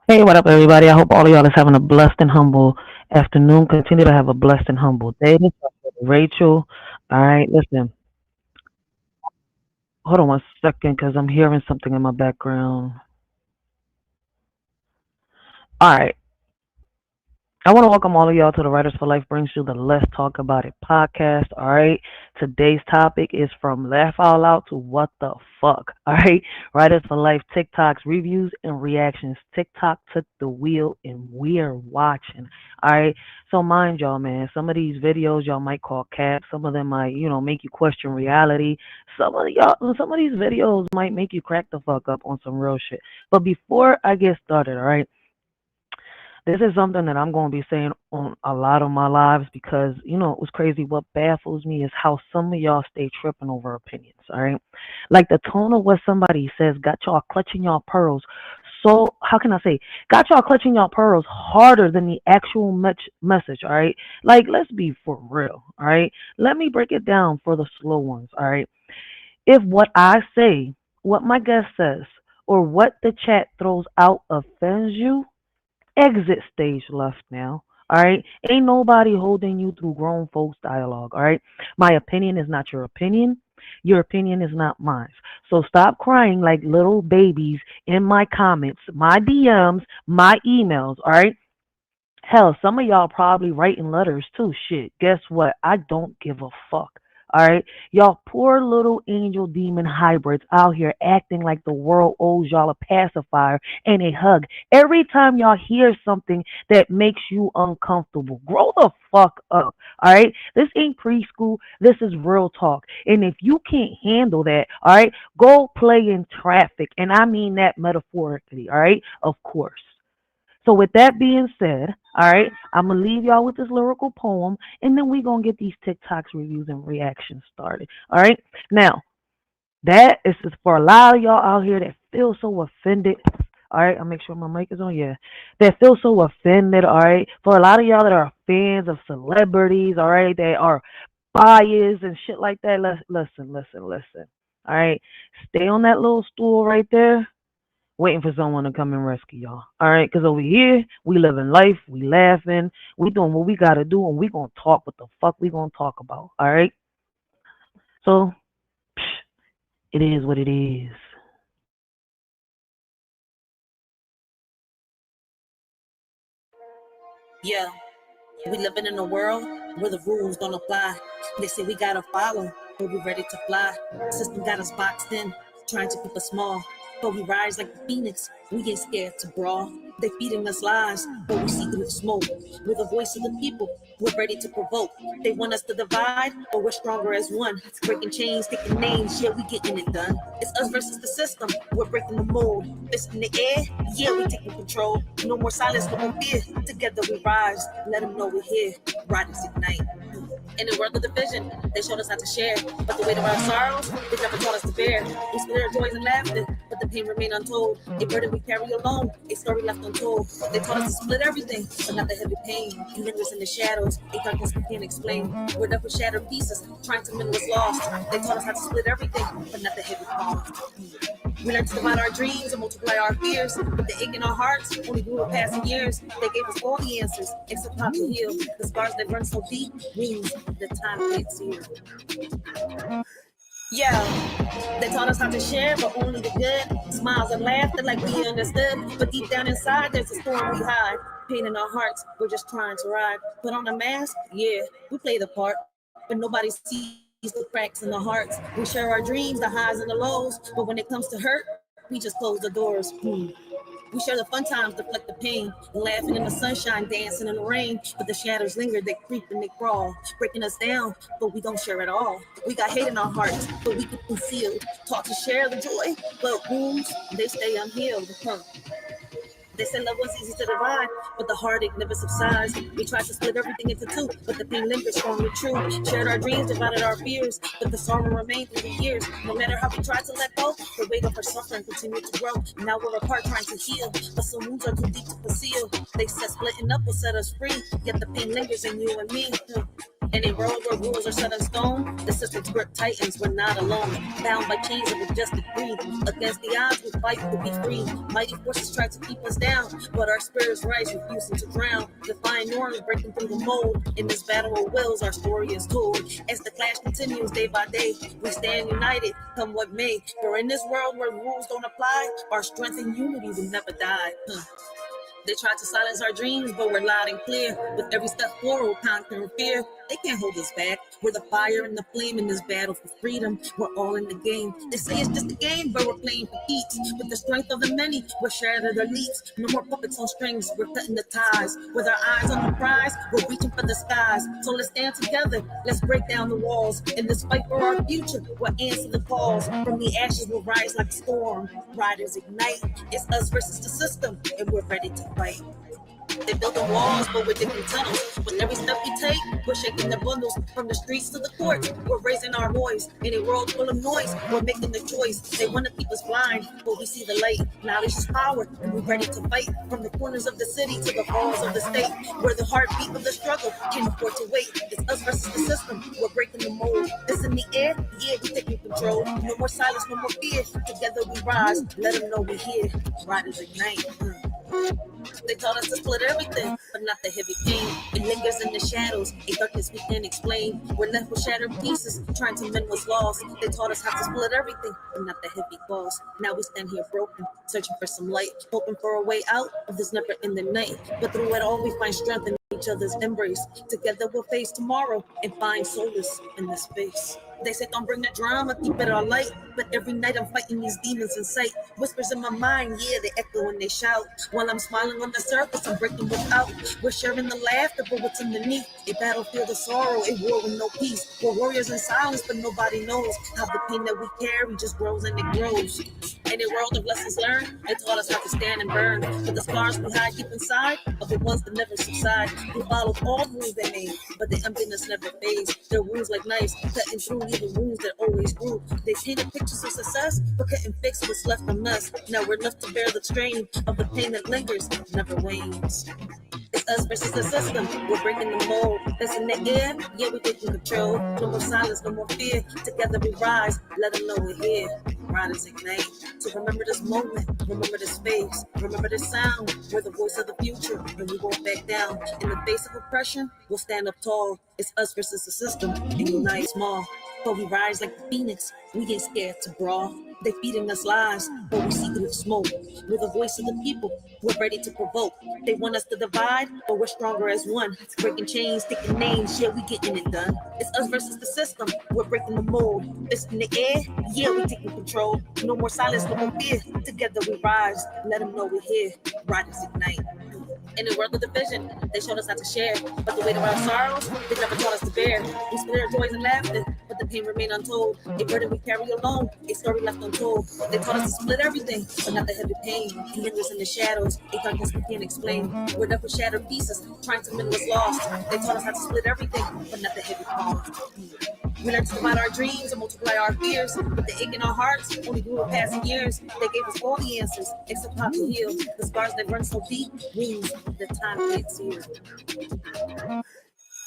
Hey, what up, everybody? I hope all of y'all is having a blessed and humble afternoon. Continue to have a blessed and humble day. This is Rachel. All right, listen. Hold on one second because I'm hearing something in my background. All right. I want to welcome all of y'all to the Writers for Life brings you the Let's Talk About It podcast. All right. Today's topic is from laugh out loud to what the fuck. All right. Writers for Life TikToks, reviews, and reactions. TikTok took the wheel and we're watching. All right. So mind y'all, man, some of these videos y'all might call caps. Some of them might, make you question reality. Some of these videos might make you crack the fuck up on some real shit. But before I get started, all right. This is something that I'm going to be saying on a lot of my lives because, it was crazy. What baffles me is how some of y'all stay tripping over opinions, all right? Like the tone of what somebody says got y'all clutching y'all pearls. So, how can I say, got y'all clutching y'all pearls harder than the actual message, all right? Like, let's be for real, all right? Let me break it down for the slow ones, all right? If what I say, what my guest says, or what the chat throws out offends you, exit stage left now. All right. Ain't nobody holding you through grown folks dialogue. All right. My opinion is not your opinion. Your opinion is not mine. So stop crying like little babies in my comments, my DMs, my emails. All right. Hell, some of y'all probably writing letters too. Shit. Guess what? I don't give a fuck. All right. Y'all poor little angel demon hybrids out here acting like the world owes y'all a pacifier and a hug. Every time y'all hear something that makes you uncomfortable, grow the fuck up. All right. This ain't preschool. This is real talk. And if you can't handle that, all right, go play in traffic. And I mean that metaphorically. All right. Of course. So with that being said, all right, I'm gonna leave y'all with this lyrical poem, and then we gonna get these TikToks reviews and reactions started. All right. Now that is just for a lot of y'all out here that feel so offended. All right, I'll make sure my mic is on. Yeah, that feel so offended. All right, for a lot of y'all that are fans of celebrities. All right, that are biased and shit like that. Listen. All right, stay on that little stool right there waiting for someone to come and rescue y'all. All right, because over here we living life, we laughing, we doing what we gotta do, and we gonna talk what the fuck we gonna talk about. All right, so it is what it is. Yeah, we living in a world where the rules don't apply. They say we gotta follow, but we ready to fly. System got us boxed in, trying to keep us small. But we rise like the phoenix, we ain't scared to brawl. They feeding us lies, but we see through the smoke. We're the voice of the people, we're ready to provoke. They want us to divide, but we're stronger as one. Breaking chains, taking names, yeah, we getting it done. It's us versus the system, we're breaking the mold. Fist in the air, yeah, we taking control. No more silence, no more fear. Together we rise, let them know we're here. Riders ignite. In the world of division, they showed us how to share. But the weight of our sorrows, they never taught us to bear. We split our joys and laughter, but the pain remained untold. A burden we carry alone, a story left untold. They taught us to split everything, but not the heavy pain. It lingers in the shadows, a darkness we can't explain. We're left with shattered pieces, trying to mend what's lost. They taught us how to split everything, but not the heavy cost. We learned to divide our dreams and multiply our fears. But the ache in our hearts only grew with passing years. They gave us all the answers, except how to heal. The scars that burn so deep means the time it's here. Yeah, they taught us how to share, but only the good. Smiles and laughter like we understood. But deep down inside, there's a storm we hide. Pain in our hearts, we're just trying to ride. Put on a mask, yeah, we play the part. But nobody sees the cracks in the hearts. We share our dreams, the highs and the lows. But when it comes to hurt, we just close the doors. We share the fun times, deflect the pain, laughing in the sunshine, dancing in the rain. But the shadows linger, they creep and they crawl, breaking us down, but we don't share at all. We got hate in our hearts, but we keep concealed. Taught to share the joy, but wounds, they stay unhealed. They say love was easy to divide, but the heartache never subsides. We tried to split everything into two, but the pain lingers strong and true. Shared our dreams, divided our fears, but the sorrow remained through the years. No matter how we tried to let go, the weight of our suffering continued to grow. Now we're apart trying to heal, but some wounds are too deep to conceal. They said splitting up will set us free, yet the pain lingers in you and me. In a world where rules are set in stone, the system's grip tightens, we're not alone. Bound by chains of adjusted greed. Against the odds, we fight to be free. Mighty forces try to keep us down, but our spirits rise, refusing to drown. Defying norms, breaking through the mold. In this battle of wills, our story is told. As the clash continues day by day, we stand united, come what may. For in this world where rules don't apply, our strength and unity will never die. They try to silence our dreams, but we're loud and clear. With every step forward, conquering fear. They can't hold us back. We're the fire and the flame in this battle for freedom. We're all in the game. They say it's just a game, but we're playing for keeps. With the strength of the many, we're shattered elites. No more puppets on strings, we're cutting the ties. With our eyes on the prize, we're reaching for the skies. So let's stand together, let's break down the walls. In this fight for our future, we'll answer the calls. From the ashes, we'll rise like a storm. Riders ignite. It's us versus the system, and we're ready to fight. They're building walls, but we're digging tunnels. With every step we take, we're shaking the bundles. From the streets to the courts, we're raising our voice. In a world full of noise, we're making the choice. They want to keep us blind, but we see the light. Knowledge is power, and we're ready to fight. From the corners of the city to the halls of the state, where the heartbeat of the struggle can't afford to wait. It's us versus the system, we're breaking the mold. It's in the air, yeah, we're taking control. No more silence, no more fear. Together we rise, let them know we're here. Riders ignite. They taught us to split everything, but not the heavy pain. It lingers in the shadows, a darkness we can't explain. We're left with shattered pieces, trying to mend what's lost. They taught us how to split everything, but not the heavy cost. Now we stand here broken, searching for some light, hoping for a way out of this never-ending night. But through it all, we find strength in each other's embrace. Together we'll face tomorrow and find solace in this space. They say don't bring the drama, keep it all light. But every night I'm fighting these demons in sight. Whispers in my mind, yeah, they echo and they shout. While I'm smiling on the surface, I'm breaking without. We're sharing the laughter, but what's underneath? A battlefield of sorrow, a war with no peace. We're warriors in silence, but nobody knows how the pain that we carry just grows and it grows. In a world of lessons learned, they taught us how to stand and burn. But the scars we hide deep inside are the ones that never subside. We followed all the rules they made, but the emptiness never fades. Their wounds like knives, cutting through even wounds that always grew. They painted pictures of success, but couldn't fix what's left from us. Now we're left to bear the strain of the pain that lingers, never wanes. It's us versus the system, we're breaking the mold. That's in the air, yeah, we're taking control. No more silence, no more fear. Together we rise, let them know we're here. Riders ignite. So remember this moment, remember this face, remember this sound. We're the voice of the future, and we won't back down. In the face of oppression, we'll stand up tall. It's us versus the system, and unite small. But we rise like the phoenix, we ain't scared to brawl. They feeding us lies, but we see through the smoke. We're the voice of the people, we're ready to provoke. They want us to divide, but we're stronger as one. Breaking chains, sticking names, yeah, we getting it done. It's us versus the system, we're breaking the mold. It's in the air, yeah, we taking control. No more silence, no more fear. Together we rise, let them know we're here. Riders ignite. In the world of division, they showed us how to share. But the weight of our sorrows, they never taught us to bear. We split our joys and laughter, but the pain remained untold. A burden we carry alone, a story left untold. They taught us to split everything, but not the heavy pain. It lingers in the shadows, a darkness we can't explain. We're left with shattered pieces, trying to mend what's lost. They taught us how to split everything, but not the heavy cost. We learned to divide our dreams and multiply our fears. But the ache in our hearts only grew with passing years. They gave us all the answers, except how to heal. The scars that run so deep, wounds that time can't seal.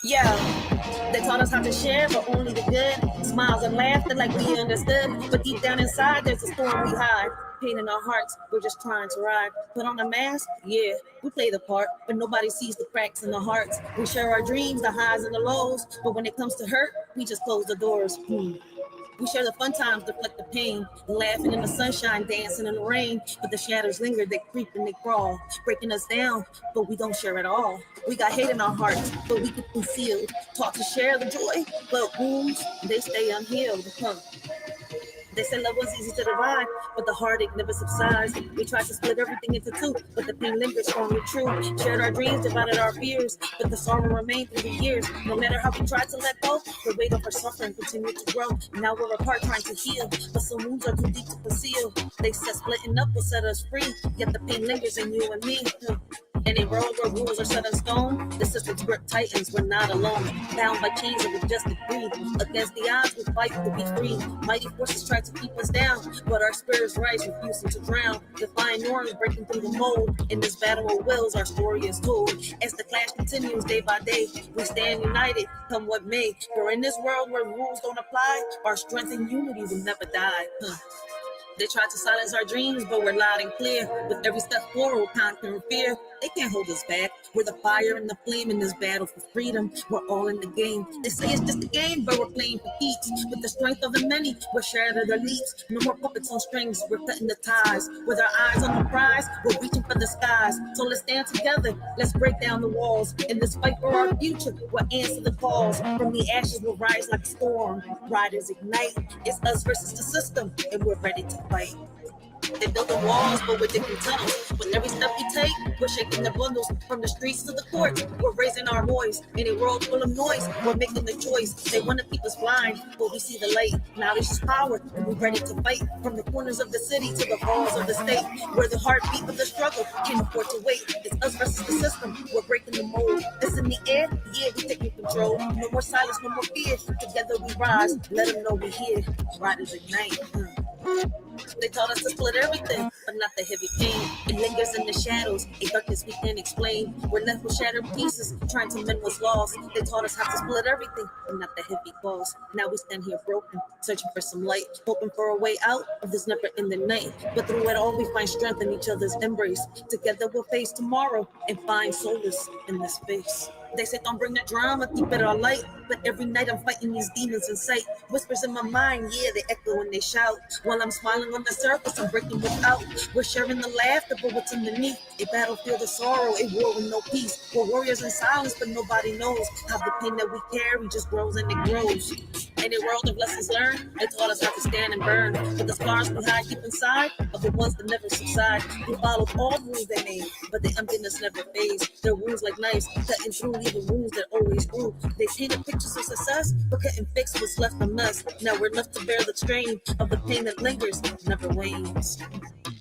Yeah, they taught us how to share, but only the good. Smiles and laughter like we understood. But deep down inside, there's a storm we hide. Pain in our hearts, we're just trying to ride. Put on a mask, yeah, we play the part, but nobody sees the cracks in the hearts. We share our dreams, the highs and the lows, but when it comes to hurt, we just close the doors. We share the fun times, deflect the pain, laughing in the sunshine, dancing in the rain. But the shadows linger, they creep and they crawl, breaking us down, but we don't share at all. We got hate in our hearts, but we keep concealed. Taught to share the joy, but wounds, they stay unhealed. They say love was easy to divide, but the heartache never subsides. We tried to split everything into two, but the pain lingers strong and true. Shared our dreams, divided our fears, but the sorrow remained through the years. No matter how we tried to let go, the weight of our suffering continued to grow. Now we're apart trying to heal, but some wounds are too deep to conceal. They said splitting up will set us free, yet the pain lingers in you and me. In a world where rules are set in stone, the system's grip tightens, we're not alone. Bound by chains of adjusted greed. Against the odds, we fight to be free. Mighty forces try to keep us down, but our spirits rise, refusing to drown. Defying norms, breaking through the mold. In this battle of wills, our story is told. As the clash continues day by day. We stand united, come what may. For in this world where rules don't apply, our strength and unity will never die. They try to silence our dreams, but we're loud and clear. With every step forward, conquering fear. They can't hold us back. We're the fire and the flame in this battle for freedom. We're all in the game. They say it's just a game, but we're playing for keeps. With the strength of the many, we're shattered elites. No more puppets on strings, we're cutting the ties. With our eyes on the prize, we're reaching for the skies. So let's stand together, let's break down the walls. In this fight for our future, we'll answer the calls. From the ashes, we'll rise like a storm. Riders ignite, it's us versus the system, and we're ready to fight. They build the walls, but we're digging tunnels. With every step we take, we're shaking the bundles. From the streets to the courts, we're raising our voice. In a world full of noise, we're making the choice. They want to keep us blind, but we see the light. Knowledge is power, and we're ready to fight. From the corners of the city to the halls of the state, where the heartbeat of the struggle can't afford to wait. It's us versus the system, we're breaking the mold. It's in the air, yeah, we're taking control. No more silence, no more fear. Together we rise, let them know we're here. Riders ignite. They taught us to split everything, but not the heavy pain. It lingers in the shadows, a darkness we can't explain. We're left with shattered pieces, trying to mend what's lost. They taught us how to split everything, but not the heavy cost. Now we stand here broken, searching for some light, hoping for a way out of this never-ending night. But through it all, we find strength in each other's embrace. Together we'll face tomorrow and find solace in this space. They say don't bring the drama, keep it all light. But every night I'm fighting these demons in sight. Whispers in my mind, yeah, they echo and they shout. While I'm smiling on the surface, I'm breaking without. We're sharing the laughter, but what's underneath? A battlefield of sorrow, a war with no peace. We're warriors in silence, but nobody knows how the pain that we carry just grows and it grows. In a world of lessons learned, they taught us how to stand and burn. But the scars we hide deep inside are the ones that never subside. We followed all rules they made, but the emptiness never fades. Their wounds like knives, cutting through even wounds that always grew. They painted pictures of success, but couldn't fix what's left from us. Now we're left to bear the strain of the pain that lingers, never wanes.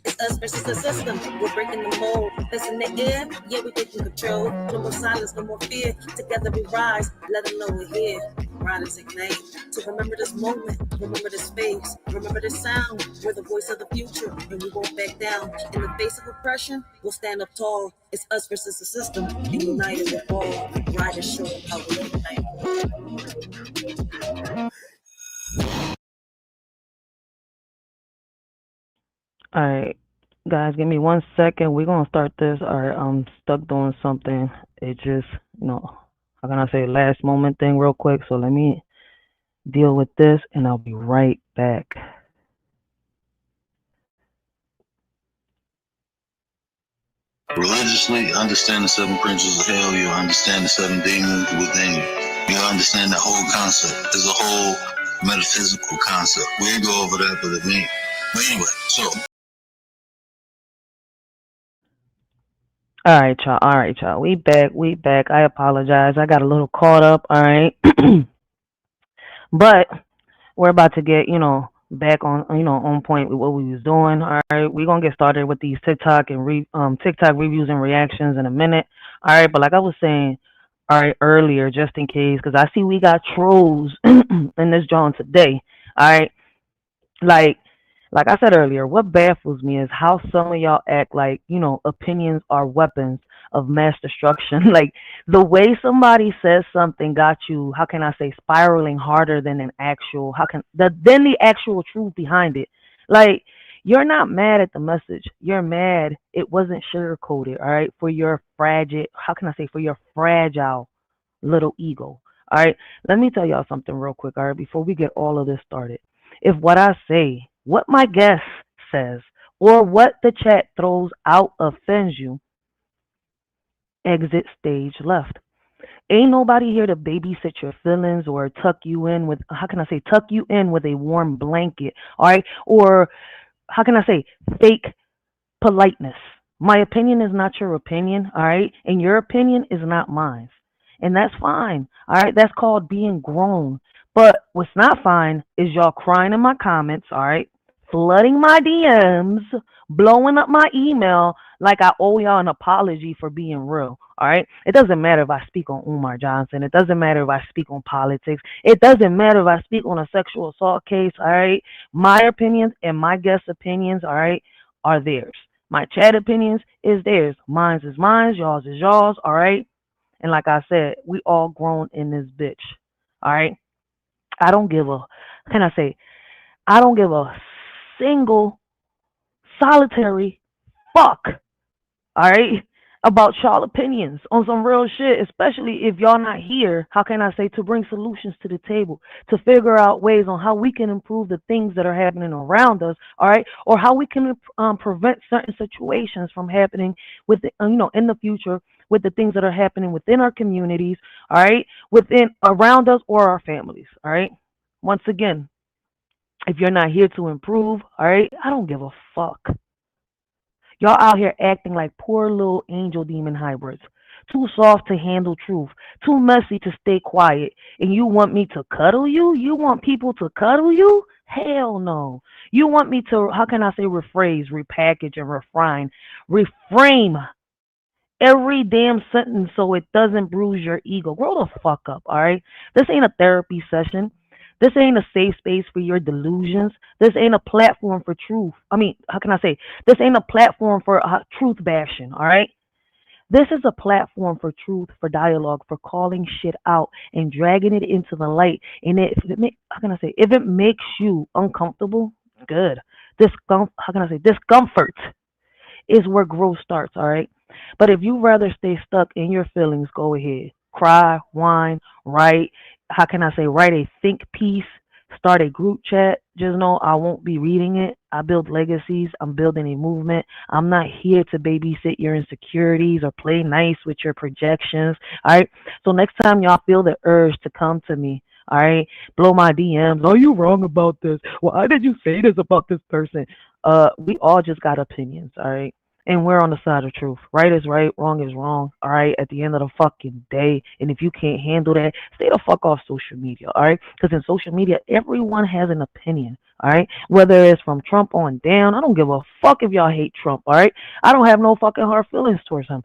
It's us versus the system, we're breaking the mold. That's in the air, yeah, we're taking control. No more silence, no more fear. Together we rise, let them know we're here. Riders ignite. To remember this moment, remember this face, remember this sound. We're the voice of the future, and we won't back down. In the face of oppression, we'll stand up tall. It's us versus the system, and united we fall. Riders show how we unite. All right, guys, give me 1 second. We're gonna start this. All right, I'm stuck doing something. It just, how can I say, last moment thing real quick. So let me deal with this, and I'll be right back. Religiously, understand the seven principles of hell. You'll understand the seven demons within you. You'll understand the whole concept. There's a whole metaphysical concept. We ain't go over that, but anyway, so. All right, y'all. All right, y'all. We back. We back. I apologize. I got a little caught up. All right, but we're about to get, back on, on point with what we was doing. All right, we're gonna get started with these TikTok reviews and reactions in a minute. All right, but like I was saying, all right, earlier, just in case, because I see we got trolls in this John today. All right, like like I said earlier, what baffles me is how some of y'all act like, opinions are weapons of mass destruction. Like the way somebody says something got you, how can I say, spiraling harder than an actual, than the actual truth behind it. Like you're not mad at the message. You're mad it wasn't sugar coated, all right, for your fragile, how can I say, for your fragile little ego. All right. Let me tell y'all something real quick, all right, before we get all of this started. If what I say, what my guest says, or what the chat throws out offends you, exit stage left. Ain't nobody here to babysit your feelings or tuck you in with, how can I say, tuck you in with a warm blanket, all right? Or how can I say, fake politeness. My opinion is not your opinion, all right? And your opinion is not mine. And that's fine, all right? That's called being grown. But what's not fine is y'all crying in my comments, all right? Flooding my DMs, blowing up my email like I owe y'all an apology for being real, all right? It doesn't matter if I speak on Umar Johnson. It doesn't matter if I speak on politics. It doesn't matter if I speak on a sexual assault case, all right? My opinions and my guests' opinions, all right, are theirs. My chat opinions is theirs. Mine's is mine. Yours is yours. All right. And like I said, we all grown in this bitch. All right. I don't give a, can I say, I don't give a single solitary fuck, all right, about y'all opinions on some real shit, especially if y'all not here, how can I say, to bring solutions to the table, to figure out ways on how we can improve the things that are happening around us, all right, or how we can prevent certain situations from happening with the, in the future with the things that are happening within our communities, all right, within around us or our families, all right. Once again, if you're not here to improve, all right, I don't give a fuck. Y'all out here acting like poor little angel demon hybrids. Too soft to handle truth. Too messy to stay quiet. And you want me to cuddle you? You want people to cuddle you? Hell no. You want me to, how can I say, rephrase, repackage, and reframe every damn sentence so it doesn't bruise your ego. Grow the fuck up, all right? This ain't a therapy session. This ain't a safe space for your delusions. This ain't a platform for truth. I mean, how can I say? This ain't a platform for truth bashing, all right? This is a platform for truth, for dialogue, for calling shit out and dragging it into the light. And how can I say? If it makes you uncomfortable, good. How can I say? Discomfort is where growth starts, all right? But if you rather stay stuck in your feelings, go ahead. Cry, whine, write. How can I say? Write a think piece, start a group chat. Just know I won't be reading it. I build legacies. I'm building a movement. I'm not here to babysit your insecurities or play nice with your projections. All right. So next time y'all feel the urge to come to me, all right, blow my DMs. Are you wrong about this? Why did you say this about this person? We all just got opinions, all right? And we're on the side of truth. Right is right, wrong is wrong, all right, at the end of the fucking day. And if you can't handle that, stay the fuck off social media, all right? Because in social media, everyone has an opinion, all right? Whether it's from Trump on down, I don't give a fuck if y'all hate Trump, all right? I don't have no fucking hard feelings towards him.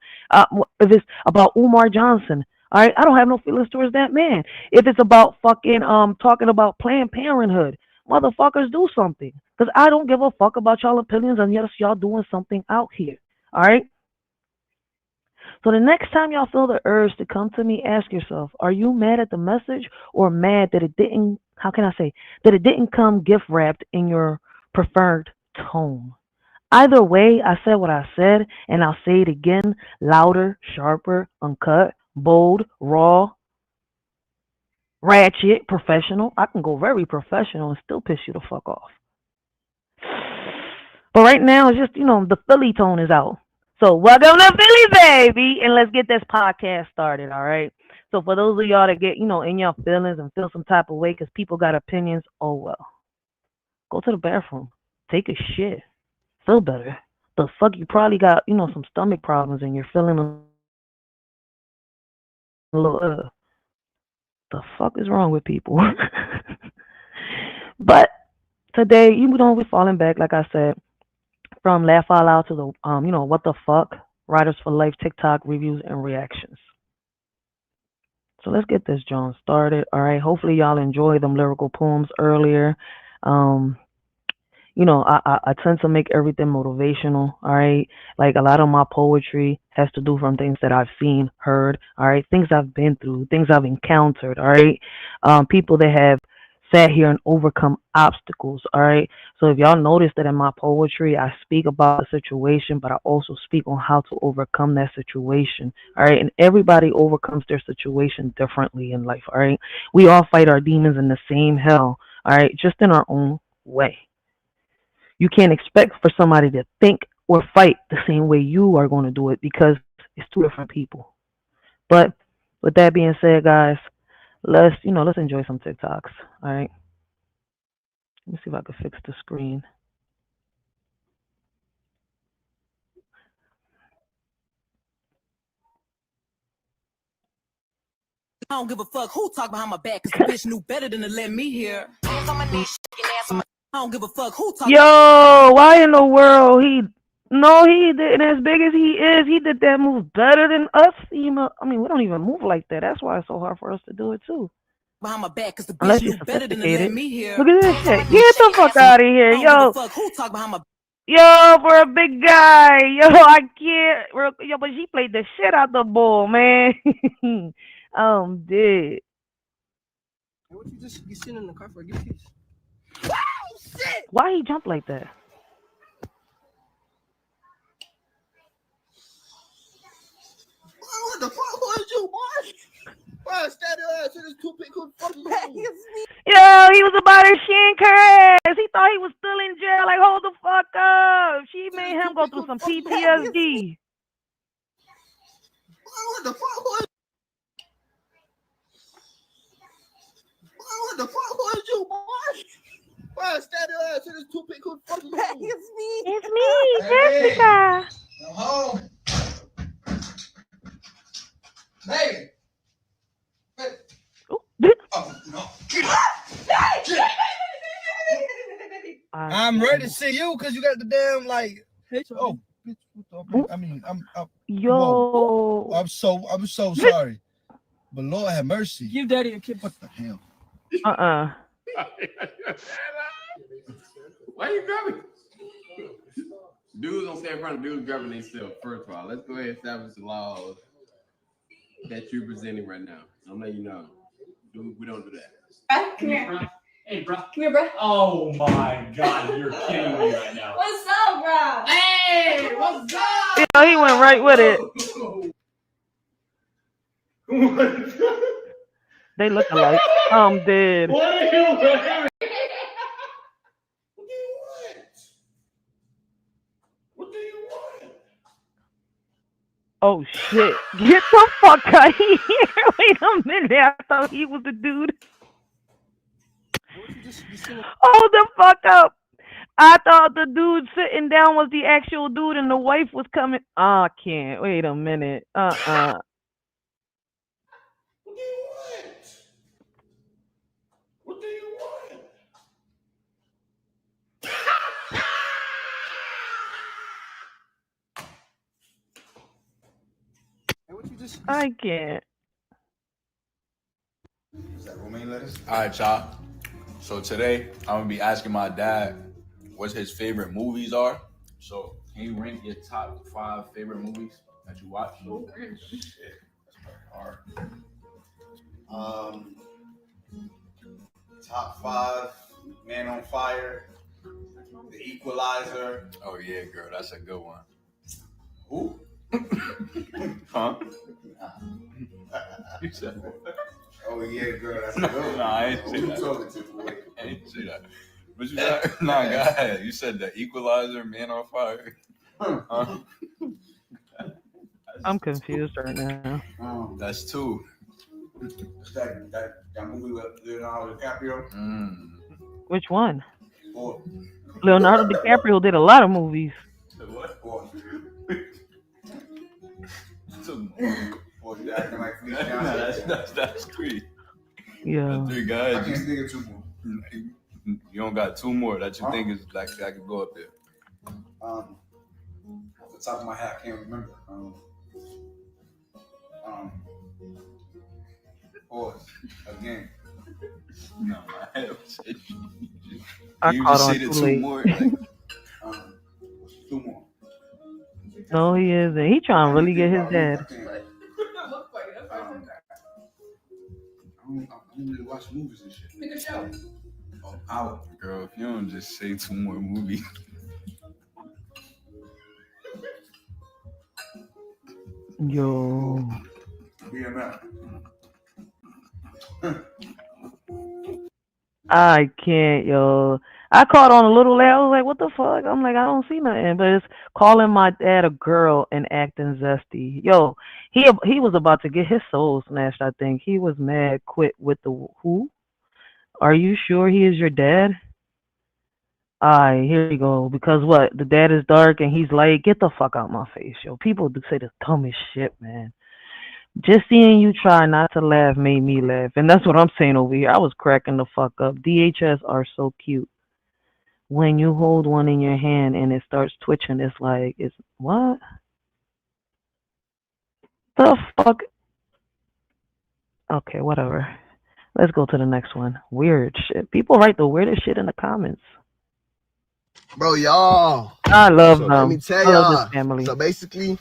If it's about Umar Johnson, all right, I don't have no feelings towards that man. If it's about fucking talking about Planned Parenthood, motherfuckers, do something. Because I don't give a fuck about y'all opinions unless y'all doing something out here. All right? So the next time y'all feel the urge to come to me, ask yourself, are you mad at the message or mad that it didn't, how can I say, that it didn't come gift wrapped in your preferred tone? Either way, I said what I said, and I'll say it again, louder, sharper, uncut, bold, raw, ratchet, professional. I can go very professional and still piss you the fuck off. But right now, it's just, the Philly tone is out. So welcome to Philly, baby, and let's get this podcast started, all right? So for those of y'all that get, in your feelings and feel some type of way because people got opinions, oh, well. Go to the bathroom. Take a shit. Feel better. The fuck, you probably got, some stomach problems and you're feeling a little, the fuck is wrong with people? But today, we're falling back, like I said, from laugh out loud to the, what the fuck, Ryders4Life TikTok reviews and reactions. So let's get this John started. All right. Hopefully y'all enjoy them lyrical poems earlier. I tend to make everything motivational. All right. Like a lot of my poetry has to do from things that I've seen, heard. All right. Things I've been through, things I've encountered. All right. People that have sat here and overcome obstacles, all right? So if y'all notice that in my poetry, I speak about the situation, but I also speak on how to overcome that situation, all right? And everybody overcomes their situation differently in life, all right? We all fight our demons in the same hell, all right? Just in our own way. You can't expect for somebody to think or fight the same way you are going to do it because it's two different people. But with that being said, guys, let's enjoy some TikToks. All right. Let me see if I can fix the screen. I don't give a fuck who talk behind my back, cause the bitch knew better than to let me hear. I don't give a fuck who talk. Yo, why in the world he didn't. As big as he is, he did that move better than us. We don't even move like that. That's why it's so hard for us to do it too. Behind my back, cause the bitch knew better than to let me hear. Look at this shit. Get the fuck out of here, yo. Fuck who talk behind my Yo, for a big guy. Yo, I can't. Yo, but she played the shit out the ball, man. Dead. Hey, what you just be sitting in the car for? Give me keys. Shit! Why he jump like that? What the fuck was you, boy? Why stand your ass in this toothpick? Who the fuck you? Yo, he was about to shank her ass. He thought he was still in jail. Like, hold the fuck up. She made him go through some PTSD. What the fuck was? What the fuck was you, boy? Why stand your ass in this toothpick? Who the fuck you? It's me. It's me, Jessica. I'm home. Baby. Oh, no. I'm ready to see you because you got the damn like. Oh, bitch. I mean, Yo. I'm so sorry. But Lord have mercy. Give daddy a kiss. What the hell? Why you grabbing? Dudes don't stand in front of dudes grabbing themselves. First of all, let's go ahead and establish the laws that you're presenting right now. I'm letting you know. Dude, we don't do that. Come here. Bro. Hey, bro. Come here, bro. Oh my God, you're kidding me right now. What's up, bro? Hey, what's up? Yo, he went right with it. They look alike. I'm dead. What are you wearing? What do you want? Oh shit. Get the fuck out of here. Wait a minute. I thought he was the dude. Hold the fuck up. I thought the dude sitting down was the actual dude and the wife was coming. Oh, I can't. Wait a minute. What do you want? What do you want? I can't. Is that romaine lettuce? All right, y'all. So today I'm gonna be asking my dad what his favorite movies are. So can you rank your top 5 favorite movies that you watch? Oh, shit, that's pretty hard. Top 5, Man on Fire, The Equalizer. Oh yeah, girl, that's a good one. Who? Huh? You said what? Oh yeah, girl, that's a good one. Nah, I ain't say Who that. you talking to, boy? I didn't say that. But you said, nah, go ahead. You said The Equalizer, Man on Fire. Huh? I'm confused right now. That's 2. That movie with Leonardo DiCaprio. Which one? 4. Leonardo DiCaprio did a lot of movies. What? 4. 2. 4. You acting like Felice Nah, Johnson? that's 3. Yeah. That's 3 I guys. can't think of 2 more. You don't got 2 more that you think is like that could go up there. Off the top of my head, I can't remember. Pause again. No, I I you caught just on say the too 2 late. more. Like, 2 more. No, he isn't. He trying to really get his dad. I don't really watch movies and shit. Pick a show. Oh, out. girl, if you don't just say 2 more movies. Yo. BMF. I can't, yo. I caught on a little late. I was like, what the fuck? I'm like, I don't see nothing. But it's calling my dad a girl and acting zesty. Yo, he was about to get his soul snatched, I think. He was mad, quit with the who? Are you sure he is your dad? Alright, here you go. Because what? The dad is dark and he's like, get the fuck out my face, yo. People do say the dumbest shit, man. Just seeing you try not to laugh made me laugh. And that's what I'm saying over here. I was cracking the fuck up. DHS are so cute. When you hold one in your hand and it starts twitching, it's like, it's what? The fuck? Okay, whatever. Let's go to the next one. Weird shit. People write the weirdest shit in the comments. Bro, y'all. I love So them. let me tell I love this y'all. family. So basically,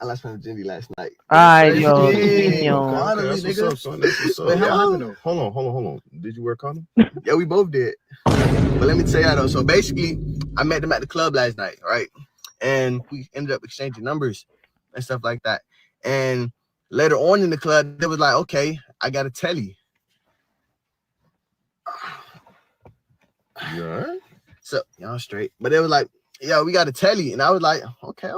I lost my virginity last night. All right, yo. Yeah, Yo. finally, That's what's nigga. up, son. That's what's up. But how happened though? Hold on. Did you wear a condom? Yeah, we both did. But let me tell y'all though. So basically, I met them at the club last night, right? And we ended up exchanging numbers and stuff like that. And later on in the club, they was like, okay, I gotta tell you. You all right? So y'all straight. But they was like, yo, we gotta tell you. And I was like, okay.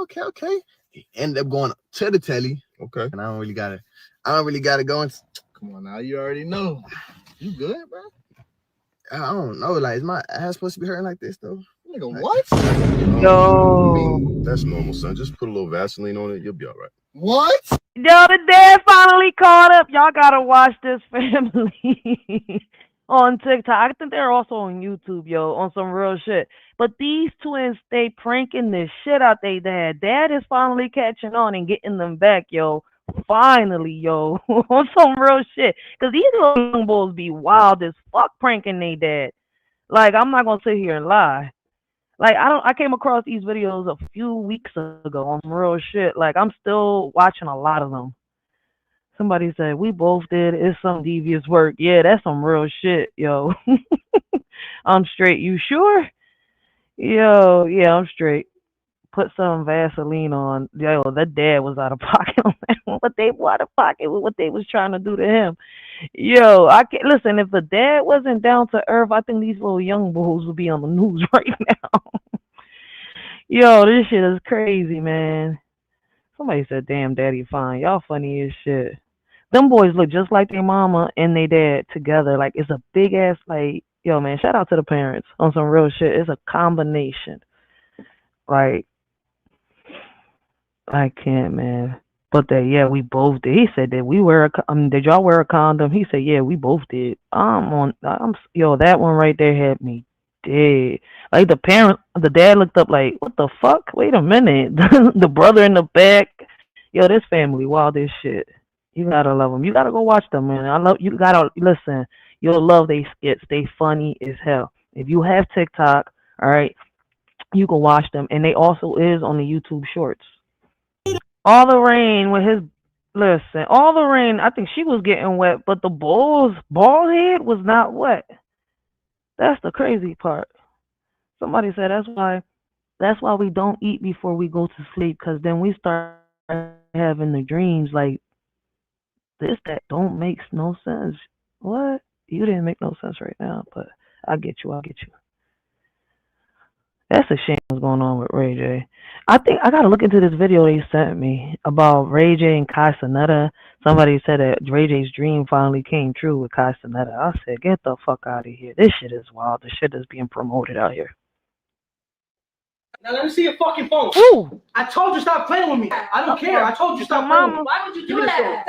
Ended up going to the telly. Okay. And I don't really gotta go and Come on now, you already know. You good, bro? I don't know. Like, is my ass supposed to be hurting like this though? Nigga, Like, what? Yo. I mean, that's normal, son. Just put a little Vaseline on it. You'll be all right. What? Yo, the dad finally caught up. Y'all gotta watch this family on TikTok. I think they're also on YouTube, yo, on some real shit. But these twins, they pranking the shit out they dad. Dad is finally catching on and getting them back, yo. Finally, yo, on some real shit. Cause these little young bulls be wild as fuck pranking they dad. Like, I'm not gonna sit here and lie. Like, I came across these videos a few weeks ago on some real shit. Like, I'm still watching a lot of them. Somebody said, we both did. It's some devious work. Yeah, that's some real shit, yo. I'm straight. You sure? Yo, yeah, I'm straight. Put some Vaseline on. Yo, that dad was out of pocket on that one. What they were out of pocket with what they was trying to do to him. Yo, I can't listen. If the dad wasn't down to earth, I think these little young bulls would be on the news right now. Yo, this shit is crazy, man. Somebody said, damn, daddy fine. Y'all funny as shit. Them boys look just like their mama and their dad together. Like, it's a big ass, like, yo, man, shout out to the parents on some real shit. It's a combination. Like, I can't, man. But that, yeah, we both did. He said that we wear did y'all wear a condom? He said, yeah, we both did. Yo, that one right there had me dead. Like, the dad looked up like, what the fuck? Wait a minute. The brother in the back. Yo, this family wild as shit. You gotta love them. You gotta go watch them, man. You gotta listen. You'll love they skits. They funny as hell. If you have TikTok, all right, you can watch them. And they also is on the YouTube Shorts. All the rain with his all the rain. I think she was getting wet, but the bull's bald head was not wet. That's the crazy part. Somebody said that's why we don't eat before we go to sleep, because then we start having the dreams like this that don't make no sense. What? You didn't make no sense right now, but I get you. That's a shame what's going on with Ray J. I think I gotta look into this video they sent me about Ray J and Kai Cenata. Somebody said that Ray J's dream finally came true with Kai Cenata. I said, get the fuck out of here. This shit is wild. The shit is being promoted out here. Now let me see your fucking phone. Ooh. I told you stop playing with me. I don't care. I told you stop playing with me. Why would you do that?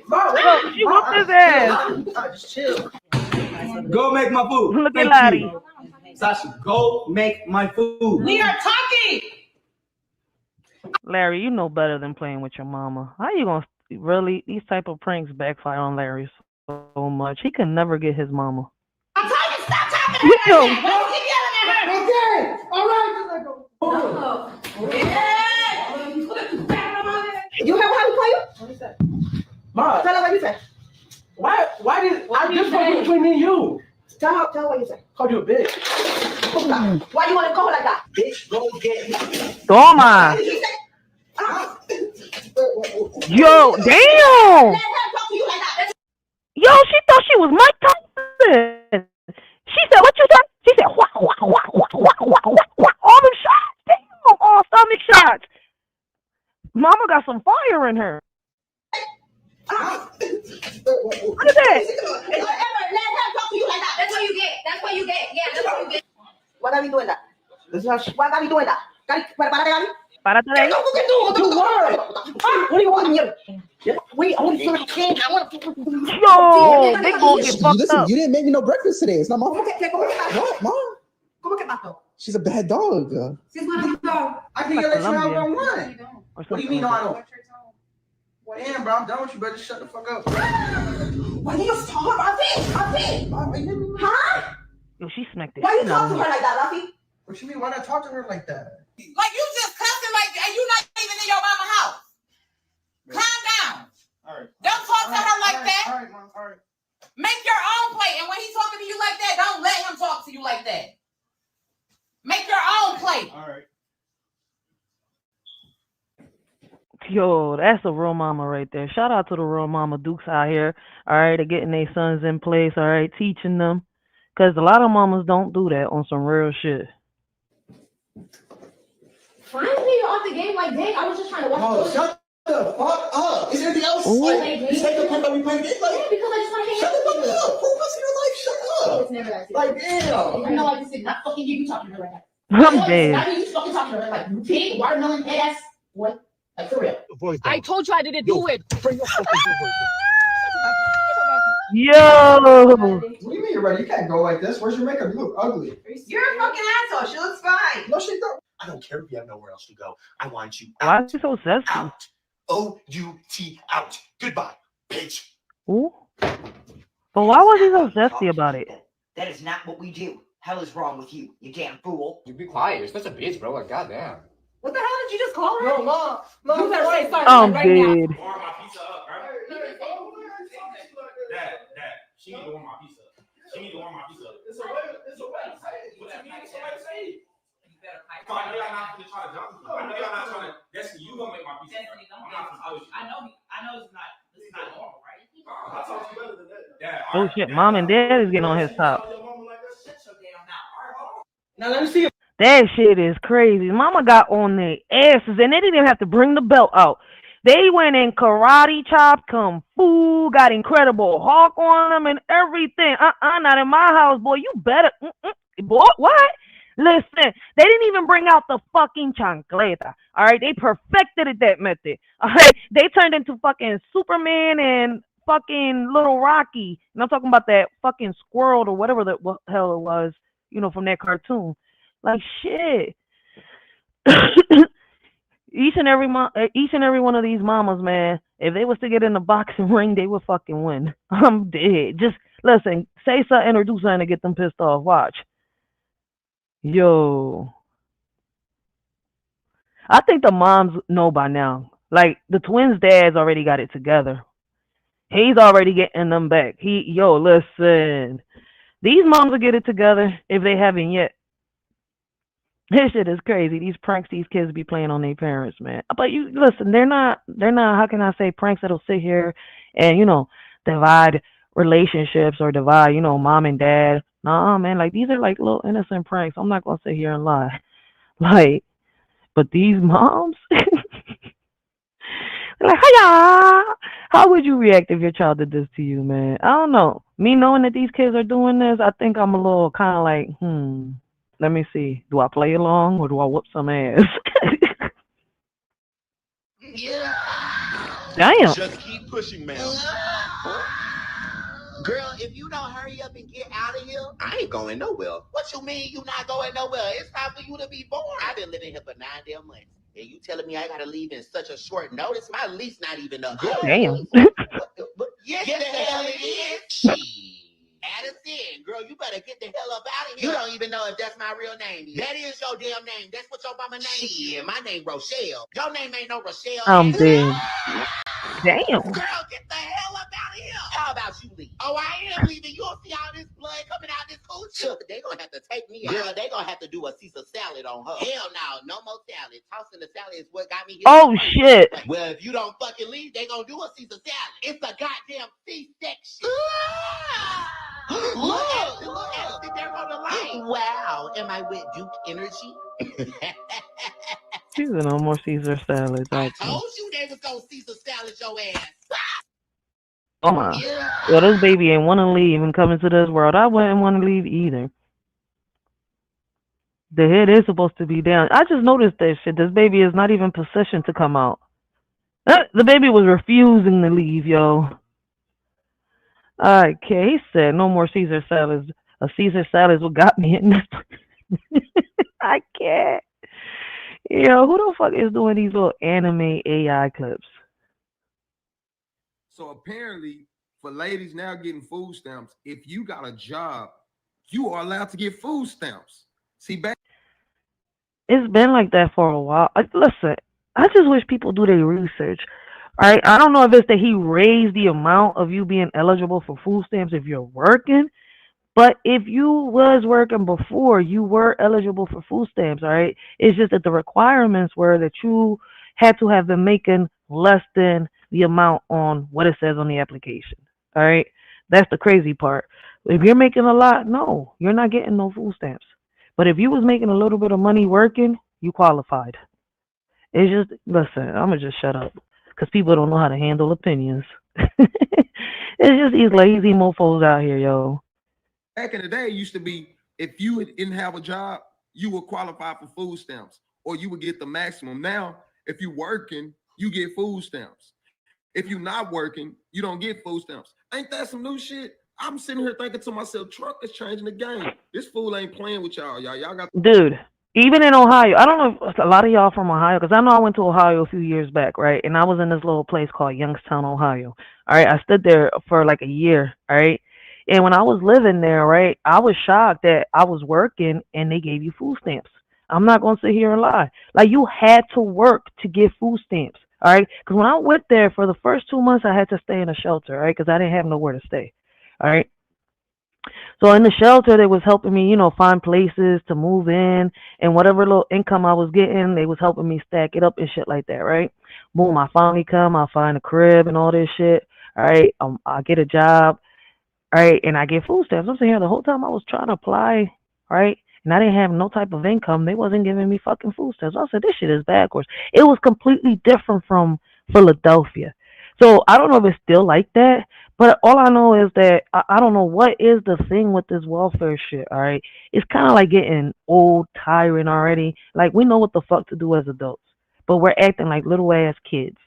Mama, she whooped his ass. Just chill. Go make my food. Look at Lottie. Sasha, go make my food. We are talking. Larry, you know better than playing with your mama. How you gonna really? These type of pranks backfire on Larry so much. He can never get his mama. I'm telling you, stop talking to her. Why you keep yelling at her? Okay. All right. You heard how he call you? What is that? Ma, Tell her what you said. why did I just was between me and you? Tell her what you said. Called you a bitch. Why you want to call her like that? Bitch, go get me. Toma. Yo, damn. Let her talk to you like that. Yo, she thought she was Mike Tyson. She said, what you said? She said, wah, wah, wah, wah, wah, wah, wah, wah. All them shots. Damn, all stomach shots. Mama got some fire in her. Look at that. Let her talk to you like that. That's what you get. That's what you get. Yeah, that's what you get. Why are we doing that? Why are we doing that? Párate de ahí. What do you want here? We only feel like change. I want to. Yo, they gonna get fucked Listen, up. you didn't make me no breakfast today. It's not my fault. What, Mom? ¿Cómo que pasó? She's a bad dog. She's not a dog. I can let you have what I want. What do you mean, no, I don't? Damn, bro, I'm done with you, bro. Just shut the fuck up. Why do you talk about Rafi? Huh? Yo, she smacked it. Why you talk to her like that, Rafi? What you mean? Why not talk to her like that? Like you just cussing like that. You not even in your mama house. Calm down. All right. Don't talk to her like that. All right, Mom. All right. Make your own plate. And when he's talking to you like that, don't let him talk to you like that. Make your own plate. All right. Yo, that's a real mama right there. Shout out to the real mama Dukes out here. All right, they're getting their sons in place. All right, teaching them. Because a lot of mamas don't do that on some real shit. Finally, you're off the game like dang. I was just trying to watch. Oh, shut the fuck up. Is there anything else? Ooh. Like, you take the point that we playing games? Like, Yeah, because I just want to hang shut out the with you. fuck up. Focus on your life. Shut up. It's never that serious. Like, damn. I know I just did not fucking hear you talking to her like that. I'm dead. I mean, you fucking talking to her like you pig, watermelon head ass boy. Like for real. I told you I didn't do it. Bring your fucking Yo. What do you mean you're ready? You can't go like this. Where's your makeup? You look ugly. You're a fucking asshole. She looks fine. No, she don't. I don't care if you have nowhere else to go. I want you Why out. is she so sensitive? Out. O-U-T out. Goodbye, bitch. Ooh. But why was he so zesty about it? That is not what we do. Hell is wrong with you, you damn fool. You be quiet. You're such a bitch, bro. Like, goddamn. What the hell did you just call her? No, Mom. You better say sorry I'm right now. dead. Warm my pizza up, right? Dad, she need to warm my pizza up. She need to warm my pizza up. It's a way to say it. What you mean? It's a way to say it. I know y'all not gonna try to jump me. I know y'all not trying to. Destiny, you gonna make my pizza. I know it's not normal, right? I told you better than that. Dad, Oh shit, mom and dad is getting on his top. Now let me see. That shit is crazy. Mama got on their asses and they didn't even have to bring the belt out. They went in karate chop, kung fu, got Incredible Hulk on them and everything. Not in my house, boy. You better. Boy, what? Listen, they didn't even bring out the fucking chancleta. All right, they perfected it, that method. All right, they turned into fucking Superman and fucking Little Rocky. And I'm talking about that fucking squirrel or whatever the hell it was, you know, from that cartoon. Like shit. Each and every one of these mamas, man, if they was to get in the boxing ring, they would fucking win. I'm dead. Just listen, say something or do something to get them pissed off. Watch. Yo. I think the moms know by now. Like, the twins' dads already got it together. He's already getting them back. Listen. These moms will get it together if they haven't yet. This shit is crazy. These pranks these kids be playing on their parents, man. But you listen, they're not, how can I say, pranks that'll sit here and, you know, divide relationships or divide, you know, mom and dad. Nah, man, like these are like little innocent pranks. I'm not gonna sit here and lie. Like, but these moms like, hiya. How would you react if your child did this to you, man? I don't know. Me knowing that these kids are doing this, I think I'm a little kind of like, let me see. Do I play along or do I whoop some ass? Yeah. Damn. Just keep pushing, man. Girl, if you don't hurry up and get out of here, I ain't going nowhere. What you mean you not going nowhere? It's time for you to be born. I've been living here for 9 damn months. And you telling me I gotta leave in such a short notice? My lease not even up. Damn. Yes, the hell it is. Shit. Addison, girl, you better get the hell up out of here. You don't even know if that's my real name. That is your damn name. That's what your mama name is. Yeah, my name Racheal. Your name ain't no Racheal. I'm dead. Damn. Girl, get the hell up out of here. How about you leave? Oh, I am leaving. You don't see all this blood coming out this coochie. They gonna have to take me out. Girl, they gonna have to do a Caesar salad on her. Hell no more salad. Tossing the salad is what got me here. Oh shit. Well, if you don't fucking leave, they gonna do a Caesar salad. It's a goddamn C-section. Look at it there on the line. Wow, am I with Duke Energy? She's in no more Caesar salads. I told you they was gonna Caesar salad your ass. Oh my. Yo, this baby ain't want to leave and come into this world. I wouldn't want to leave either. The head is supposed to be down. I just noticed that shit. This baby is not even positioned to come out. The baby was refusing to leave, yo. Okay, he said no more Caesar salads. A Caesar salad is what got me in this. I can't. Yo, who the fuck is doing these little anime AI clips? So apparently, for ladies now getting food stamps, if you got a job, you are allowed to get food stamps. See, back It's been like that for a while. Listen, I just wish people do their research. All right, I don't know if it's that he raised the amount of you being eligible for food stamps if you're working, but if you was working before, you were eligible for food stamps. All right, it's just that the requirements were that you had to have been making less than the amount on what it says on the application. All right, that's the crazy part. If you're making a lot, no, you're not getting no food stamps. But if you was making a little bit of money working, you qualified. It's just listen. I'm gonna just shut up because people don't know how to handle opinions. It's just these lazy mofos out here, yo. in the day, it used to be if you didn't have a job, you would qualify for food stamps or you would get the maximum. Now, if you're working, you get food stamps. If you're not working, you don't get food stamps. Ain't that some new shit? I'm sitting here thinking to myself, truck is changing the game. This fool ain't playing with y'all. Y'all got Dude, even in Ohio, I don't know if a lot of y'all from Ohio, because I know I went to Ohio a few years back, right? And I was in this little place called Youngstown, Ohio. All right, I stood there for like a year, all right? And when I was living there, right, I was shocked that I was working and they gave you food stamps. I'm not going to sit here and lie. Like, you had to work to get food stamps, all right? Because when I went there for the first 2 months, I had to stay in a shelter, right? Because I didn't have nowhere to stay, all right? So in the shelter, they was helping me, find places to move in, and whatever little income I was getting, they was helping me stack it up and shit like that, right? Boom, I finally come, I find a crib and all this shit, all right? I get a job, all right, and I get food stamps. I'm saying here the whole time I was trying to apply, right? And I didn't have no type of income. They wasn't giving me fucking food stamps. I said, this shit is backwards. It was completely different from Philadelphia. So I don't know if it's still like that, but all I know is that I don't know what is the thing with this welfare shit, all right? It's kind of like getting old, tiring already. Like, we know what the fuck to do as adults, but we're acting like little ass kids.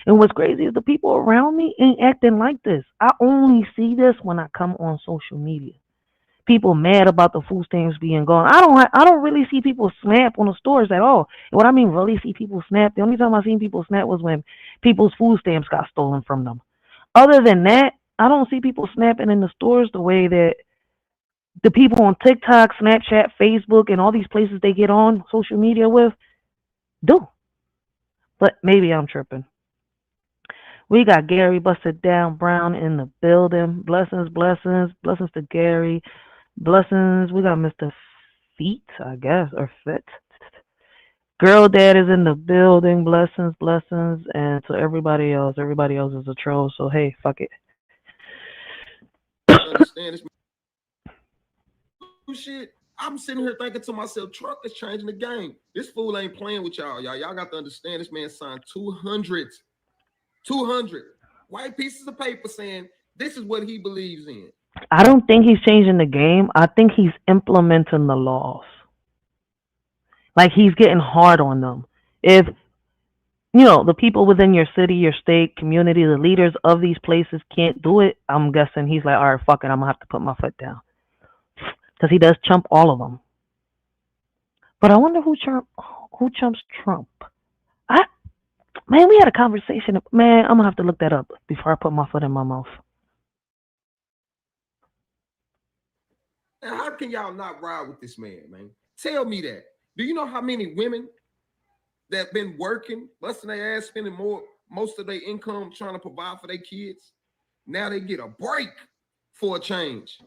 And what's crazy is the people around me ain't acting like this. I only see this when I come on social media. People mad about the food stamps being gone. I don't really see people snap on the stores at all. And what I mean really see people snap, the only time I seen people snap was when people's food stamps got stolen from them. Other than that, I don't see people snapping in the stores the way that the people on TikTok, Snapchat, Facebook, and all these places they get on social media with do. But maybe I'm tripping. We got Gary Busted Down Brown in the building. Blessings, blessings, blessings to Gary. Blessings. We got Mr. Feet, I guess, or Fit. Girl Dad is in the building. Blessings, blessings. And to everybody else is a troll. So, hey, fuck it. understand this shit. I'm sitting here thinking to myself, truck is changing the game. This fool ain't playing with y'all. Y'all got to understand this man signed 200 white pieces of paper saying this is what he believes in. I don't think he's changing the game. I think he's implementing the laws. Like, he's getting hard on them. If, the people within your city, your state, community, the leaders of these places can't do it, I'm guessing he's like, all right, fuck it, I'm going to have to put my foot down. Because he does chump all of them. But I wonder who chumps Trump. Man, we had a conversation. Man, I'm going to have to look that up before I put my foot in my mouth. Now, how can y'all not ride with this man? Tell me that. Do you know how many women that been working, busting their ass, spending most of their income trying to provide for their kids? Now they get a break for a change.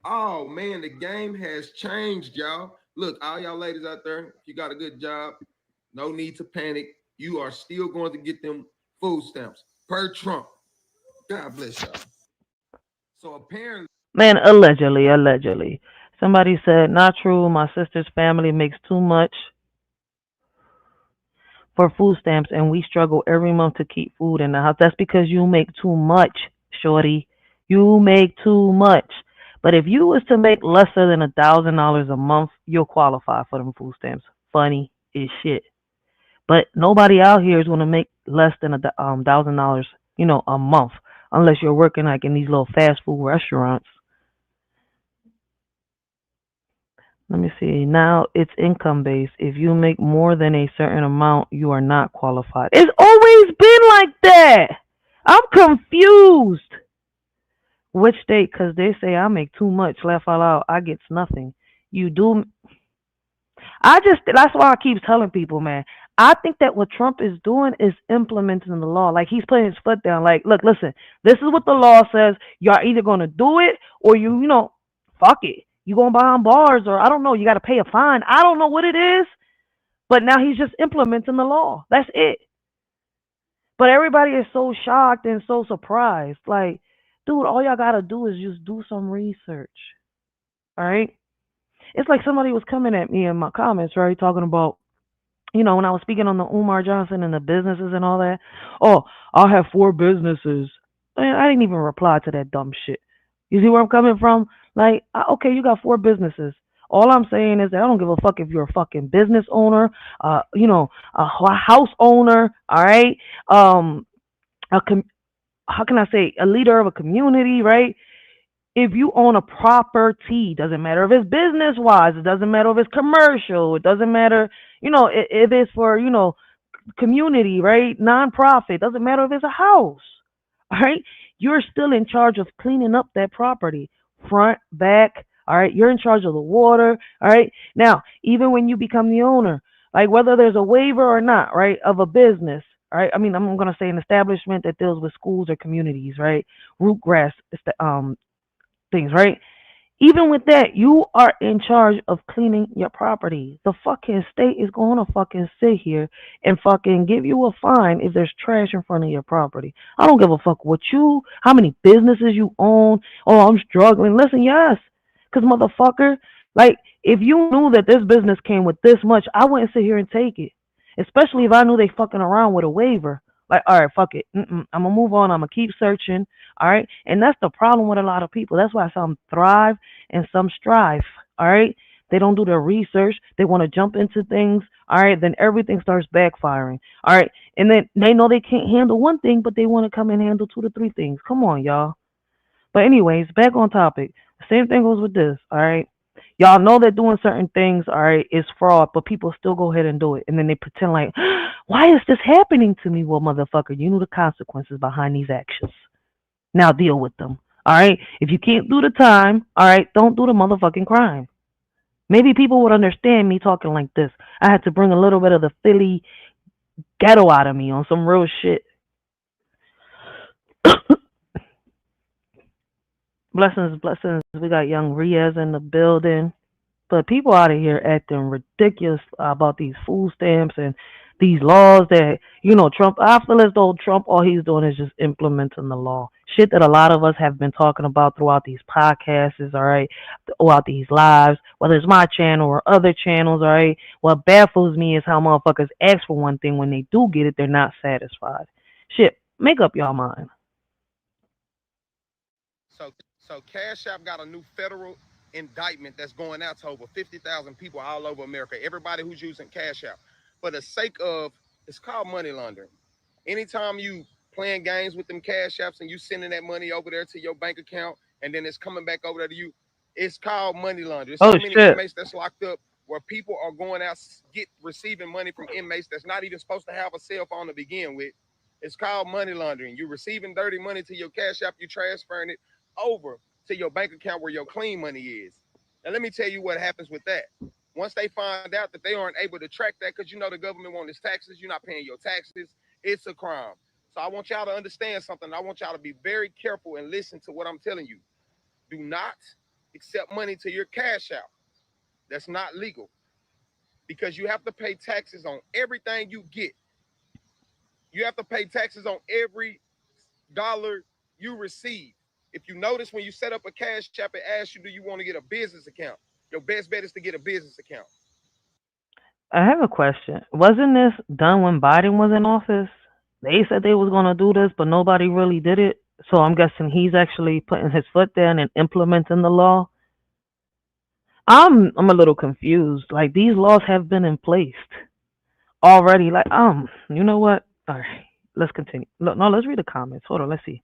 Oh, man, the game has changed, y'all. Look, all y'all ladies out there, if you got a good job, no need to panic. You are still going to get them food stamps per Trump. God bless y'all. So apparently, man, allegedly. Somebody said, not true. My sister's family makes too much for food stamps, and we struggle every month to keep food in the house. That's because you make too much, shorty. You make too much. But if you was to make lesser than $1,000 a month, you'll qualify for them food stamps. Funny as shit. But nobody out here is going to make less than $1,000, a month, unless you're working like in these little fast food restaurants. Let me see. Now it's income based. If you make more than a certain amount, you are not qualified. It's always been like that. I'm confused. Which state? Because they say I make too much. Laugh out loud. I gets nothing. You do. That's why I keep telling people, man. I think that what Trump is doing is implementing the law. Like he's putting his foot down. Like, look, listen, this is what the law says. You're either gonna do it or fuck it. You going behind bars or I don't know. You got to pay a fine. I don't know what it is, but now he's just implementing the law. That's it. But everybody is so shocked and so surprised. Like, dude, all y'all gotta do is just do some research. All right. It's like somebody was coming at me in my comments, right, talking about, when I was speaking on the Umar Johnson and the businesses and all that. Oh, I'll have 4 businesses. Man, I didn't even reply to that dumb shit. You see where I'm coming from? Like, okay, you got 4 businesses. All I'm saying is that I don't give a fuck if you're a fucking business owner, a house owner, all right? How can I say, a leader of a community, right? If you own a property, doesn't matter if it's business wise, it doesn't matter if it's commercial, it doesn't matter, if it's for, community, right? Nonprofit, doesn't matter if it's a house, all right? You're still in charge of cleaning up that property, front, back, all right? You're in charge of the water, all right? Now, even when you become the owner, like whether there's a waiver or not, right, of a business, all right? I mean, I'm going to say an establishment that deals with schools or communities, right? Root grass, things, right? Even with that, you are in charge of cleaning your property. The fucking state is going to fucking sit here and fucking give you a fine if there's trash in front of your property. I don't give a fuck how many businesses you own. Oh, I'm struggling. Listen, yes. Because, motherfucker, like, if you knew that this business came with this much, I wouldn't sit here and take it. Especially if I knew they fucking around with a waiver. Like, all right, fuck it. I'm going to move on. I'm going to keep searching. All right. And that's the problem with a lot of people. That's why some thrive and some strive. All right. They don't do their research. They want to jump into things. All right. Then everything starts backfiring. All right. And then they know they can't handle one thing, but they want to come and handle 2 to 3 things. Come on, y'all. But anyways, back on topic. The same thing goes with this. All right. Y'all know that doing certain things, all right, is fraud, but people still go ahead and do it. And then they pretend like, why is this happening to me? Well, motherfucker, you know the consequences behind these actions. Now deal with them. All right. If you can't do the time, all right, don't do the motherfucking crime. Maybe people would understand me talking like this. I had to bring a little bit of the Philly ghetto out of me on some real shit. Blessings. We got young Riaz in the building. But people out of here acting ridiculous about these food stamps and these laws that, Trump, I feel as though Trump, all he's doing is just implementing the law. Shit that a lot of us have been talking about throughout these podcasts, all right, throughout these lives, whether it's my channel or other channels, all right. What baffles me is how motherfuckers ask for one thing. When they do get it, they're not satisfied. Shit, make up your mind. So Cash App got a new federal indictment that's going out to over 50,000 people all over America. Everybody who's using Cash App. For the sake of, it's called money laundering. Anytime you playing games with them Cash Apps and you sending that money over there to your bank account and then it's coming back over there to you, it's called money laundering. There's so many inmates that's locked up where people are going out receiving money from inmates that's not even supposed to have a cell phone to begin with. It's called money laundering. You're receiving dirty money to your Cash App, you transferring it over to your bank account where your clean money is. Now let me tell you what happens with that. Once they find out that they aren't able to track that, because the government wants taxes, you're not paying your taxes, it's a crime. So I want y'all to understand something. I want y'all to be very careful and listen to what I'm telling you. Do not accept money to your Cash App. That's not legal. Because you have to pay taxes on everything you get. You have to pay taxes on every dollar you receive. If you notice, when you set up a Cash App, it asks you, do you want to get a business account? Your best bet is to get a business account. I have a question. Wasn't this done when Biden was in office? They said they was going to do this, but nobody really did it. So I'm guessing he's actually putting his foot down and implementing the law. I'm a little confused. Like, these laws have been in place already. Like, you know what? All right, let's continue. No, let's read the comments. Hold on, let's see.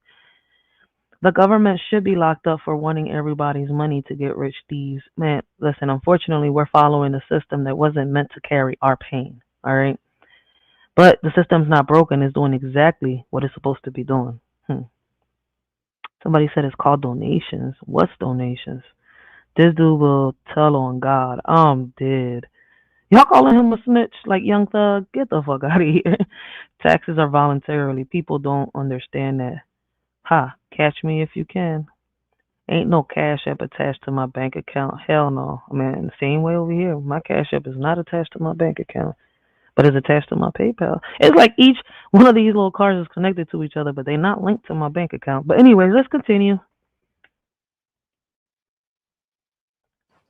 The government should be locked up for wanting everybody's money to get rich thieves. Man, listen, unfortunately, we're following a system that wasn't meant to carry our pain, all right? But the system's not broken. It's doing exactly what it's supposed to be doing, Somebody said it's called donations. What's donations? This dude will tell on God. I'm dead. Y'all calling him a snitch like Young Thug? Get the fuck out of here. Taxes are voluntarily. People don't understand that. Ha, catch me if you can. Ain't no cash app attached to my bank account. Hell no. I mean, the same way over here. My cash app is not attached to my bank account, but it's attached to my PayPal. It's like each one of these little cards is connected to each other, but they're not linked to my bank account. But anyways, let's continue.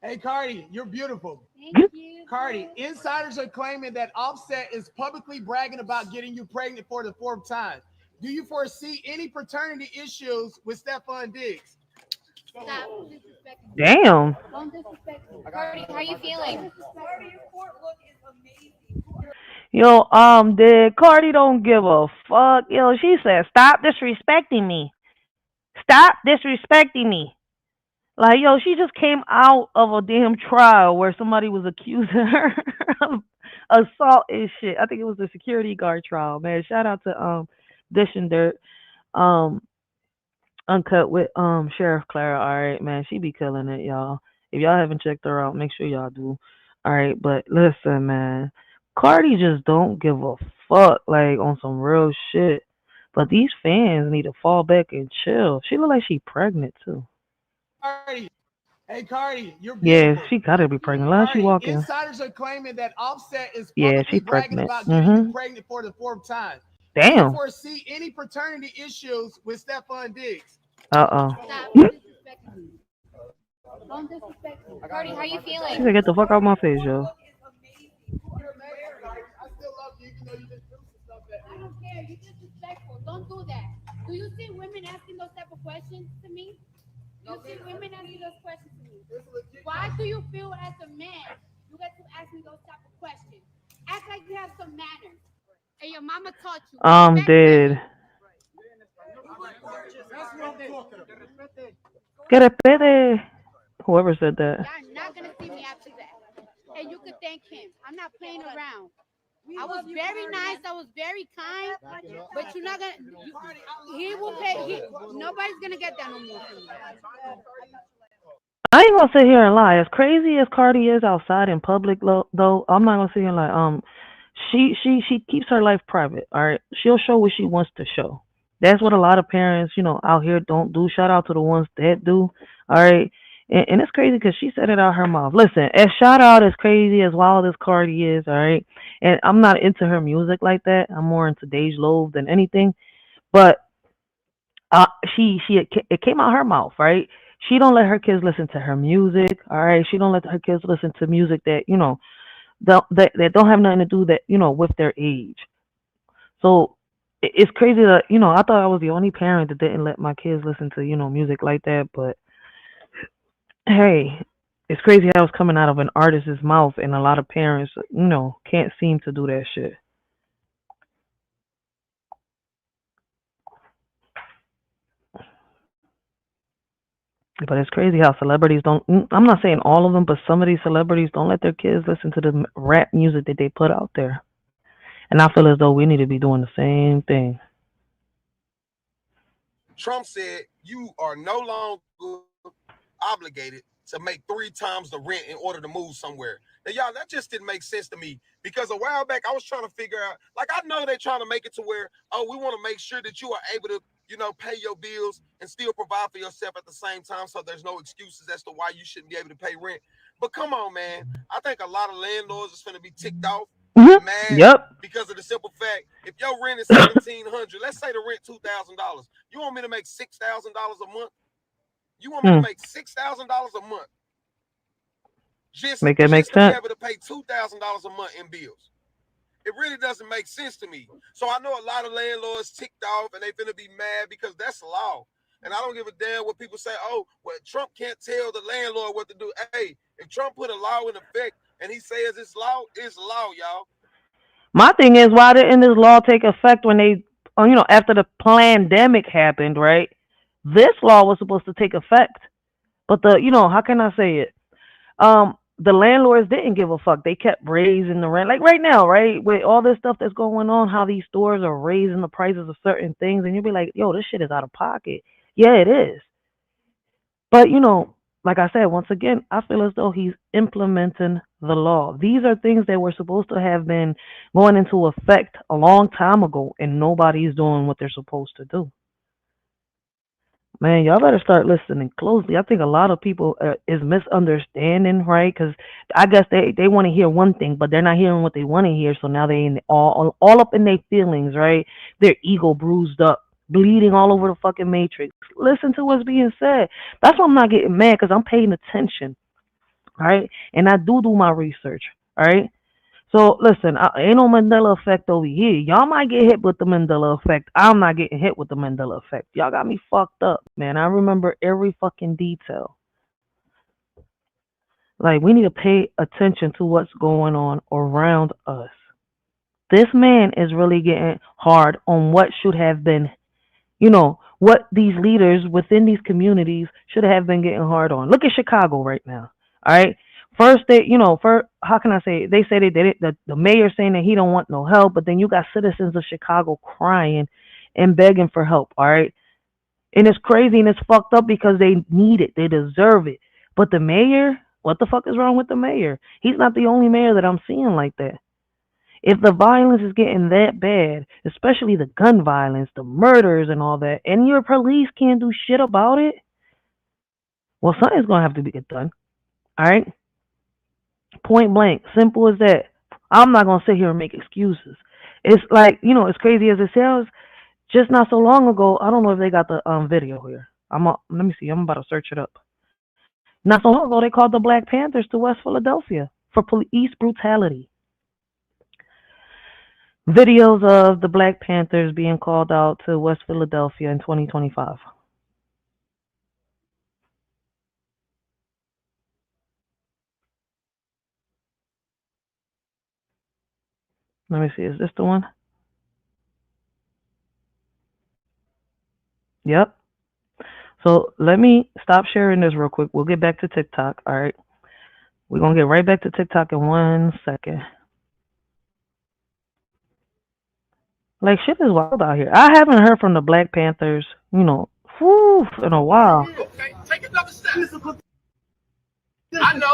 Hey, Cardi, you're beautiful. Thank you. Cardi, insiders are claiming that Offset is publicly bragging about getting you pregnant for the 4th time. Do you foresee any paternity issues with Stephon Diggs? Stop. Damn. Don't disrespect me. Cardi, how you feeling? Yo, did Cardi don't give a fuck. Yo, she said, stop disrespecting me. Stop disrespecting me. Like, yo, she just came out of a damn trial where somebody was accusing her of assault and shit. I think it was the security guard trial, man. Shout out to Dish and Dirt. Uncut with Sheriff Clara. All right, man. She be killing it, y'all. If y'all haven't checked her out, make sure y'all do. All right, but listen, man. Cardi just don't give a fuck, like, on some real shit. But these fans need to fall back and chill. She look like she pregnant, too. Cardi. Hey, Cardi, you're Yeah, beautiful. she gotta be pregnant. Why is she walking? Insiders are claiming that Offset is Yeah, publicly she bragging pregnant. about getting you pregnant for the 4th time. Do you Damn. foresee any paternity issues with Stephon Diggs? Uh-oh. Stop disrespecting me. Don't disrespect me. Cardi, how you feeling? She said, get the fuck out my face, yo. I don't care. You're disrespectful. Don't do that. Do you see women asking those type of questions to me? You see women asking those questions to me. Why do you feel as a man you get to ask me those type of questions? Act like you have some manners. And your mama taught you. Dead. Get a pity. Whoever said that. Y'all not gonna see me after that. And you can thank him. I'm not playing around. I was very nice. I was very kind. But you're not gonna. He will pay. Nobody's gonna get that no more from me. I ain't gonna sit here and lie. As crazy as Cardi is outside in public, though, I'm not gonna sit here and lie. She keeps her life private. All right, she'll show what she wants to show. That's what a lot of parents, out here don't do. Shout out to the ones that do. All right, and it's crazy because she said it out her mouth. Listen, as shout out as crazy as wild as Cardi is, all right, and I'm not into her music like that. I'm more into Dej Loaf than anything, but it came out her mouth, right? She don't let her kids listen to her music, all right? She don't let her kids listen to music that, that don't have nothing to do that, with their age. So it's crazy that, I thought I was the only parent that didn't let my kids listen to, music like that. But hey, it's crazy how it's coming out of an artist's mouth, and a lot of parents, can't seem to do that shit. But it's crazy how celebrities don't. I'm not saying all of them, but some of these celebrities don't let their kids listen to the rap music that they put out there. And I feel as though we need to be doing the same thing. Trump said you are no longer obligated to make 3 times the rent in order to move somewhere. Now, y'all, that just didn't make sense to me, because a while back I was trying to figure out, like, I know they're trying to make it to where, we want to make sure that you are able to, pay your bills and still provide for yourself at the same time, so there's no excuses as to why you shouldn't be able to pay rent. But come on, man. I think a lot of landlords is going to be ticked off, mad, because of the simple fact, if your rent is $1,700, let's say the rent $2,000, you want me to make $6,000 a month? You want me to make $6,000 a month? Just make it make to sense. be able to pay $2,000 a month in bills. It really doesn't make sense to me. So I know a lot of landlords ticked off and they finna be mad because that's law. And I don't give a damn what people say. Oh, well, Trump can't tell the landlord what to do. Hey, if Trump put a law in effect and he says it's law, y'all. My thing is, why didn't this law take effect when they, after the pandemic happened, right? This law was supposed to take effect. But how can I say it? the landlords didn't give a fuck. They kept raising the rent. Like right now, right? With all this stuff that's going on, how these stores are raising the prices of certain things, and you'll be like, yo, this shit is out of pocket. Yeah, it is. But, like I said, once again, I feel as though he's implementing the law. These are things that were supposed to have been going into effect a long time ago, and nobody's doing what they're supposed to do. Man, y'all better start listening closely. I think a lot of people is misunderstanding, right? Because I guess they want to hear one thing, but they're not hearing what they want to hear. So now they in all up in their feelings, right? Their ego bruised up, bleeding all over the fucking matrix. Listen to what's being said. That's why I'm not getting mad, because I'm paying attention, right? And I do my research, right? So listen, ain't no Mandela effect over here. Y'all might get hit with the Mandela effect. I'm not getting hit with the Mandela effect. Y'all got me fucked up, man. I remember every fucking detail. Like, we need to pay attention to what's going on around us. This man is really getting hard on what should have been, what these leaders within these communities should have been getting hard on. Look at Chicago right now, all right? First, how can I say it? They say they did it. The mayor saying that he don't want no help, but then you got citizens of Chicago crying and begging for help, all right? And it's crazy and it's fucked up because they need it. They deserve it. But the mayor, what the fuck is wrong with the mayor? He's not the only mayor that I'm seeing like that. If the violence is getting that bad, especially the gun violence, the murders and all that, and your police can't do shit about it, well, something's going to have to be done, all right? Point blank, simple as that. I'm not going to sit here and make excuses. It's like, as crazy as it sounds, just not so long ago, I don't know if they got the video here. Let me see, I'm about to search it up. Not so long ago, they called the Black Panthers to West Philadelphia for police brutality. Videos of the Black Panthers being called out to West Philadelphia in 2025. Let me see, is this the one? Yep. So let me stop sharing this real quick. We'll get back to TikTok, all right? We're going to get right back to TikTok in 1 second. Like, shit is wild out here. I haven't heard from the Black Panthers, in a while. Okay, take another step. I know.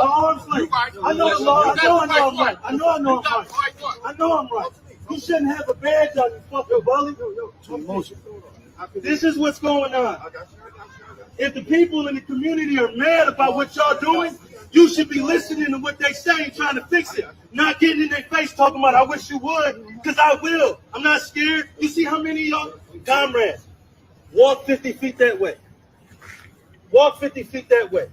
I know the law. I know I'm right. I know I'm right. I know I'm right. You shouldn't have a badge on you, fucking bully. This is what's going on. If the people in the community are mad about what y'all doing, you should be listening to what they say and trying to fix it. Not getting in their face talking about, I wish you would, because I will. I'm not scared. You see how many of y'all, comrades, walk 50 feet that way. Walk 50 feet that way.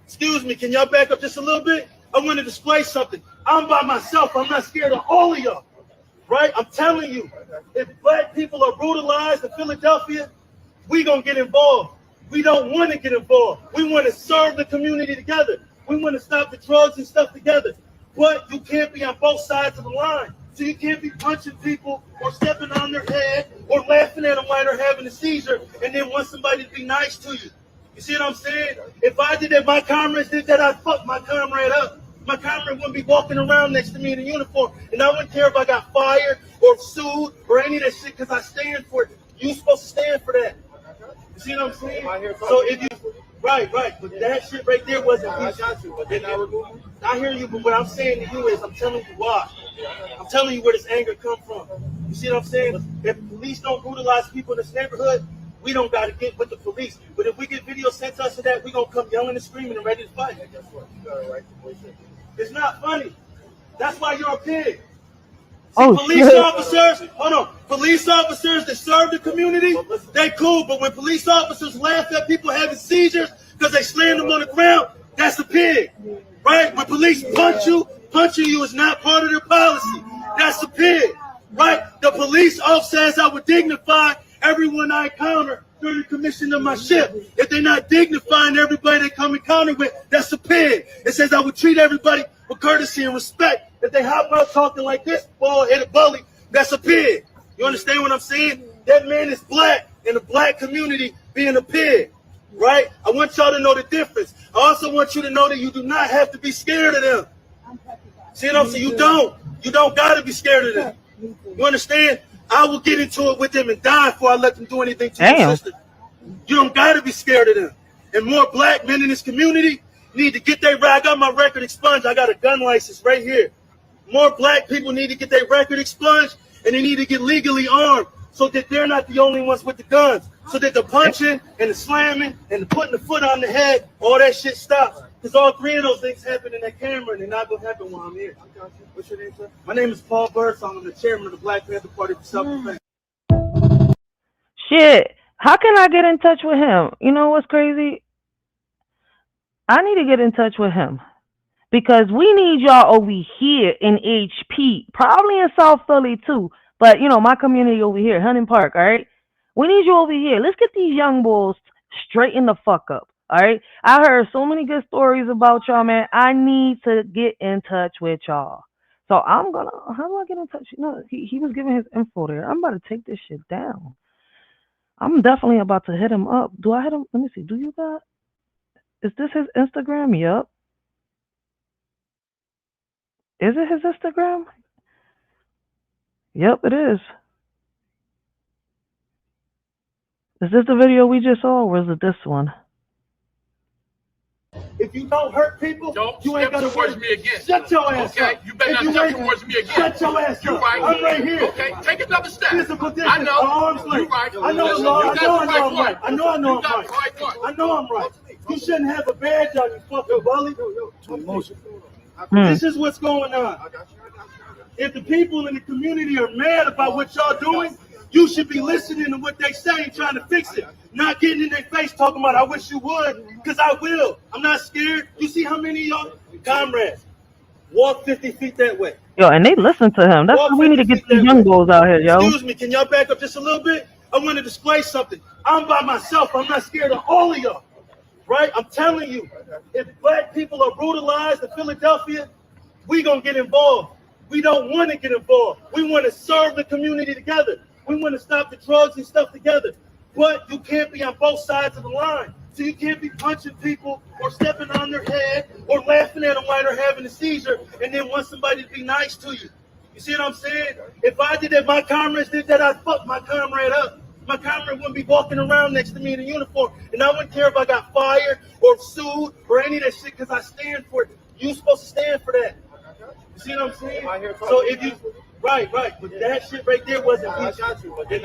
Excuse me, can y'all back up just a little bit? I want to display something. I'm by myself. I'm not scared of all of y'all. Right? I'm telling you, if black people are brutalized in Philadelphia, we going to get involved. We don't want to get involved. We want to serve the community together. We want to stop the drugs and stuff together. But you can't be on both sides of the line. So you can't be punching people or stepping on their head or laughing at them while they're having a seizure and then want somebody to be nice to you. You see what I'm saying? If I did that, my comrades did that, I'd fuck my comrade up. My comrade wouldn't be walking around next to me in a uniform. And I wouldn't care if I got fired or sued or any of that shit because I stand for it. You're supposed to stand for that. You see what I'm saying? So if you, right, but that shit right there wasn't I got you, but then I hear you, but what I'm saying to you is I'm telling you why. I'm telling you where this anger come from. You see what I'm saying? If police don't brutalize people in this neighborhood, we don't got to get with the police. But if we get video sent to us of that, we're going to come yelling and screaming and ready to fight. It's not funny. That's why you're a pig. See, police officers, police officers that serve the community, they cool. But when police officers laugh at people having seizures because they slammed them on the ground, that's a pig, right? When police punching you is not part of their policy. That's a pig, right? The police officer says I would dignify everyone I encounter during the commission of my ship. If they're not dignifying everybody they come encounter with, that's a pig. It says I would treat everybody with courtesy and respect. If they hop out talking like this, bald-headed bully, that's a pig. You understand what I'm saying? That man is black in the black community being a pig. right? I want y'all to know the difference. I also want you to know that you do not have to be scared of them. See what I'm saying? You don't got to be scared of them. You understand? I will get into it with them and die before I let them do anything to your sister. You don't got to be scared of them. And more black men in this community need to get their I got my record expunged. I got a gun license right here. More black people need to get their record expunged, and they need to get legally armed so that they're not the only ones with the guns. So that the punching and the slamming and the putting the foot on the head, all that shit stops. Because all three of those things happen in that camera, and they're not going to happen while I'm here. What's your name, sir? My name is Paul Birdsong. I'm the chairman of the Black Panther Party for Self-Defense. Shit. How can I get in touch with him? You know what's crazy? I need to get in touch with him. Because we need y'all over here in HP, probably in South Philly too. But, you know, my community over here, Hunting Park, all right? We need you over here. Let's get these young bulls straighten the fuck up, all right? I heard so many good stories about y'all, man. I need to get in touch with y'all. So I'm going to, how do I get in touch? No, he was giving his info there. I'm about to take this shit down. I'm definitely about to hit him up. Do I hit him? Let me see. Do you got, is this his Instagram? Yup. Is it his Instagram? Yep, it is. Is this the video we just saw, or is it this one? If you don't hurt people, you ain't gonna towards me again. Shut your ass okay? up. You better not step towards me again. Shut your ass you up. Right I'm here. right here. Okay, take another step. Physical distance. I know. Arms length. Right. I know the law. I know I'm right. I know I'm right. I know I'm right. You shouldn't have a badge on you, fucking bully. This is what's going on. If the people in the community are mad about what y'all doing, you should be listening to what they say and trying to fix it. Not getting in their face talking about, I wish you would, because I will. I'm not scared. You see how many of y'all comrades walk 50 feet that way? Yo, and they listen to him. That's why we need to get these young bulls out here, yo. Excuse me, can y'all back up just a little bit? I want to display something. I'm by myself. I'm not scared of all of y'all. Right? I'm telling you, if black people are brutalized in Philadelphia, we going to get involved. We don't want to get involved. We want to serve the community together. We want to stop the drugs and stuff together. But you can't be on both sides of the line. So you can't be punching people or stepping on their head or laughing at them while they're having a seizure and then want somebody to be nice to you. You see what I'm saying? If I did that, my comrades did that, I'd fuck my comrade up. My comrade wouldn't be walking around next to me in a uniform. And I wouldn't care if I got fired or sued or any of that shit because I stand for it. You're supposed to stand for that. You see what I'm saying? So if you, right, but that shit right there wasn't. I got you, but then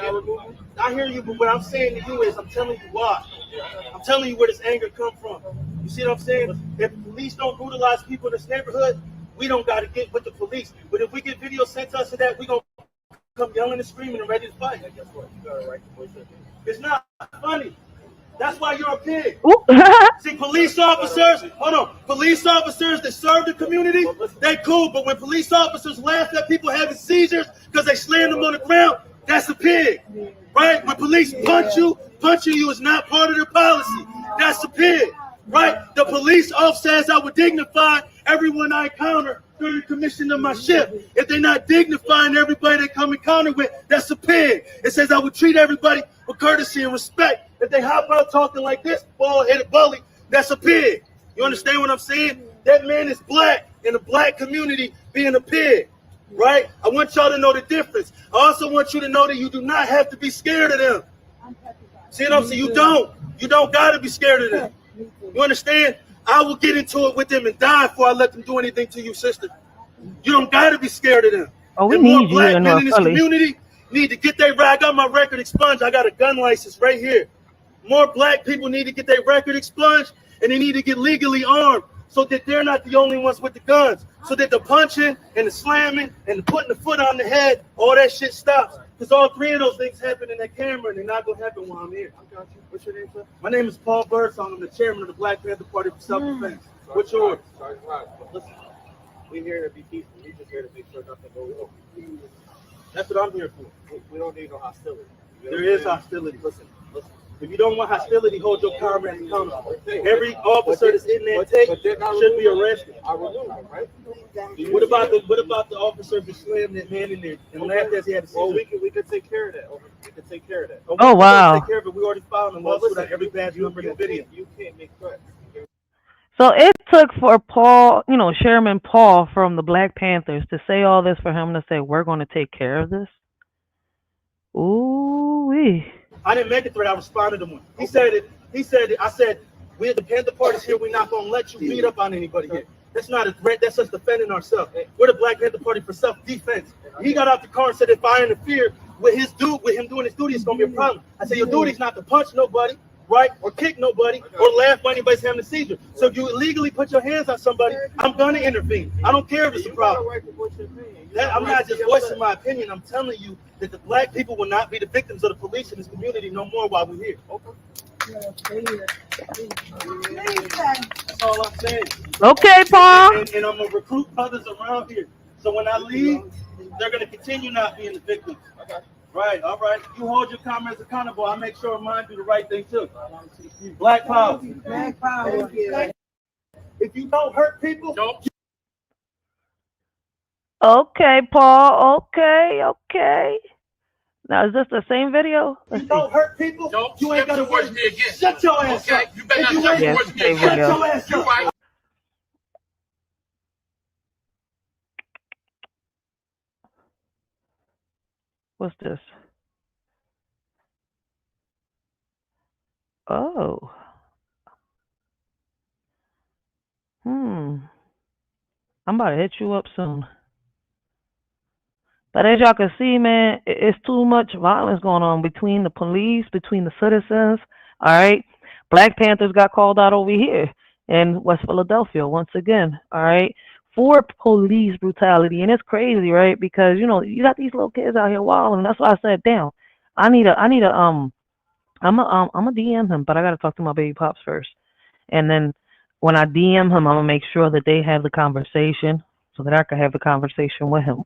I hear you, but what I'm saying to you is, I'm telling you why. I'm telling you where this anger come from. You see what I'm saying? If the police don't brutalize people in this neighborhood, we don't got to get with the police. But if we get video sent to us of that, we gonna come yelling and screaming and ready to fight. Guess what? You got a right to voice your opinion. It's not funny. That's why you're a pig. See, police officers, police officers that serve the community, they cool. But when police officers laugh at people having seizures because they slam them on the ground, that's a pig, right? When police punching you is not part of their policy. That's a pig, right? The police officer says I would dignify everyone I encounter during the commission of my shift. If they're not dignifying everybody they come encounter with, that's a pig. It says I would treat everybody with courtesy and respect. If they hop out talking like this, bald-headed bully, that's a pig. You understand what I'm saying? That man is black in the black community being a pig, right? I want y'all to know the difference. I also want you to know that you do not have to be scared of them. See what I'm saying? You don't got to be scared of them. You understand? I will get into it with them and die before I let them do anything to you, sister. You don't got to be scared of them. Oh, we and more need black you in men in this Philly. community need to get their I got my record expunged. I got a gun license right here. More black people need to get their record expunged, and they need to get legally armed so that they're not the only ones with the guns. So that the punching and the slamming and the putting the foot on the head, all that shit stops. Because all three of those things happen in that camera, and they're not going to happen while I'm here. I got you. What's your name, sir? My name is Paul Birdsong. I'm the chairman of the Black Panther Party for Self-Defense. What's yours? Listen, we're here to be peaceful. We're just here to make sure nothing goes on. That's what I'm here for. We don't need no hostility. There is hostility. Listen. If you don't want hostility, hold your comrades accountable. Every officer that's in that tape should be arrested. What about the officers that slammed that man in there and laughed as he had a seizure? Well, we could take care of that. We could take care of that. Oh, wow. Take care of it. We already filed a lawsuit on every badge number in the video. You can't make threats. So it took for Paul, Chairman Paul from the Black Panthers to say all this for him to say, we're going to take care of this? Ooh-wee. I didn't make a threat. I responded to him. He said it. I said, we're the Panther Party's here. We're not going to let you beat up on anybody here. That's not a threat. That's us defending ourselves. We're the Black Panther Party for self-defense. He got out the car and said, if I interfere with him doing his duty, it's going to be a problem. I said, your duty's not to punch nobody, right, or kick nobody, or laugh when anybody's having a seizure. So if you illegally put your hands on somebody, I'm going to intervene. I don't care if it's a problem. I'm not just voicing my opinion. I'm telling you that the Black people will not be the victims of the police in this community no more while we're here. That's all I'm saying. Okay, Paul. And I'm going to recruit others around here. So when I leave, they're going to continue not being the victims. Okay. Right, all right. You hold your comrades accountable. I make sure mine do the right thing too. Black power. Black power. If you don't hurt people, don't. Okay, Paul. Okay. Now, is this the same video? You don't hurt people. Don't you ain't got to watch me again. Shut your ass up. You better not watch me again. Shut your ass up. What's this? Oh. I'm about to hit you up soon. But as y'all can see, man, it's too much violence going on between the police, between the citizens. All right. Black Panthers got called out over here in West Philadelphia once again. All right. For police brutality. And it's crazy, right? Because, you got these little kids out here wilding. That's why I said, damn, I'm a DM him, but I got to talk to my baby pops first. And then when I DM him, I'm going to make sure that they have the conversation so that I can have the conversation with him.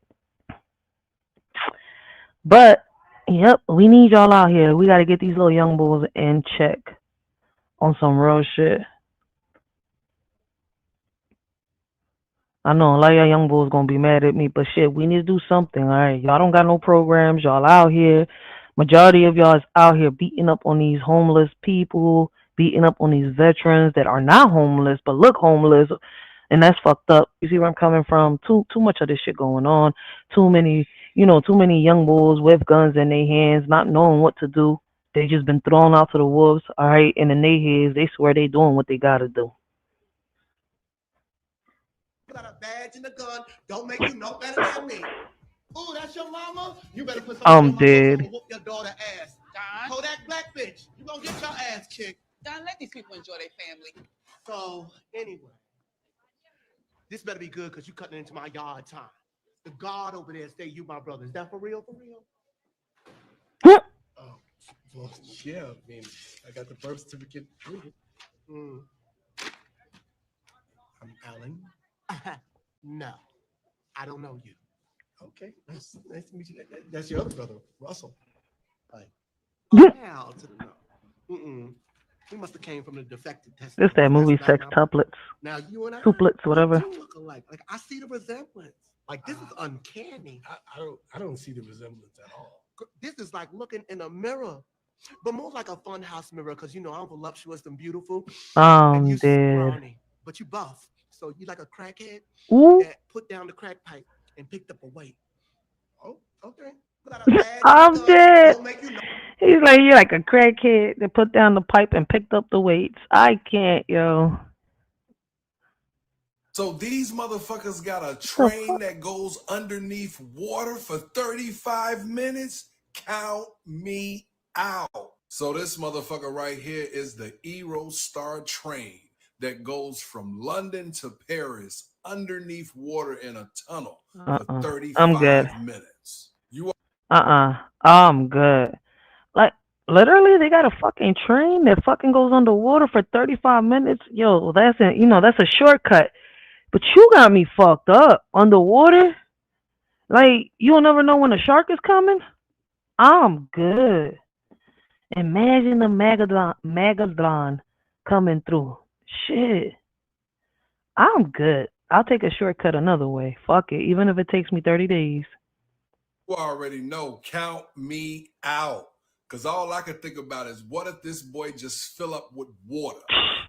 But, yep, we need y'all out here. We got to get these little young bulls in check on some real shit. I know a lot of y'all young bulls going to be mad at me, but shit, we need to do something, all right? Y'all don't got no programs. Y'all out here. Majority of y'all is out here beating up on these homeless people, beating up on these veterans that are not homeless but look homeless, and that's fucked up. You see where I'm coming from? Too much of this shit going on. Too many young bulls with guns in their hands, not knowing what to do. They just been thrown out to the wolves, all right? And in their heads, they swear they doing what they got to do. Got a badge and a gun. Don't make you no better than me. Ooh, that's your mama? You better put I'm dead. Whoop your daughter ass. Don. Kodak black bitch. You gonna get your ass kicked. Don, let these people enjoy their family. So, anyway. This better be good because you cutting into my yard time. The guard over there say you my brother. Is that for real? Oh, well, yeah. I mean, I got the birth certificate. I'm Alan. No, I don't know you. Okay, nice to meet you. That's your other brother, Russell. Hi. Hell to the no. We must have came from the defective test. This that movie Sex Tuplets. Now you and I, Tuplets, whatever. do look alike. Like I see the resemblance. Like this is uncanny. I don't see the resemblance at all. This is like looking in a mirror, but more like a funhouse mirror because I'm voluptuous and beautiful. And you scrawny, but you buff. So you like a crackhead that put down the crack pipe and picked up a weight. Oh, okay. I'm dead. He's like, you're like a crackhead that put down the pipe and picked up the weights. I can't, yo. So these motherfuckers got a train that goes underneath water for 35 minutes? Count me out. So this motherfucker right here is the Eurostar train that goes from London to Paris underneath water in a tunnel for 35 minutes. I'm good. Like, literally, they got a fucking train that fucking goes underwater for 35 minutes. Yo, that's a shortcut. But you got me fucked up. Underwater? Like, you'll never know when a shark is coming? I'm good. Imagine the Megalodon coming through. Shit. I'm good. I'll take a shortcut another way. Fuck it. Even if it takes me 30 days. You already know. Count me out. Because all I can think about is, what if this boy just fill up with water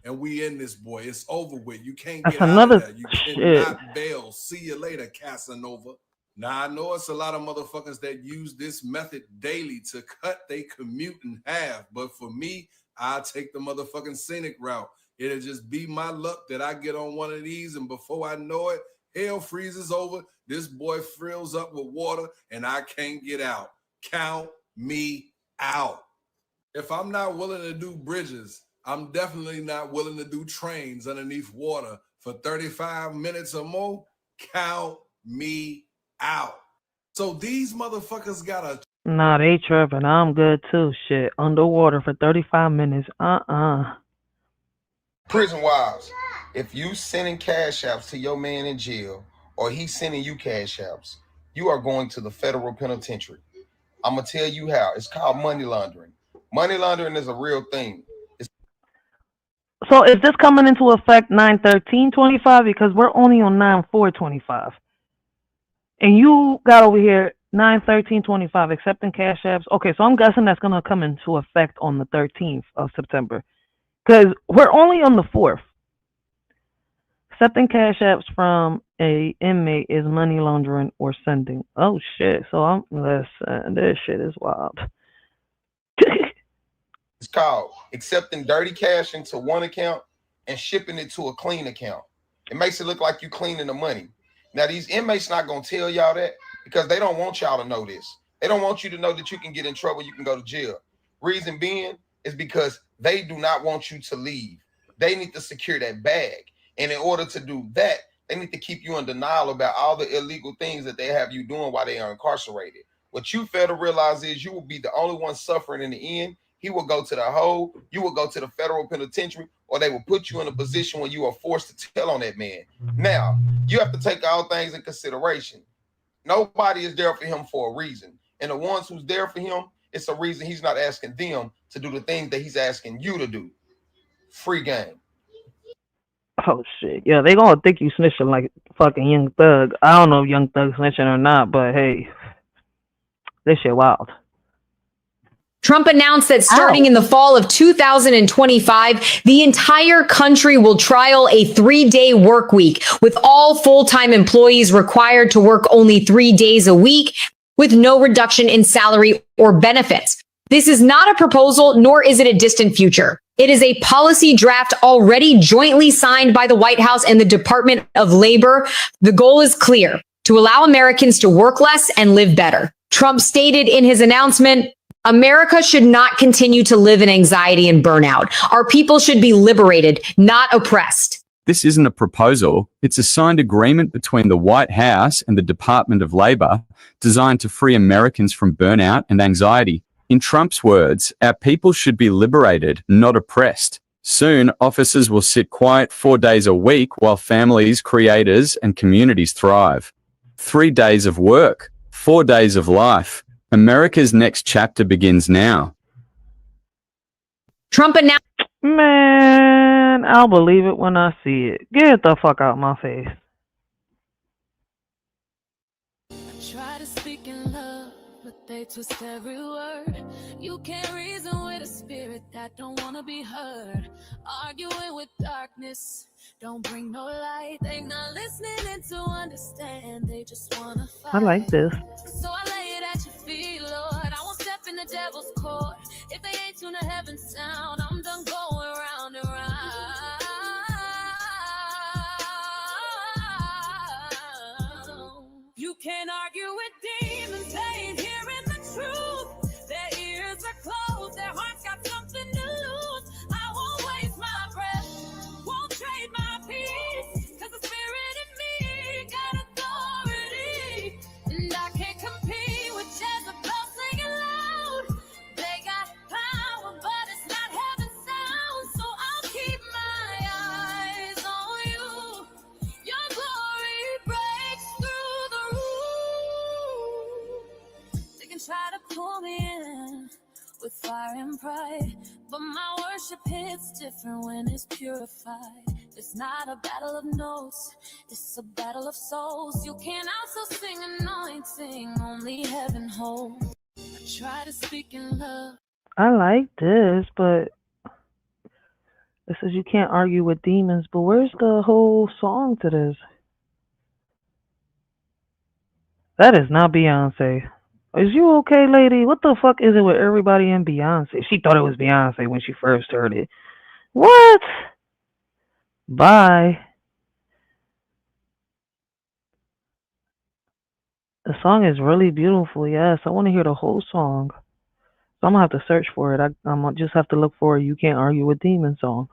and we in this boy? It's over with. You can't get out of that. You cannot bail. See you later, Casanova. Now, I know it's a lot of motherfuckers that use this method daily to cut their commute in half. But for me, I'll take the motherfucking scenic route. It'll just be my luck that I get on one of these, and before I know it, hell freezes over. This boy fills up with water, and I can't get out. Count me out. If I'm not willing to do bridges, I'm definitely not willing to do trains underneath water for 35 minutes or more. Count me out. So these motherfuckers gotta. Nah, they tripping. I'm good too. Shit. Underwater for 35 minutes. Prison wives, if you sending cash apps to your man in jail or he's sending you cash apps, you are going to the federal penitentiary. I'm going to tell you how. It's called money laundering. Money laundering is a real thing. So is this coming into effect 9/13/25? Because we're only on 9/4/25. And you got over here 9/13/25 accepting cash apps. Okay, so I'm guessing that's going to come into effect on the 13th of September. Because we're only on the 4th. Accepting cash apps from a inmate is money laundering or sending. Oh shit! So listen, this shit is wild. It's called accepting dirty cash into one account and shipping it to a clean account. It makes it look like you cleaning the money. Now these inmates not gonna tell y'all that because they don't want y'all to know this. They don't want you to know that you can get in trouble, you can go to jail. Reason being is because they do not want you to leave. They need to secure that bag. And in order to do that, they need to keep you in denial about all the illegal things that they have you doing while they are incarcerated. What you fail to realize is you will be the only one suffering in the end. He will go to the hole, you will go to the federal penitentiary, or they will put you in a position where you are forced to tell on that man. Now, you have to take all things in consideration. Nobody is there for him for a reason. And the ones who's there for him, it's a reason he's not asking them to do the things that he's asking you to do. Free game. Oh shit! Yeah, they gonna think you snitching like fucking Young Thug. I don't know if Young Thug snitching or not, but hey, this shit wild. Trump announced that starting in the fall of 2025, the entire country will trial a 3-day work week, with all full-time employees required to work only 3 days a week, with no reduction in salary or benefits. This is not a proposal, nor is it a distant future. It is a policy draft already jointly signed by the White House and the Department of Labor. The goal is clear: to allow Americans to work less and live better. Trump stated in his announcement, America should not continue to live in anxiety and burnout. Our people should be liberated, not oppressed. This isn't a proposal. It's a signed agreement between the White House and the Department of Labor designed to free Americans from burnout and anxiety. In Trump's words, our people should be liberated, not oppressed. Soon, officers will sit quiet 4 days a week while families, creators, and communities thrive. 3 days of work, 4 days of life. America's next chapter begins now. Trump announced. Man, I'll believe it when I see it. Get the fuck out my face. Try to speak in love, but they twist every word. You can't reason with a spirit that don't wanna be heard. Arguing with darkness, don't bring no light. They not listening and to understand, they just wanna fight. I like this. So I lay it at your feet, Lord. I won't step in the devil's court. If they ain't tune to heaven's sound, I'm done going round and round. You can't argue with demons, they ain't hearing the truth. Their ears are closed, their hearts got something to lose. I won't waste my breath, won't trade my peace, cause the spirit in me got authority. And I can't compete with Jezebel singing loud. They got power, but it's not heaven sound. So I'll keep my eyes on you. Your glory breaks through the roof. fire and pride, but my worship hits different when it's purified. It's not a battle of notes, it's a battle of souls. You can't also sing anointing, only heaven holds. Try to speak in love. I like this, but it says you can't argue with demons, but where's the whole song to this? That is not Beyonce. Is you okay, lady? What the fuck is it with everybody and Beyonce? She thought it was Beyonce when she first heard it. What? Bye. The song is really beautiful, yes. I want to hear the whole song. So I'm going to have to search for it. I'm going to just have to look for a You Can't Argue with Demons song.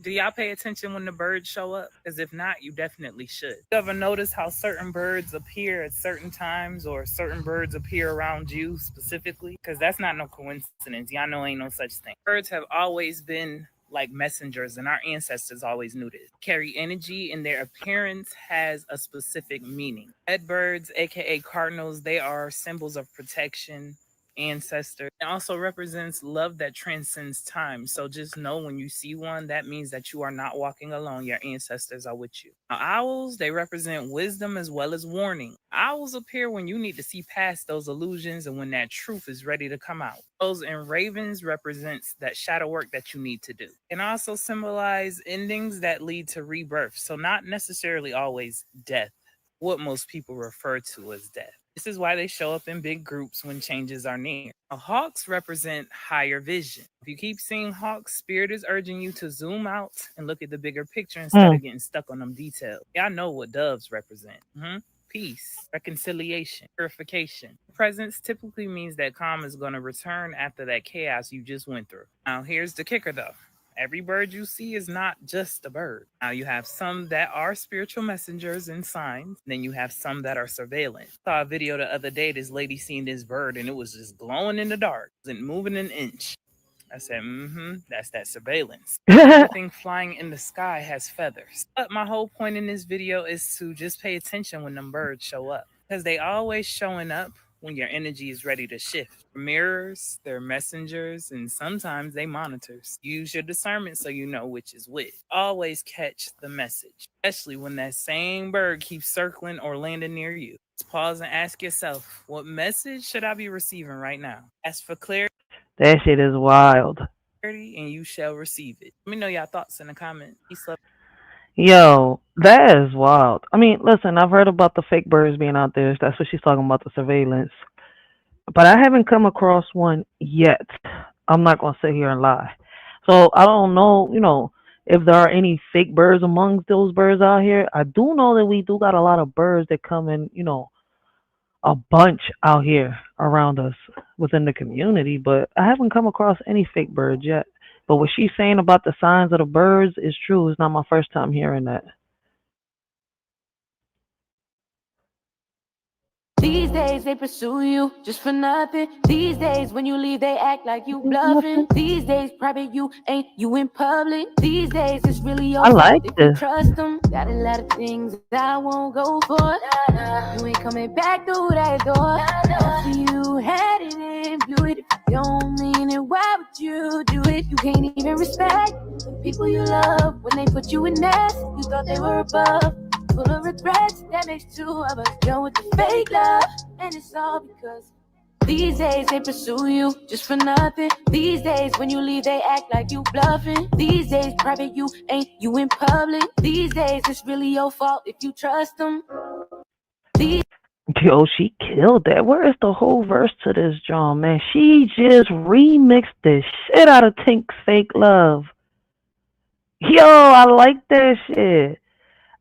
Do y'all pay attention when the birds show up? Because if not, you definitely should. You ever notice how certain birds appear at certain times or certain birds appear around you specifically? Because that's not no coincidence. Y'all know ain't no such thing. Birds have always been like messengers, and our ancestors always knew this. Carry energy, and their appearance has a specific meaning. Red birds, aka cardinals, they are symbols of protection, ancestor. It also represents love that transcends time. So just know when you see one, that means that you are not walking alone. Your ancestors are with you. Now, owls, they represent wisdom as well as warning. Owls appear when you need to see past those illusions and when that truth is ready to come out. Those and ravens represents that shadow work that you need to do. Can also symbolize endings that lead to rebirth. So not necessarily always death, what most people refer to as death. This is why they show up in big groups when changes are near. Now, hawks represent higher vision. If you keep seeing hawks, spirit is urging you to zoom out and look at the bigger picture instead of getting stuck on them details. Y'all know what doves represent. Peace, reconciliation, purification. Presence typically means that calm is going to return after that chaos you just went through. Now, here's the kicker though. Every bird you see is not just a bird. Now you have some that are spiritual messengers and signs. Then you have some that are surveillance. I saw a video the other day, this lady seen this bird and it was just glowing in the dark. It wasn't moving an inch. I said, that's that surveillance. Everything flying in the sky has feathers. But my whole point in this video is to just pay attention when them birds show up. Because they always showing up when your energy is ready to shift. Mirrors, they're messengers, and sometimes they monitors. Use your discernment so you know which is which. Always catch the message, especially when that same bird keeps circling or landing near you. Just pause and ask yourself, what message should I be receiving right now? Ask for clarity. That shit is wild. And you shall receive it. Let me know your thoughts in the comment. Peace, love. Yo, that is wild. I mean, listen, I've heard about the fake birds being out there. That's what she's talking about, the surveillance. But I haven't come across one yet. I'm not going to sit here and lie. So I don't know, if there are any fake birds amongst those birds out here. I do know that we do got a lot of birds that come in, a bunch out here around us within the community. But I haven't come across any fake birds yet. But what she's saying about the signs of the birds is true. It's not my first time hearing that. These days they pursue you just for nothing. These days when you leave they act like you bluffing. These days private you ain't you in public. These days it's really your I like fault if this. you trust them. Got a lot of things that I won't go for. You ain't coming back through that door. So you had it and blew it. If you don't mean it, why would you do it? You can't even respect the people you love. When they put you in mess, you thought they were above. Full of regrets, that makes two of us. Done with the fake love, and it's all because these days they pursue you just for nothing. These days when you leave they act like you bluffing. These days private you ain't you in public. These days it's really your fault if you trust them. Yo, she killed that. Where is the whole verse to this, John, man? She just remixed the shit out of Tink's Fake Love. Yo, I like that shit.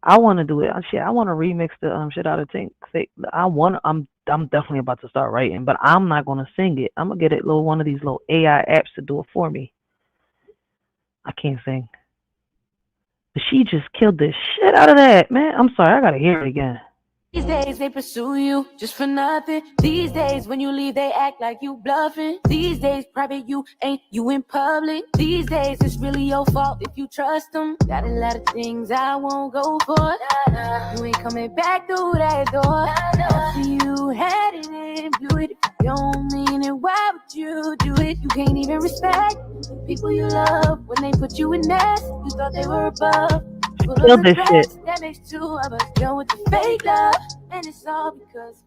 I want to do it. Shit, I want to remix the shit out of Tink's Fake. I'm definitely about to start writing, but I'm not gonna sing it. I'm gonna get one of these little AI apps to do it for me. I can't sing, but she just killed the shit out of that, man. I'm sorry, I gotta hear it again. These days they pursue you just for nothing. These days when you leave they act like you bluffing. These days private you ain't you in public. These days it's really your fault if you trust them. Got a lot of things I won't go for. You ain't coming back through that door. So you had it and blew it. If you don't mean it. Why would you do it? You can't even respect the people you love. When they put you in mess, you thought they were above. Full Kill of this regrets, shit. that makes two of us. Done with the fake love, and it's all because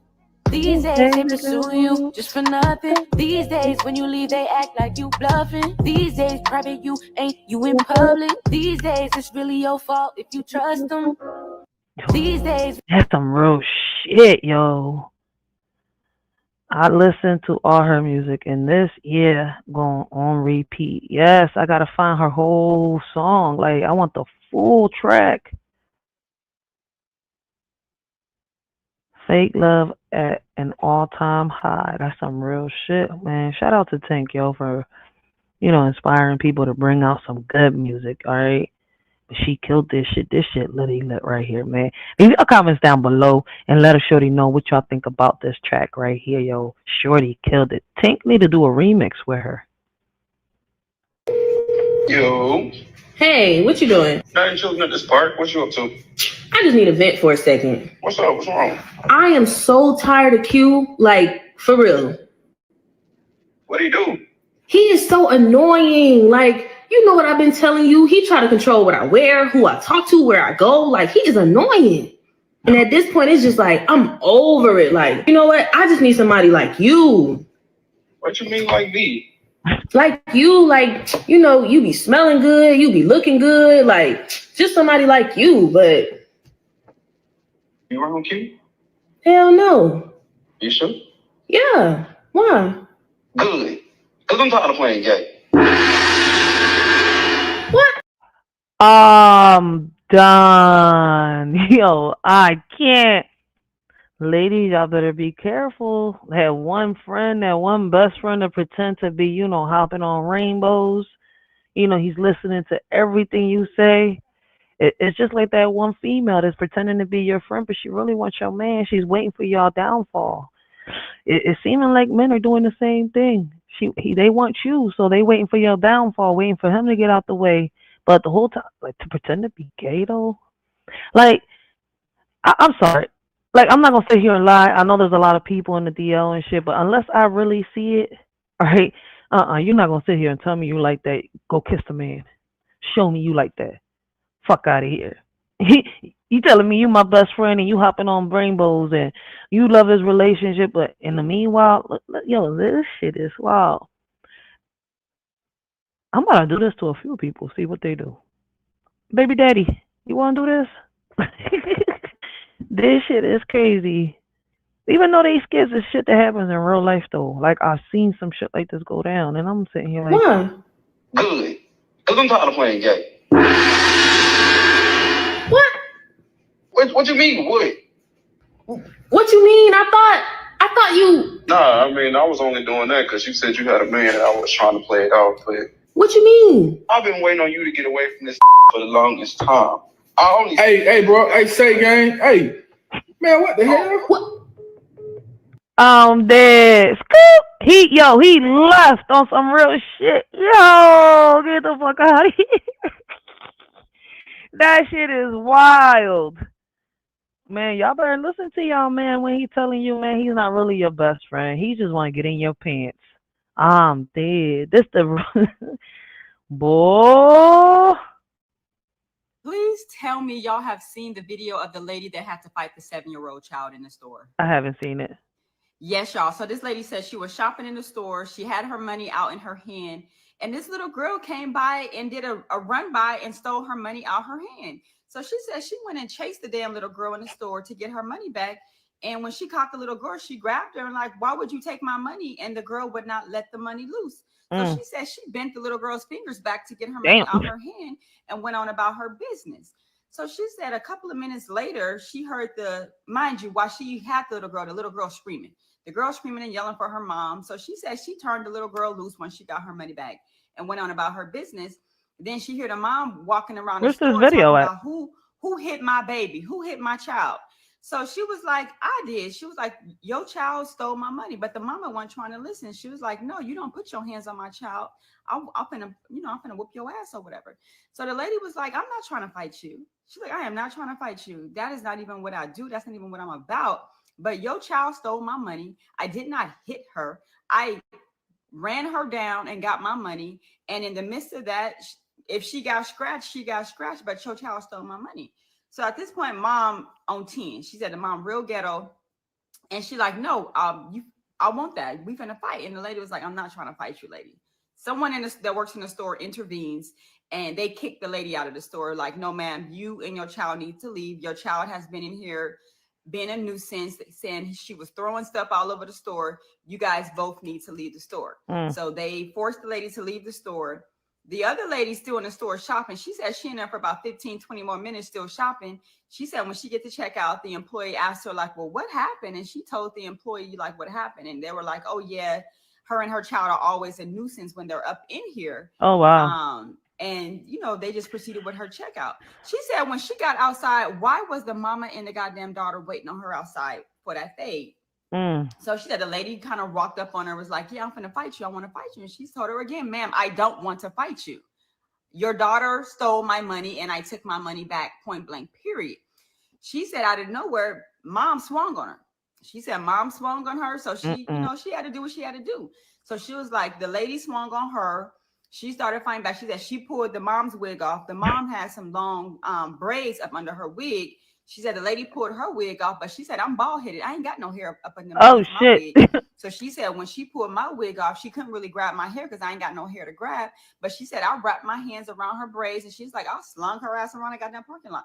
these days they pursue you just for nothing. These days when you leave they act like you bluffing. These days private you ain't you in public. These days it's really your fault if you trust them. These days That's some real shit, yo. I listened to all her music and this, yeah, going on repeat. Yes, I gotta find her whole song. Like, I want the full track. Fake love at an all-time high. That's some real shit, man. Shout out to Tank, yo, for, inspiring people to bring out some good music, all right? But she killed this shit. This shit literally lit right here, man. Leave your comments down below and let a shorty know what y'all think about this track right here, yo. Shorty killed it. Tank need to do a remix with her. Yo. Hey, what you doing? I ain't chilling at this park. What you up to? I just need a vent for a second. What's up? What's wrong? I am so tired of Q, like, for real. What do you do? He is so annoying. Like, you know what I've been telling you? He try to control what I wear, who I talk to, where I go. Like, he is annoying. And at this point, it's just like, I'm over it. Like, you know what? I just need somebody like you. What you mean like me? Like you, like, you be smelling good, you be looking good, like, just somebody like you, but... You wrong, Q? Hell no. You sure? Yeah. Why? Good. Because I'm tired of playing gay. What? I'm done. Yo, I can't. Ladies, y'all better be careful. That one best friend to pretend to be, hopping on rainbows. He's listening to everything you say. It's just like that one female that's pretending to be your friend, but she really wants your man. She's waiting for y'all downfall. It's seeming like men are doing the same thing. They want you, so they waiting for your downfall, waiting for him to get out the way. But the whole time, like, to pretend to be gay though, like, I'm sorry. Like, I'm not gonna sit here and lie. I know there's a lot of people in the DL and shit, but unless I really see it, all right, you're not gonna sit here and tell me you like that. Go kiss the man. Show me you like that. Fuck out of here. You telling me you my best friend and you hopping on rainbows and you love his relationship, but in the meanwhile, yo, this shit is wild. I'm about to do this to a few people, see what they do. Baby daddy, you want to do this? This shit is crazy. Even though they scared of shit that happens in real life, though. Like, I've seen some shit like this go down, and I'm sitting here like... Why? Good. Because I'm tired of playing gay. What? What you mean, what? What you mean? I thought you... Nah, I mean, I was only doing that because you said you had a man and I was trying to play it out, but... What you mean? I've been waiting on you to get away from this for the longest time. Hey, bro. Hey, say, gang. Hey, man, what the hell? What? Dead. Scoop. He left on some real shit. Yo, get the fuck out of here. That shit is wild. Man, y'all better listen to y'all man when he telling you, man, he's not really your best friend. He just want to get in your pants. I'm dead. This the boy. Please tell me y'all have seen the video of the lady that had to fight the 7-year-old child in the store. I haven't seen it. Yes, y'all. So this lady said she was shopping in the store. She had her money out in her hand. And this little girl came by and did a run by and stole her money out her hand. So she said she went and chased the damn little girl in the store to get her money back. And when she caught the little girl, she grabbed her and like, why would you take my money? And the girl would not let the money loose. So she said she bent the little girl's fingers back to get her money out her hand and went on about her business. So she said a couple of minutes later, she heard mind you, while she had the little girl screaming. The girl screaming and yelling for her mom. So she said she turned the little girl loose when she got her money back and went on about her business. Then she heard the mom walking around the store talking about who hit my baby, who hit my child. So she was like, I did. She was like, your child stole my money. But the mama wasn't trying to listen. She was like, no, you don't put your hands on my child. I'm finna whoop your ass or whatever. So the lady was like, I'm not trying to fight you. She's like, I am not trying to fight you. That is not even what I do. That's not even what I'm about. but your child stole my money. I did not hit her. I ran her down and got my money. And in the midst of that, if she got scratched, she got scratched, but your child stole my money. So at this point, mom on 10, she said the mom real ghetto. And she like, no, I want that. We finna fight. And the lady was like, I'm not trying to fight you, lady. Someone that works in the store intervenes and they kick the lady out of the store. Like, no, ma'am, you and your child need to leave. Your child has been in here, been a nuisance, saying she was throwing stuff all over the store. You guys both need to leave the store. So they forced the lady to leave the store. The other lady's still in the store shopping. She said she in there for about 15, 20 more minutes still shopping. She said when she get to check out, the employee asked her like, well, what happened? And she told the employee like what happened. And they were like, oh yeah, her and her child are always a nuisance when they're up in here. Oh, wow. And they just proceeded with her checkout. She said when she got outside, why was the mama and the goddamn daughter waiting on her outside for that fade? So she said the lady kind of walked up on her, was like, yeah, I'm finna fight you. I want to fight you. And she told her again, ma'am, I don't want to fight you. Your daughter stole my money and I took my money back, point blank, period. She said out of nowhere, mom swung on her. She said mom swung on her. So she, she had to do what she had to do. So she was like, the lady swung on her. She started fighting back. She said she pulled the mom's wig off. The mom had some long braids up under her wig. She said the lady pulled her wig off, but she said, I'm bald headed. I ain't got no hair up under my shit. wig. So she said when she pulled my wig off, she couldn't really grab my hair because I ain't got no hair to grab. But she said I wrapped my hands around her braids, and she's like, I slung her ass around the goddamn parking lot.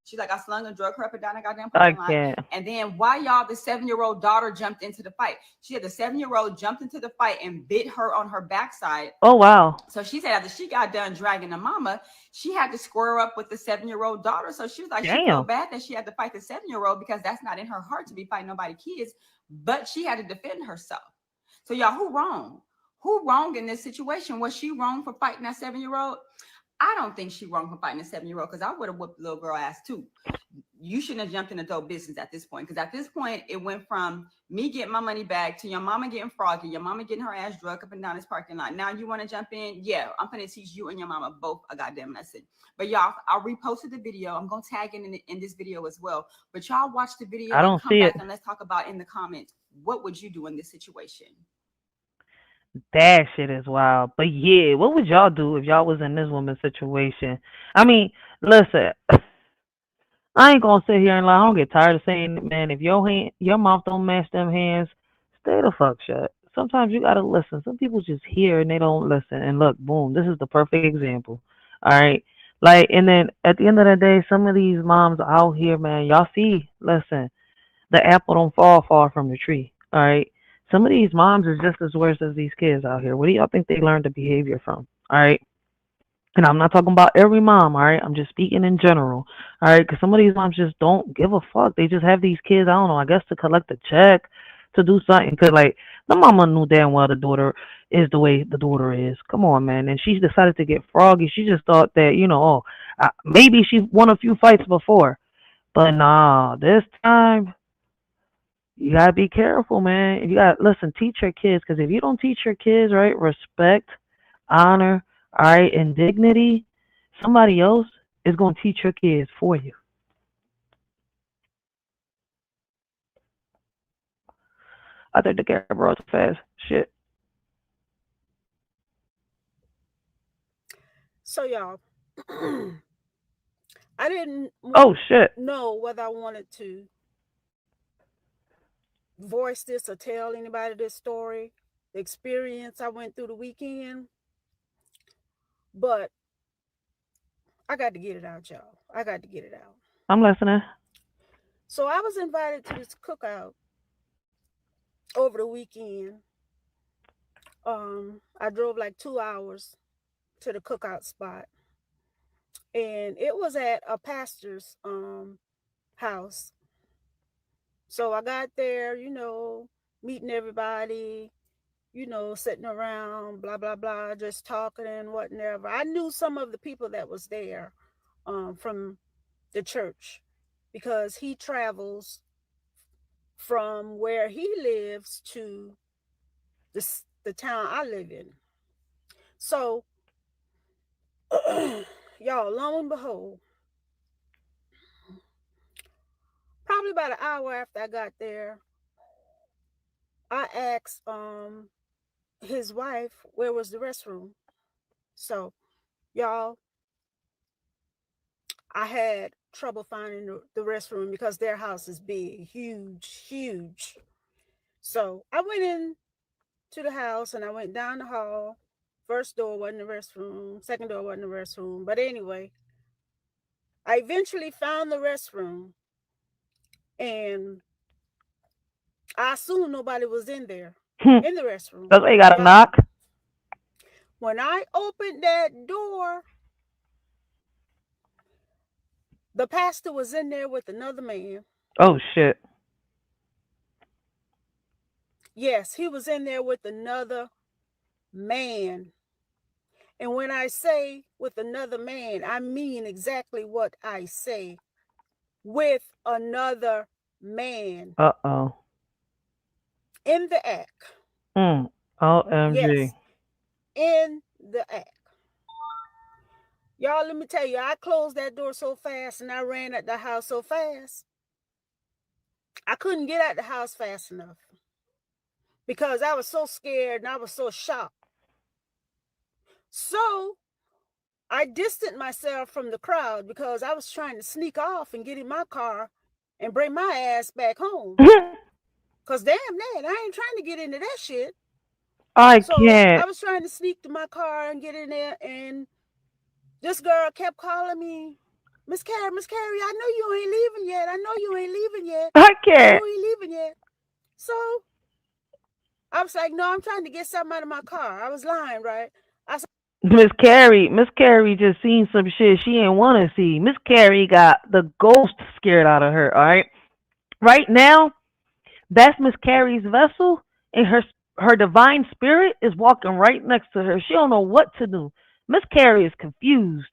She's like, I slung and drug her up and down the goddamn parking lot. And then why y'all, the 7-year-old daughter jumped into the fight. She had the 7-year-old jumped into the fight and bit her on her backside. Oh, wow. So she said after she got done dragging the mama, she had to square up with the 7-year-old daughter. So she was like, she felt bad that she had to fight the 7-year-old because that's not in her heart to be fighting nobody kids, but she had to defend herself. So y'all, who wrong? Who wrong in this situation? Was she wrong for fighting that 7-year-old? I don't think she wrong for fighting a 7-year-old because I would have whooped the little girl ass too. You shouldn't have jumped in adult business at this point, because at this point it went from me getting my money back to your mama getting froggy, your mama getting her ass drugged up and down this parking lot. Now you want to jump in? Yeah, I'm going to teach you and your mama both a goddamn lesson. But y'all, I reposted the video. I'm going to tag in this video as well. But y'all watch the video. I don't and come see back it. And let's talk about in the comments, what would you do in this situation? That shit is wild. But yeah, what would y'all do if y'all was in this woman's situation? I mean, listen, I ain't gonna sit here and lie. I don't get tired of saying it, man. If your mouth don't match them hands, stay the fuck shut. Sometimes you gotta listen. Some people just hear and they don't listen. And look, boom, this is the perfect example. All right. Like, and then at the end of the day, some of these moms out here, man, y'all see, listen, the apple don't fall far from the tree. All right. Some of these moms is just as worse as these kids out here. Where do y'all think they learned the behavior from? All right. And I'm not talking about every mom, all right? I'm just speaking in general, all right? Because some of these moms just don't give a fuck. They just have these kids, I don't know, I guess to collect a check, to do something. Because, like, the mama knew damn well the daughter is the way the daughter is. Come on, man. And she decided to get froggy. She just thought that, maybe she won a few fights before. But nah, this time, you got to be careful, man. You got to, listen, teach your kids. Because if you don't teach your kids, right, respect, honor, all right, and dignity, somebody else is going to teach your kids for you. I think the camera is fast. Shit. So, y'all, I didn't know whether I wanted to voice this or tell anybody this story, the experience I went through the weekend. But I got to get it out, y'all. I got to get it out. I'm listening. So I was invited to this cookout over the weekend. I drove like 2 hours to the cookout spot. And it was at a pastor's house. So I got there, meeting everybody, sitting around, blah, blah, blah, just talking and whatever. I knew some of the people that was there from the church because he travels from where he lives to the town I live in. So, y'all, lo and behold, probably about an hour after I got there, I asked his wife where was the restroom. So, y'all, I had trouble finding the restroom because their house is big, huge. So I went in to the house and I went down the hall. First door wasn't the restroom. Second door wasn't the restroom. But anyway, I eventually found the restroom, and I assumed nobody was in there in the restroom. That's why you got to knock. When I opened that door, the pastor was in there with another man. Oh, shit. Yes, he was in there with another man. And when I say with another man, I mean exactly what I say. With another man. Uh-oh. In the act. OMG. Yes. In the act. Y'all, let me tell you, I closed that door so fast and I ran at the house so fast. I couldn't get out the house fast enough because I was so scared and I was so shocked. So I distanced myself from the crowd because I was trying to sneak off and get in my car and bring my ass back home. Because damn that, I ain't trying to get into that shit. I can't. I was trying to sneak to my car and get in there, and this girl kept calling me, Miss Carrie, I know you ain't leaving yet. I know you ain't leaving yet. I can't. I know you ain't leaving yet. So I was like, no, I'm trying to get something out of my car. I was lying, right? I said, Miss Carrie just seen some shit she didn't want to see. Miss Carrie got the ghost scared out of her, all right? Right now, that's Miss Carrie's vessel, and her divine spirit is walking right next to her. She don't know what to do. Miss Carrie is confused.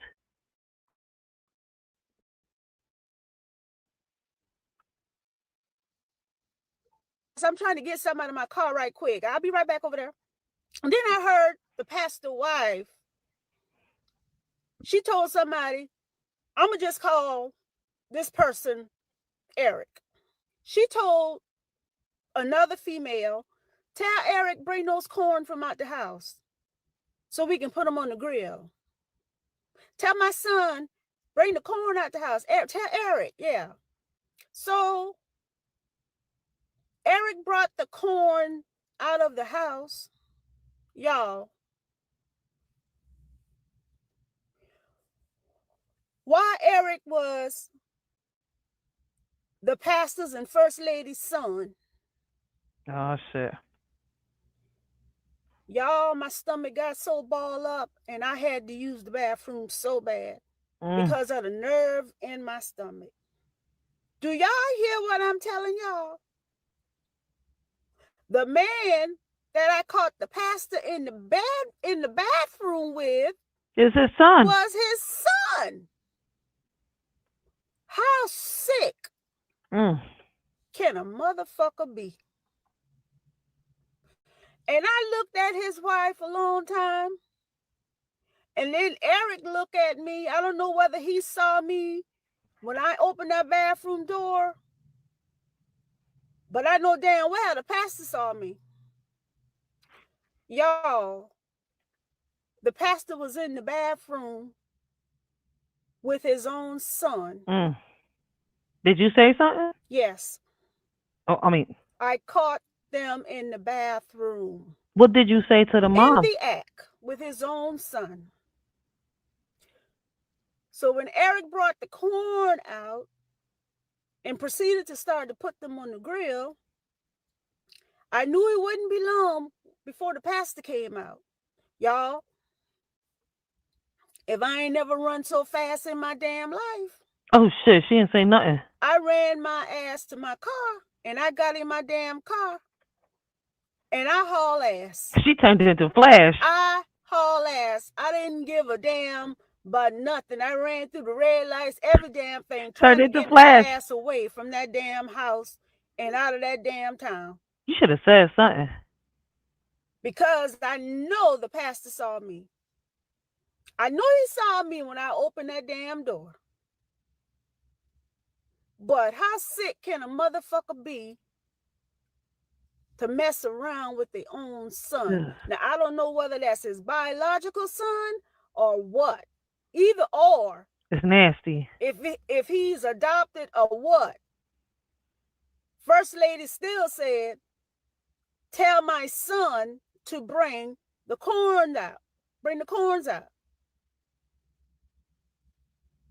So I'm trying to get something out of my car right quick. I'll be right back over there. And then I heard the pastor's wife. She told somebody, I'm going to just call this person Eric. She told another female, tell Eric, bring those corn from out the house so we can put them on the grill. Tell my son, bring the corn out the house. Tell Eric, yeah. So Eric brought the corn out of the house. Y'all, while Eric was the pastor's and first lady's son. Oh, shit. Y'all, my stomach got so balled up and I had to use the bathroom so bad because of the nerve in my stomach. Do y'all hear what I'm telling y'all? The man that I caught the pastor in the bathroom with is his son. Was his son. How sick can a motherfucker be? And I looked at his wife a long time. And then Eric looked at me. I don't know whether he saw me when I opened that bathroom door. But I know damn well the pastor saw me. Y'all, the pastor was in the bathroom with his own son. Did you say something? Yes. Oh, I mean, I caught them in the bathroom. What did you say to the mom? In the act with his own son. So when Eric brought the corn out and proceeded to start to put them on the grill, I knew it wouldn't be long before the pastor came out. Y'all, if I ain't never run so fast in my damn life. Oh, shit, she didn't say nothing. I ran my ass to my car, and I got in my damn car, and I haul ass. She turned it into Flash. I haul ass. I didn't give a damn about nothing. I ran through the red lights, every damn thing, trying to get my ass away from that damn house and out of that damn town. You should have said something. Because I know the pastor saw me. I know he saw me when I opened that damn door. But how sick can a motherfucker be to mess around with their own son? Now, I don't know whether that's his biological son or what. Either or. It's nasty. If he's adopted or what. First Lady still said, tell my son to bring the corn out. Bring the corns out.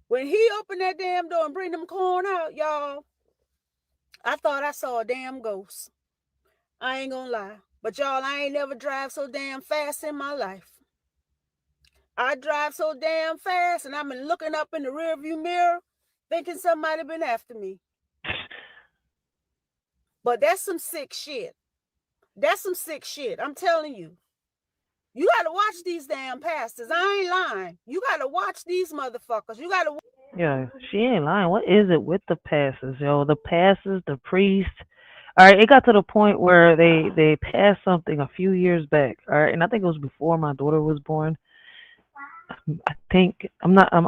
When he opened that damn door and bring them corn out, y'all, I thought I saw a damn ghost. I ain't gonna lie. But y'all, I ain't never drive so damn fast in my life. I drive so damn fast and I've been looking up in the rearview mirror thinking somebody been after me. But that's some sick shit. That's some sick shit. I'm telling you. You got to watch these damn pastors. I ain't lying. You got to watch these motherfuckers. You got to. Yeah, she ain't lying. What is it with the pastors, yo? The pastors, the priests. All right, it got to the point where they passed something a few years back. All right, and I think it was before my daughter was born. I think listen, I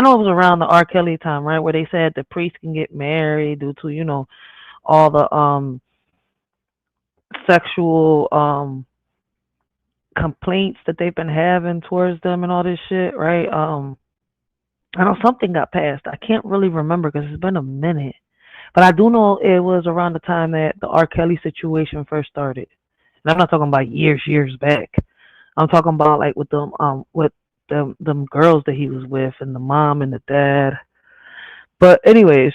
know it was around the R. Kelly time, right, where they said the priest can get married due to all the sexual complaints that they've been having towards them and all this shit, right? I know something got passed. I can't really remember because it's been a minute, but I do know it was around the time that the R. Kelly situation first started. And I'm not talking about years back. I'm talking about like with them girls that he was with and the mom and the dad. But anyways,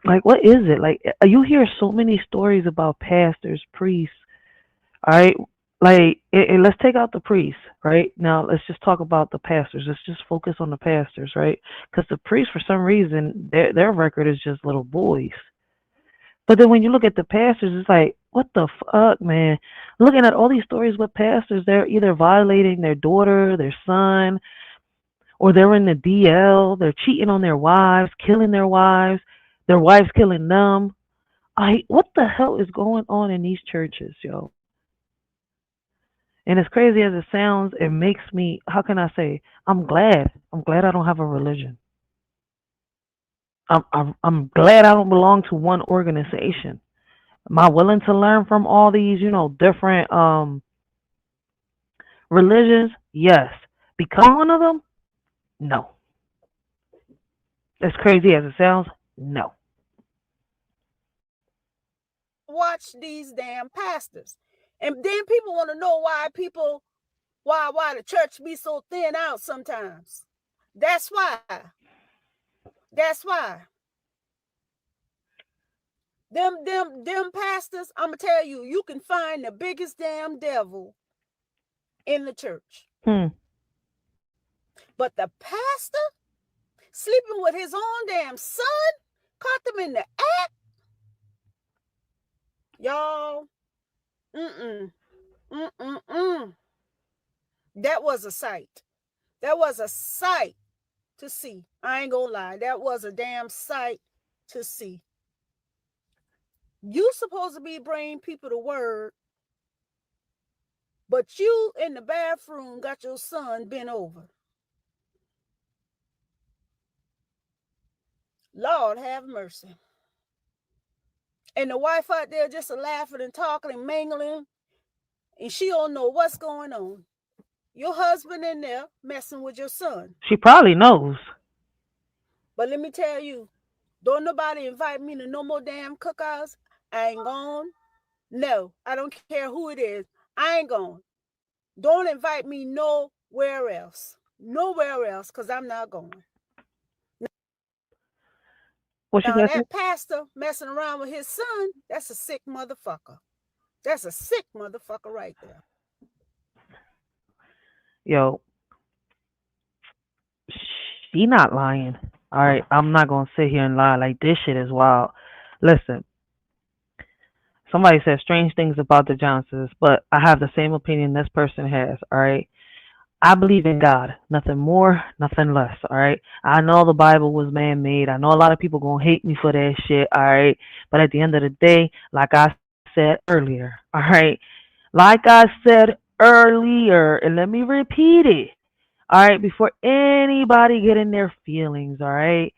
like what is it? Like you hear so many stories about pastors, priests, all right? Like let's take out the priests, right? Now let's just talk about the pastors. Let's just focus on the pastors, right? Because the priests, for some reason, their record is just little boys. But then when you look at the pastors, it's like, what the fuck, man? Looking at all these stories with pastors, they're either violating their daughter, their son, or they're in the DL. They're cheating on their wives, killing their wives killing them. What the hell is going on in these churches, yo? And as crazy as it sounds, it makes me, how can I say, I'm glad I don't have a religion. I'm glad I don't belong to one organization. Am I willing to learn from all these, different religions? Yes. Become one of them? No. As crazy as it sounds, no. Watch these damn pastors. And then people want to know why the church be so thin out sometimes. That's why. Them pastors, I'm going to tell you, you can find the biggest damn devil in the church. But the pastor sleeping with his own damn son, caught them in the act. Y'all, that was a sight. That was a sight to see. I ain't gonna lie. That was a damn sight to see. You supposed to be bringing people the word, but you in the bathroom got your son bent over. Lord have mercy. And the wife out there just laughing and talking and mingling, and she don't know what's going on. Your husband in there messing with your son. She probably knows. But let me tell you, don't nobody invite me to no more damn cookouts. I ain't going. No, I don't care who it is. I ain't going. Don't invite me nowhere else. Nowhere else, because I'm not going. Now, that pastor messing around with his son, that's a sick motherfucker. That's a sick motherfucker right there. Yo, she not lying. All right, I'm not going to sit here and lie. Like, this shit is wild. Listen, somebody said strange things about the Johnsons, but I have the same opinion this person has, all right? I believe in God, nothing more, nothing less, all right? I know the Bible was man-made. I know a lot of people going to hate me for that shit, all right? But at the end of the day, like I said earlier, all right? Like I said earlier, and let me repeat it, all right? Before anybody get in their feelings, all right?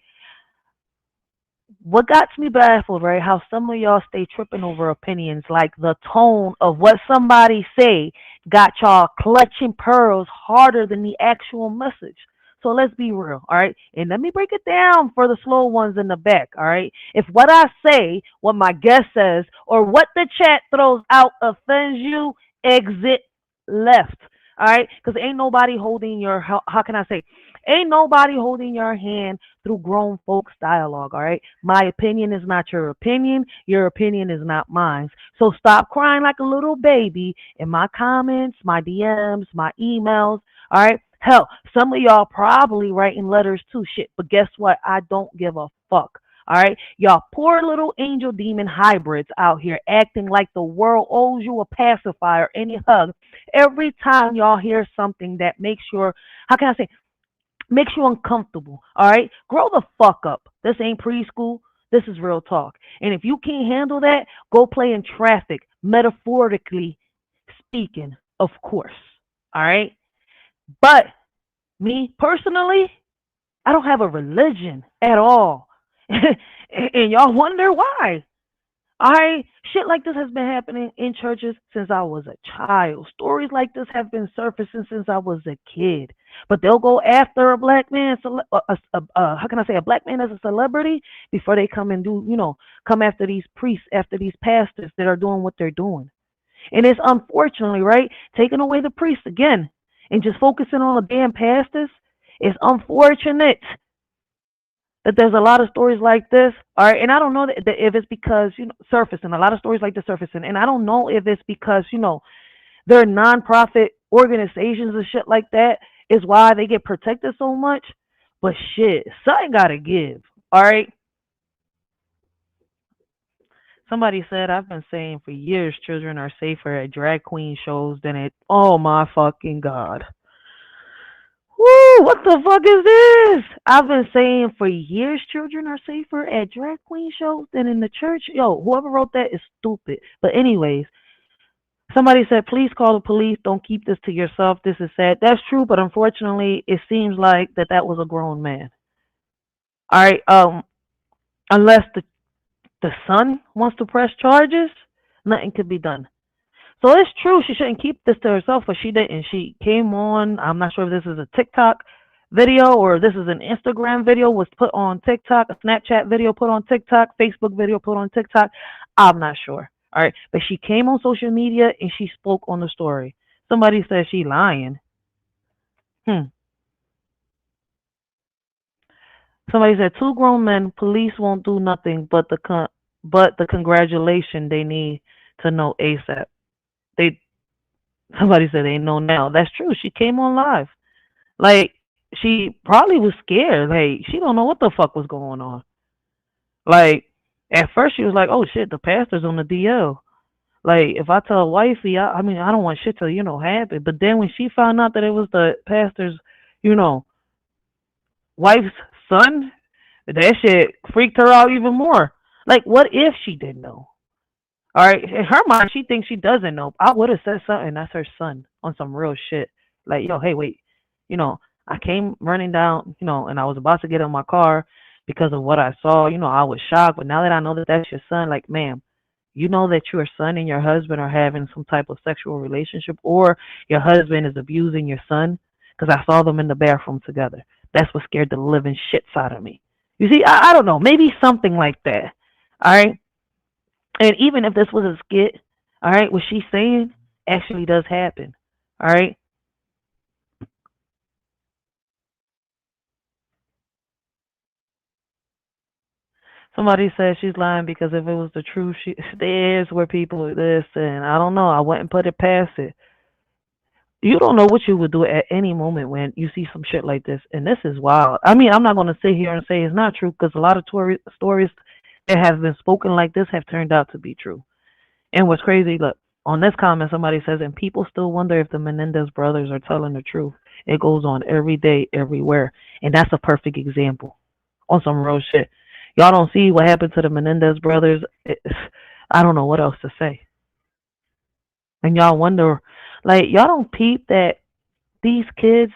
what got me baffled, right? How some of y'all stay tripping over opinions, like the tone of what somebody say got y'all clutching pearls harder than the actual message. So let's be real, all right? And let me break it down for the slow ones in the back, all right? If what I say, what my guest says, or what the chat throws out offends you, exit left, all right? Because ain't nobody holding your, how can I say, ain't nobody holding your hand through grown folks dialogue, all right? My opinion is not your opinion. Your opinion is not mine. So stop crying like a little baby in my comments, my DMs, my emails, all right? Hell, some of y'all probably writing letters too, shit. But guess what? I don't give a fuck. All right, y'all poor little angel demon hybrids out here acting like the world owes you a pacifier, any hug, every time y'all hear something that makes your, how can I say, makes you uncomfortable. All right, grow the fuck up. This ain't preschool. This is real talk. And if you can't handle that, go play in traffic, metaphorically speaking, of course. All right. But me personally, I don't have a religion at all. And y'all wonder why. All right, shit like this has been happening in churches since I was a child. Stories like this have been surfacing since I was a kid. But they'll go after a black man, how can I say, a black man as a celebrity before they come and do, come after these priests, after these pastors that are doing what they're doing. And it's unfortunately, right, taking away the priests again and just focusing on the damn pastors. It's unfortunate that there's a lot of stories like this, all right, and I don't know that if it's because, surfacing, a lot of stories like this surfacing, and I don't know if it's because, they're nonprofit organizations and shit like that is why they get protected so much, but shit, something gotta give, all right? Somebody said, I've been saying for years children are safer at drag queen shows than at, oh my fucking God. Woo, what the fuck is this? I've been saying for years children are safer at drag queen shows than in the church. Yo, whoever wrote that is stupid. But anyways, somebody said, please call the police. Don't keep this to yourself. This is sad. That's true, but unfortunately, it seems like that was a grown man. All right, unless the son wants to press charges, nothing could be done. So it's true she shouldn't keep this to herself, but she didn't. She came on, I'm not sure if this is a TikTok video or this is an Instagram video was put on TikTok, a Snapchat video put on TikTok, Facebook video put on TikTok. I'm not sure. All right. But she came on social media and she spoke on the story. Somebody said she lying. Somebody said 2 grown men, police won't do nothing but the congratulation they need to know ASAP. Somebody said they know now. That's true. She came on live. Like, she probably was scared. Like, she don't know what the fuck was going on. Like, at first she was like, oh shit, the pastor's on the DL. Like, if I tell wifey, I don't want shit to, happen. But then when she found out that it was the pastor's, wife's son, that shit freaked her out even more. Like, what if she didn't know? All right, in her mind, she thinks she doesn't know. I would have said something. That's her son on some real shit. Like, yo, hey, wait, I came running down, and I was about to get in my car because of what I saw. I was shocked. But now that I know that that's your son, like, ma'am, you know that your son and your husband are having some type of sexual relationship, or your husband is abusing your son, because I saw them in the bathroom together. That's what scared the living shits out of me. You see, I don't know, maybe something like that. All right. And even if this was a skit, all right, what she's saying actually does happen. All right. Somebody said she's lying because if it was the truth, there's where people this, and I don't know. I wouldn't put it past it. You don't know what you would do at any moment when you see some shit like this, and this is wild. I'm not going to sit here and say it's not true, because a lot of stories that have been spoken like this have turned out to be true. And what's crazy, look, on this comment, somebody says, and people still wonder if the Menendez brothers are telling the truth. It goes on every day, everywhere. And that's a perfect example on some real shit. Y'all don't see what happened to the Menendez brothers. I don't know what else to say. And y'all wonder, like, y'all don't peep that these kids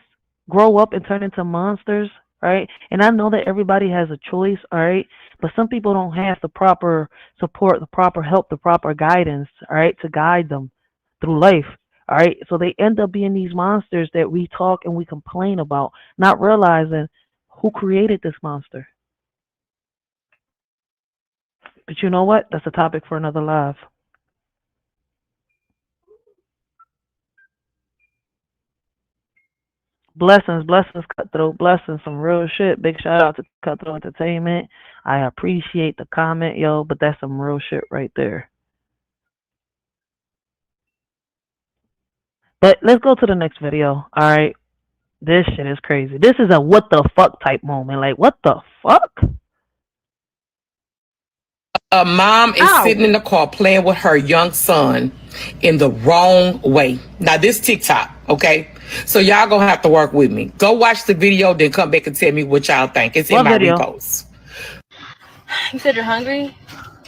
grow up and turn into monsters right? And I know that everybody has a choice, all right? But some people don't have the proper support, the proper help, the proper guidance, all right, to guide them through life, all right? So they end up being these monsters that we talk and we complain about, not realizing who created this monster. But you know what? That's a topic for another live. Blessings, Cutthroat, blessings, some real shit. Big shout out to Cutthroat Entertainment. I appreciate the comment, yo, but that's some real shit right there. But let's go to the next video, all right? This shit is crazy. This is a what the fuck type moment. Like, what the fuck? A mom is sitting in the car playing with her young son in the wrong way. Now, this TikTok, okay? So y'all gonna have to work with me. Go watch the video, then come back and tell me what y'all think. It's in my repost. You said you're hungry?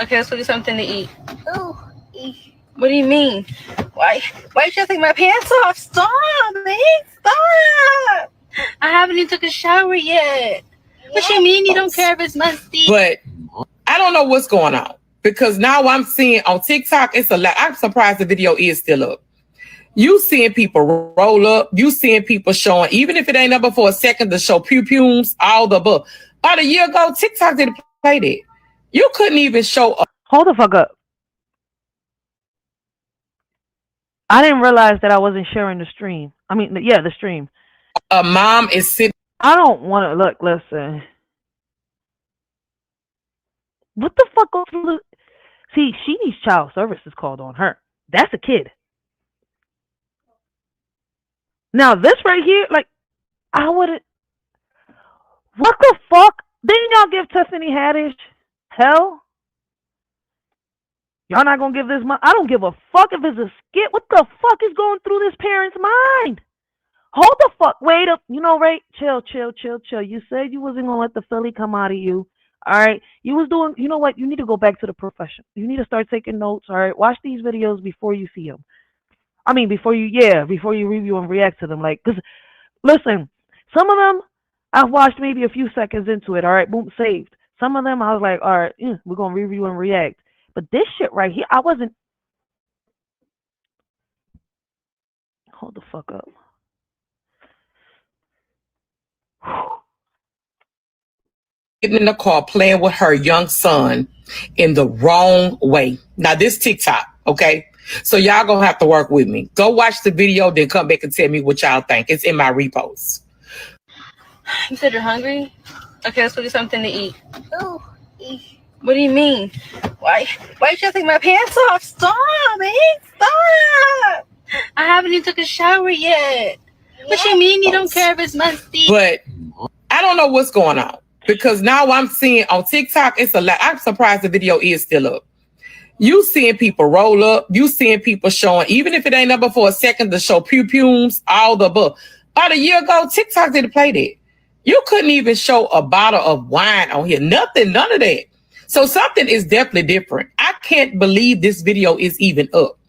Okay, let's go get something to eat. Oh, what do you mean? Why you trying to take my pants off? Stop, man, stop. I haven't even took a shower yet. What you mean you don't care if it's musty? But I don't know what's going on because now I'm seeing on TikTok, it's a lot. I'm surprised the video is still up. You seeing people roll up. You seeing people showing, even if it ain't up for a second, to show pew-pews, all the above. About a year ago, TikTok didn't play that. You couldn't even show up. Hold the fuck up. I didn't realize that I wasn't sharing the stream. I mean, yeah, the stream. A mom is sitting. I don't want to look. Listen. What the fuck goes through the? See, she needs child services called on her. That's a kid. Now this right here, like, I wouldn't. What the fuck? Didn't y'all give Tiffany Haddish hell? Y'all not gonna give this money? I don't give a fuck if it's a skit. What the fuck is going through this parent's mind? Hold the fuck. Wait up. You know, right? Chill. You said you wasn't gonna let the Philly come out of you. All right. You was doing. You know what? You need to go back to the profession. You need to start taking notes. All right. Watch these videos before you see them. I mean, before you review and react to them. Like, cause listen, some of them I've watched maybe a few seconds into it. All right, boom, saved. Some of them I was like, all right, we're gonna review and react. But this shit right here, I wasn't. Hold the fuck up. Getting in the car playing with her young son in the wrong way. Now, this TikTok, okay? So y'all gonna have to work with me. Go watch the video, then come back and tell me what y'all think. It's in my repost. You said you're hungry? Okay, let's go get something to eat. Oh, what do you mean? Why you trying to take my pants off? Stop, man, stop. I haven't even took a shower yet. What you mean you don't care if it's musty? But I don't know what's going on because now I'm seeing on TikTok, it's a lot. I'm surprised the video is still up. You seeing people roll up. You seeing people showing, even if it ain't up for a second, to show pew-pews, all the above. About a year ago, TikTok didn't play that. You couldn't even show a bottle of wine on here. Nothing, none of that. So something is definitely different. I can't believe this video is even up.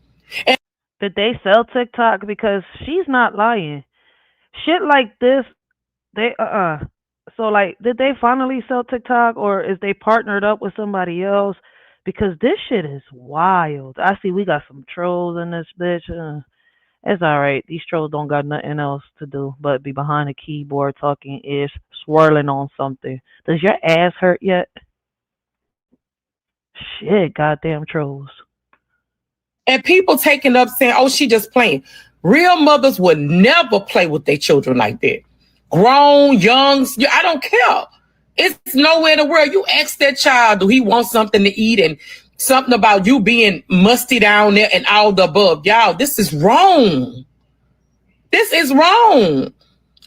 And did they sell TikTok? Because she's not lying. Shit like this, they So like, did they finally sell TikTok, or is they partnered up with somebody else? Because this shit is wild. I see we got some trolls in this bitch. It's all right. These trolls don't got nothing else to do but be behind a keyboard talking ish, swirling on something. Does your ass hurt yet? Shit, goddamn trolls. And people taking up saying, oh, she just playing. Real mothers would never play with their children like that. Grown, young, I don't care. It's nowhere in the world. You ask that child, do he want something to eat, and something about you being musty down there and all the above. Y'all, this is wrong. This is wrong.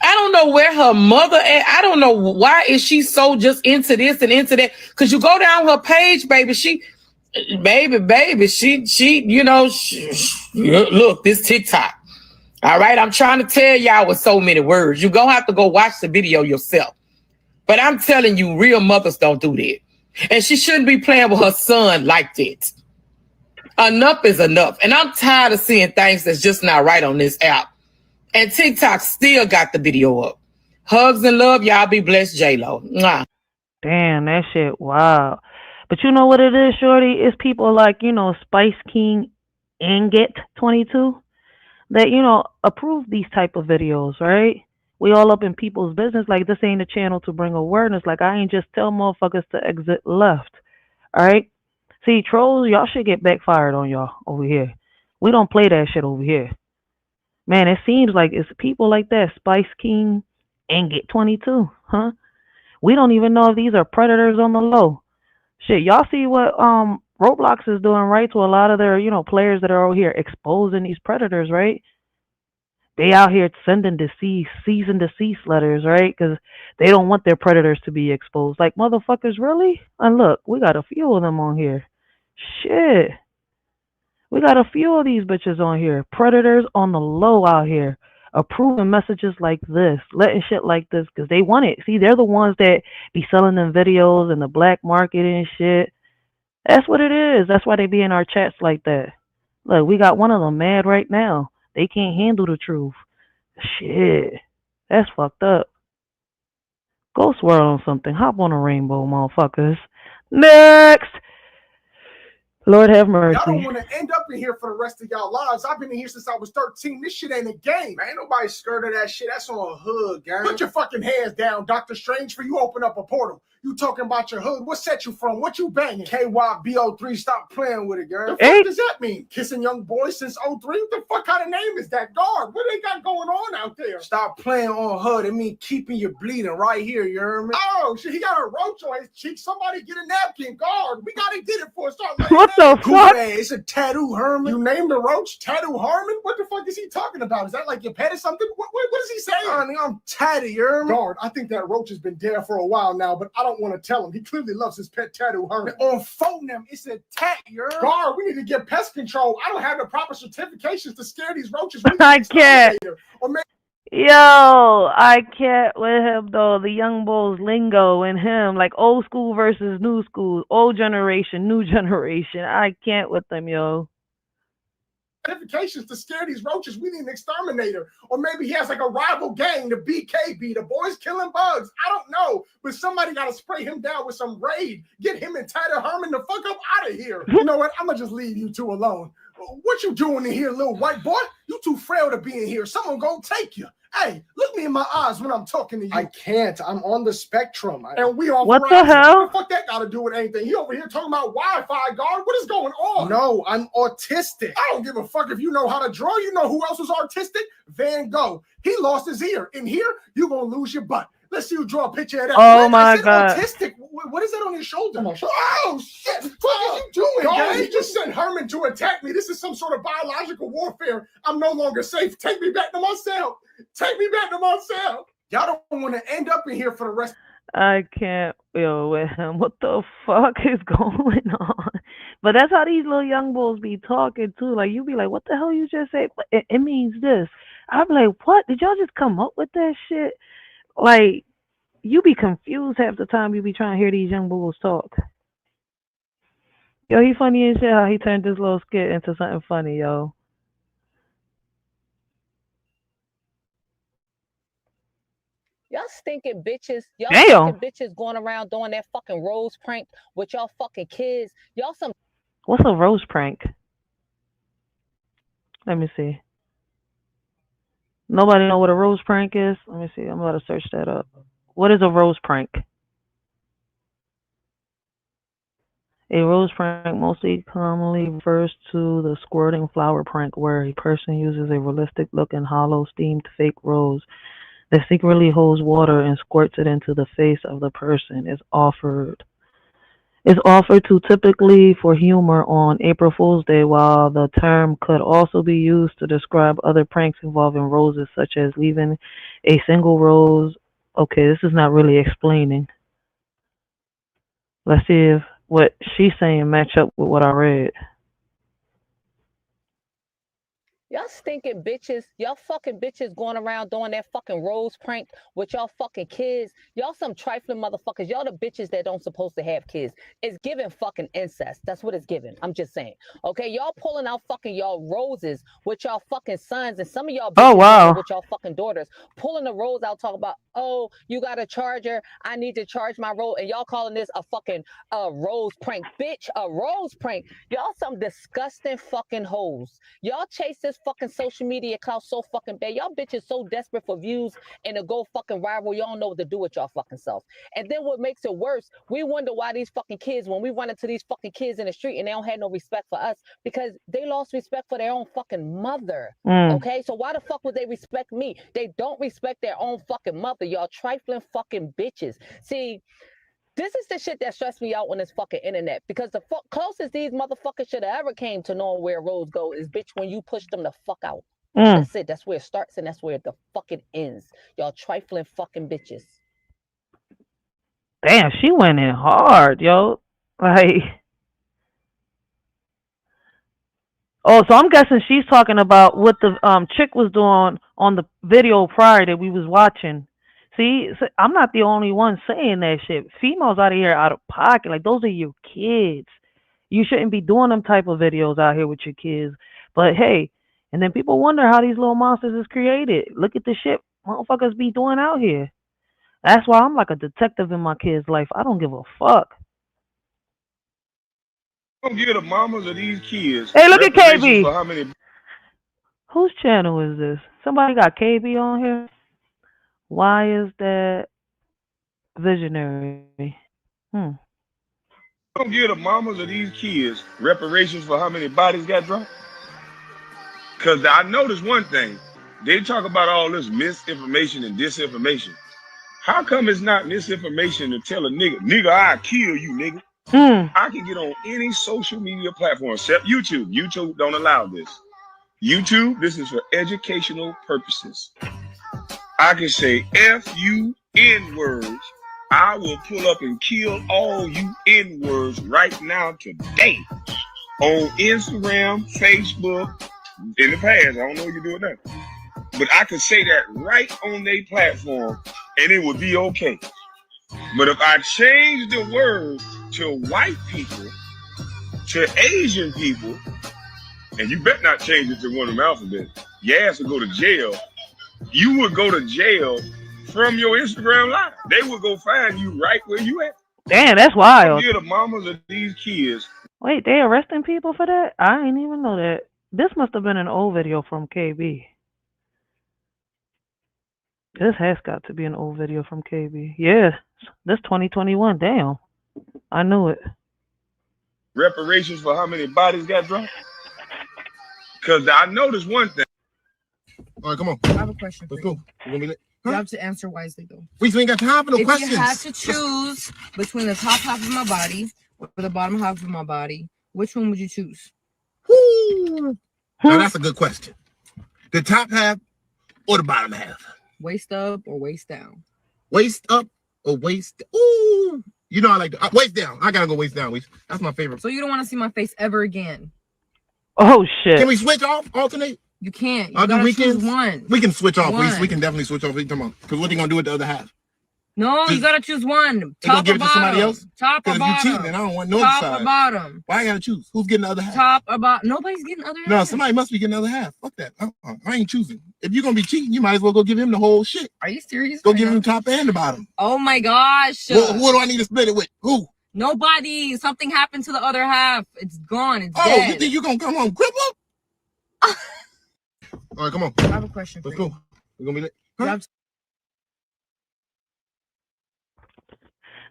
I don't know where her mother at. I don't know why is she so just into this and into that. Because you go down her page, baby, look, this TikTok. All right, I'm trying to tell y'all with so many words. You're going to have to go watch the video yourself. But I'm telling you, real mothers don't do that. And she shouldn't be playing with her son like that. Enough is enough. And I'm tired of seeing things that's just not right on this app. And TikTok still got the video up. Hugs and love. Y'all be blessed, J-Lo. Mwah. Damn, that shit wow. But you know what it is, Shorty? It's people like, Spice King and Get 22 that, approve these type of videos, right? We all up in people's business. Like, this ain't a channel to bring awareness. Like, I ain't just tell motherfuckers to exit left. All right? See, trolls, y'all should get backfired on y'all over here. We don't play that shit over here. Man, it seems like it's people like that, Spice King and Get 22, huh? We don't even know if these are predators on the low. Shit, y'all see what Roblox is doing, right? To a lot of their, players that are over here exposing these predators, right? They out here sending cease and desist letters, right? Because they don't want their predators to be exposed. Like, motherfuckers, really? And look, we got a few of them on here. Shit. We got a few of these bitches on here. Predators on the low out here. Approving messages like this. Letting shit like this. Because they want it. See, they're the ones that be selling them videos in the black market and shit. That's what it is. That's why they be in our chats like that. Look, we got one of them mad right now. They can't handle the truth. Shit. That's fucked up. Go swirl on something. Hop on a rainbow, motherfuckers. Next! Lord have mercy. Y'all don't want to end up in here for the rest of y'all lives. I've been in here since I was 13. This shit ain't a game. Man, ain't nobody scared of that shit. That's on a hood, gang. Put your fucking hands down, Dr. Strange, for you open up a portal. You talking about your hood. What set you from? What you banging? KYBO3, stop playing with it, girl. The fuck does that mean? Kissing young boys since 03? What the fuck kind of name is that? Guard, what they got going on out there? Stop playing on hood. It mean keeping you bleeding right here, you hear me? Oh, shit, he got a roach on his cheek. Somebody get a napkin. Guard, we gotta get it for a start. What the fuck? It's a tattoo, Herman. You named the roach Tattoo Harmon? What the fuck is he talking about? Is that like your pet or something? What is he saying? Honey, I'm tatty, you hear me? Guard, I think that roach has been dead for a while now, but I don't want to tell him. He clearly loves his pet Tattoo Herman. On phone them, it's a tat, you hear me? Guard, we need to get pest control. I don't have the proper certifications to scare these roaches. I can't. Yo, I can't with him though. The young bulls lingo and him, like old school versus new school, old generation, new generation. I can't with them, yo. Certifications to scare these roaches. We need an exterminator, or maybe he has like a rival gang, the BKB, the boys killing bugs. I don't know, but somebody got to spray him down with some raid. Get him and Tatter Herman the fuck up out of here. You know what? I'm gonna just leave you two alone. What you doing in here, little white boy? You too frail to be in here. Someone gonna take you. Hey, look me in my eyes when I'm talking to you. I can't. I'm on the spectrum. And we on What the hell? What the fuck that got to do with anything? You over here talking about Wi-Fi, guard? What is going on? No, I'm autistic. I don't give a fuck if you know how to draw. You know who else was artistic? Van Gogh. He lost his ear. In here, you gonna lose your butt. Let's see you draw a picture of that. Oh my God. Autistic. What is that on your shoulder? Oh shit! What are you doing, guys? He just sent Herman to attack me. This is some sort of biological warfare. I'm no longer safe. Take me back to my cell. Take me back to my cell. Y'all don't want to end up in here for the rest. I can't deal with him. What the fuck is going on? But that's how these little young bulls be talking too. Like, you be like, what the hell you just say? It means this. I'm like, what? Did y'all just come up with that shit? Like, you be confused half the time you be trying to hear these young bulls talk. Yo, he funny as shit how he turned this little skit into something funny, yo. Y'all stinking bitches. Y'all Damn. stinking bitches going around doing that fucking rose prank with y'all fucking kids. Y'all some. What's a rose prank? Let me see. Nobody know what a rose prank is? Let me see. I'm about to search that up. What is a rose prank? A rose prank mostly commonly refers to the squirting flower prank, where a person uses a realistic-looking hollow steamed fake rose that secretly holds water and squirts it into the face of the person. Is offered to typically for humor on April Fool's Day, while the term could also be used to describe other pranks involving roses, such as leaving a single rose. Okay, this is not really explaining. Let's see if what she's saying match up with what I read. Y'all stinking bitches. Y'all fucking bitches going around doing that fucking rose prank with y'all fucking kids. Y'all some trifling motherfuckers. Y'all the bitches that don't supposed to have kids. It's giving fucking incest. That's what it's giving. I'm just saying. Okay, y'all pulling out fucking y'all roses with y'all fucking sons, and some of y'all bitches wow. with y'all fucking daughters pulling the rose out, talking about, oh, you got a charger, I need to charge my rose, and y'all calling this a fucking rose prank. Bitch, a rose prank. Y'all some disgusting fucking hoes. Y'all chase this fucking social media clout so fucking bad. Y'all bitches so desperate for views and to go fucking viral. Y'all don't know what to do with y'all fucking self. And then what makes it worse, we wonder why these fucking kids, when we run into these fucking kids in the street and they don't have no respect for us, because they lost respect for their own fucking mother. Okay, so why the fuck would they respect me? They don't respect their own fucking mother. Y'all trifling fucking bitches. See, this is the shit that stressed me out on this fucking internet, because the closest these motherfuckers should have ever came to knowing where roads go is, bitch, when you push them the fuck out. That's it. That's where it starts and that's where the fucking ends. Y'all trifling fucking bitches. Damn, she went in hard, yo. Like, oh, so I'm guessing she's talking about what the chick was doing on the video prior that we was watching. See, I'm not the only one saying that shit. Females out of here out of pocket. Like, those are your kids. You shouldn't be doing them type of videos out here with your kids. But hey, and then people wonder how these little monsters is created. Look at the shit motherfuckers be doing out here. That's why I'm like a detective in my kid's life. I don't give a fuck. Don't give the mamas of these kids. Hey, look at reparations KB. For how many? Whose channel is this? Somebody got KB on here? Why is that visionary? Don't give the mamas of these kids reparations for how many bodies got dropped. Because I noticed one thing. They talk about all this misinformation and disinformation. How come it's not misinformation to tell a nigga, I'll kill you, nigga? I can get on any social media platform except YouTube. YouTube don't allow this. YouTube, this is for educational purposes. I can say F you N-words. I will pull up and kill all you N-words right now today. On Instagram, Facebook, in the past. I don't know what you're doing now. But I could say that right on their platform and it would be okay. But if I change the word to white people, to Asian people, and you better not change it to one of them alphabets, your ass will go to jail. You would go to jail from your Instagram live. They would go find you right where you at. Damn, that's wild. You're the mamas of these kids. Wait, they arresting people for that? I didn't even know that. This must have been an old video from KB. This has got to be an old video from KB. Yeah, this 2021. Damn, I knew it. Reparations for how many bodies got dropped? Because I noticed one thing. All right, come on. I have a question. Let's go. We're gonna be late. You have to answer wisely, though. We ain't got time for no questions. If you had to choose between the top half of my body or the bottom half of my body, which one would you choose? Now that's a good question. The top half or the bottom half? Waist up or waist down? Waist up or waist? Ooh, you know I like the waist down. I gotta go waist down. That's my favorite. So you don't want to see my face ever again? Oh shit! Can we switch off? Alternate? You can't. You I'll do gotta weekends. choose one. We can switch off. One. We can definitely switch off. What are you talking about? Because what are you gonna do with the other half? No, you gotta choose one. They gonna Top give or it to somebody bottom? else? Top or Because if you bottom? cheating, then I don't want no Top side. or bottom? Why I gotta choose? Who's getting the other half? Top or bottom? Nobody's getting the other half. No, somebody must be getting the other half. Fuck that. I ain't choosing. If you're gonna be cheating, you might as well go give him the whole shit. Are you serious? Go give him top and the bottom. Oh my gosh. What do I need to split it with? Who? Nobody. Something happened to the other half. It's gone. It's Oh, dead. you think you gonna come home crippled? All right, come on. I have a question. Let's go. We're gonna be late. Huh?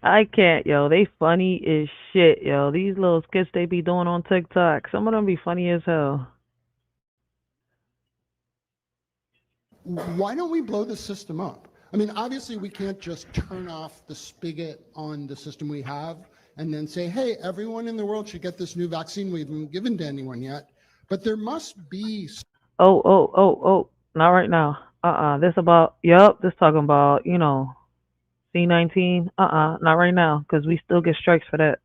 I can't, yo. They funny as shit, yo. These little skits they be doing on TikTok. Some of them be funny as hell. Why don't we blow the system up? I mean, obviously we can't just turn off the spigot on the system we have and then say, hey, everyone in the world should get this new vaccine we haven't given to anyone yet. But there must be... Oh, not right now. This about, this talking about, C-19. Not right now, because we still get strikes for that.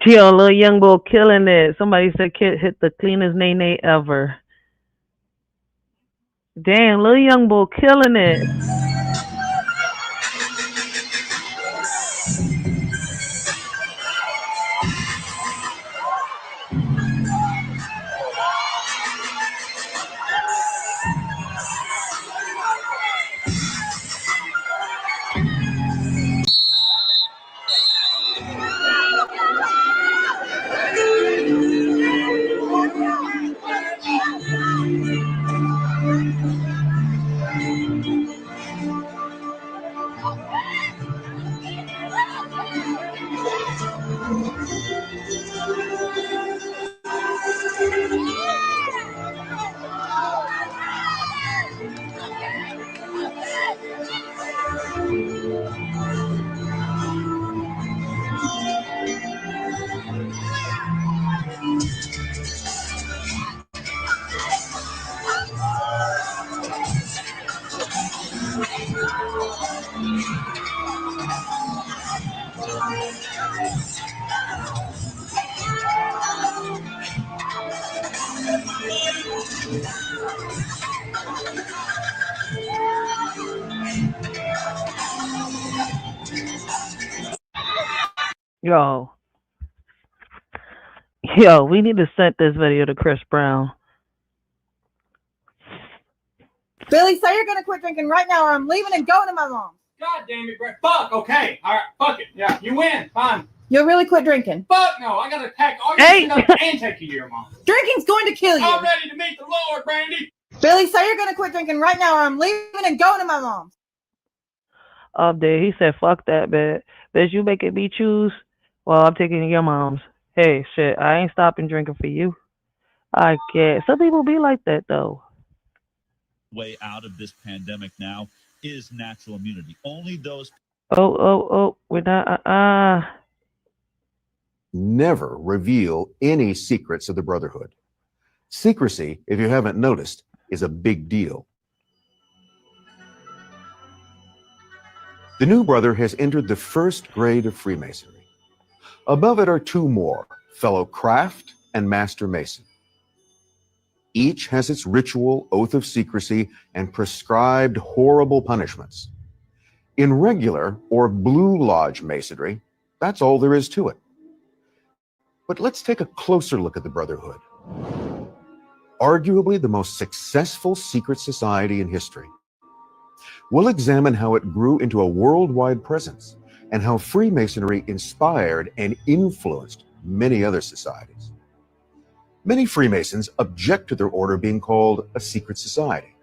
Yo, little young boy killing it. Somebody said kid hit the cleanest nay ever. Damn, little young boy killing it. Yo, we need to send this video to Chris Brown. Billy, say you're gonna quit drinking right now, or I'm leaving and going to my mom. God damn it, Brett. Fuck, okay. All right, fuck it. Yeah, you win. Fine. You'll really quit drinking. Fuck no, I gotta pack all your shit up and take you to your mom. Drinking's going to kill you. I'm ready to meet the Lord, Brandy. Billy, say you're gonna quit drinking right now, or I'm leaving and going to my mom. Up there, he said, "Fuck that, bitch. Bitch, you making me choose? Well, I'm taking your mom's. Hey, shit, I ain't stopping drinking for you. I guess some people be like that though." Way out of this pandemic now is natural immunity. Only those. Oh, we're not. Never reveal any secrets of the Brotherhood. Secrecy, if you haven't noticed, is a big deal. The new brother has entered the first grade of Freemasonry. Above it are two more, fellow craft and master mason. Each has its ritual, oath of secrecy, and prescribed horrible punishments. In regular or Blue Lodge masonry, that's all there is to it. But let's take a closer look at the Brotherhood. Arguably the most successful secret society in history. We'll examine how it grew into a worldwide presence and how Freemasonry inspired and influenced many other societies. Many Freemasons object to their order being called a secret society.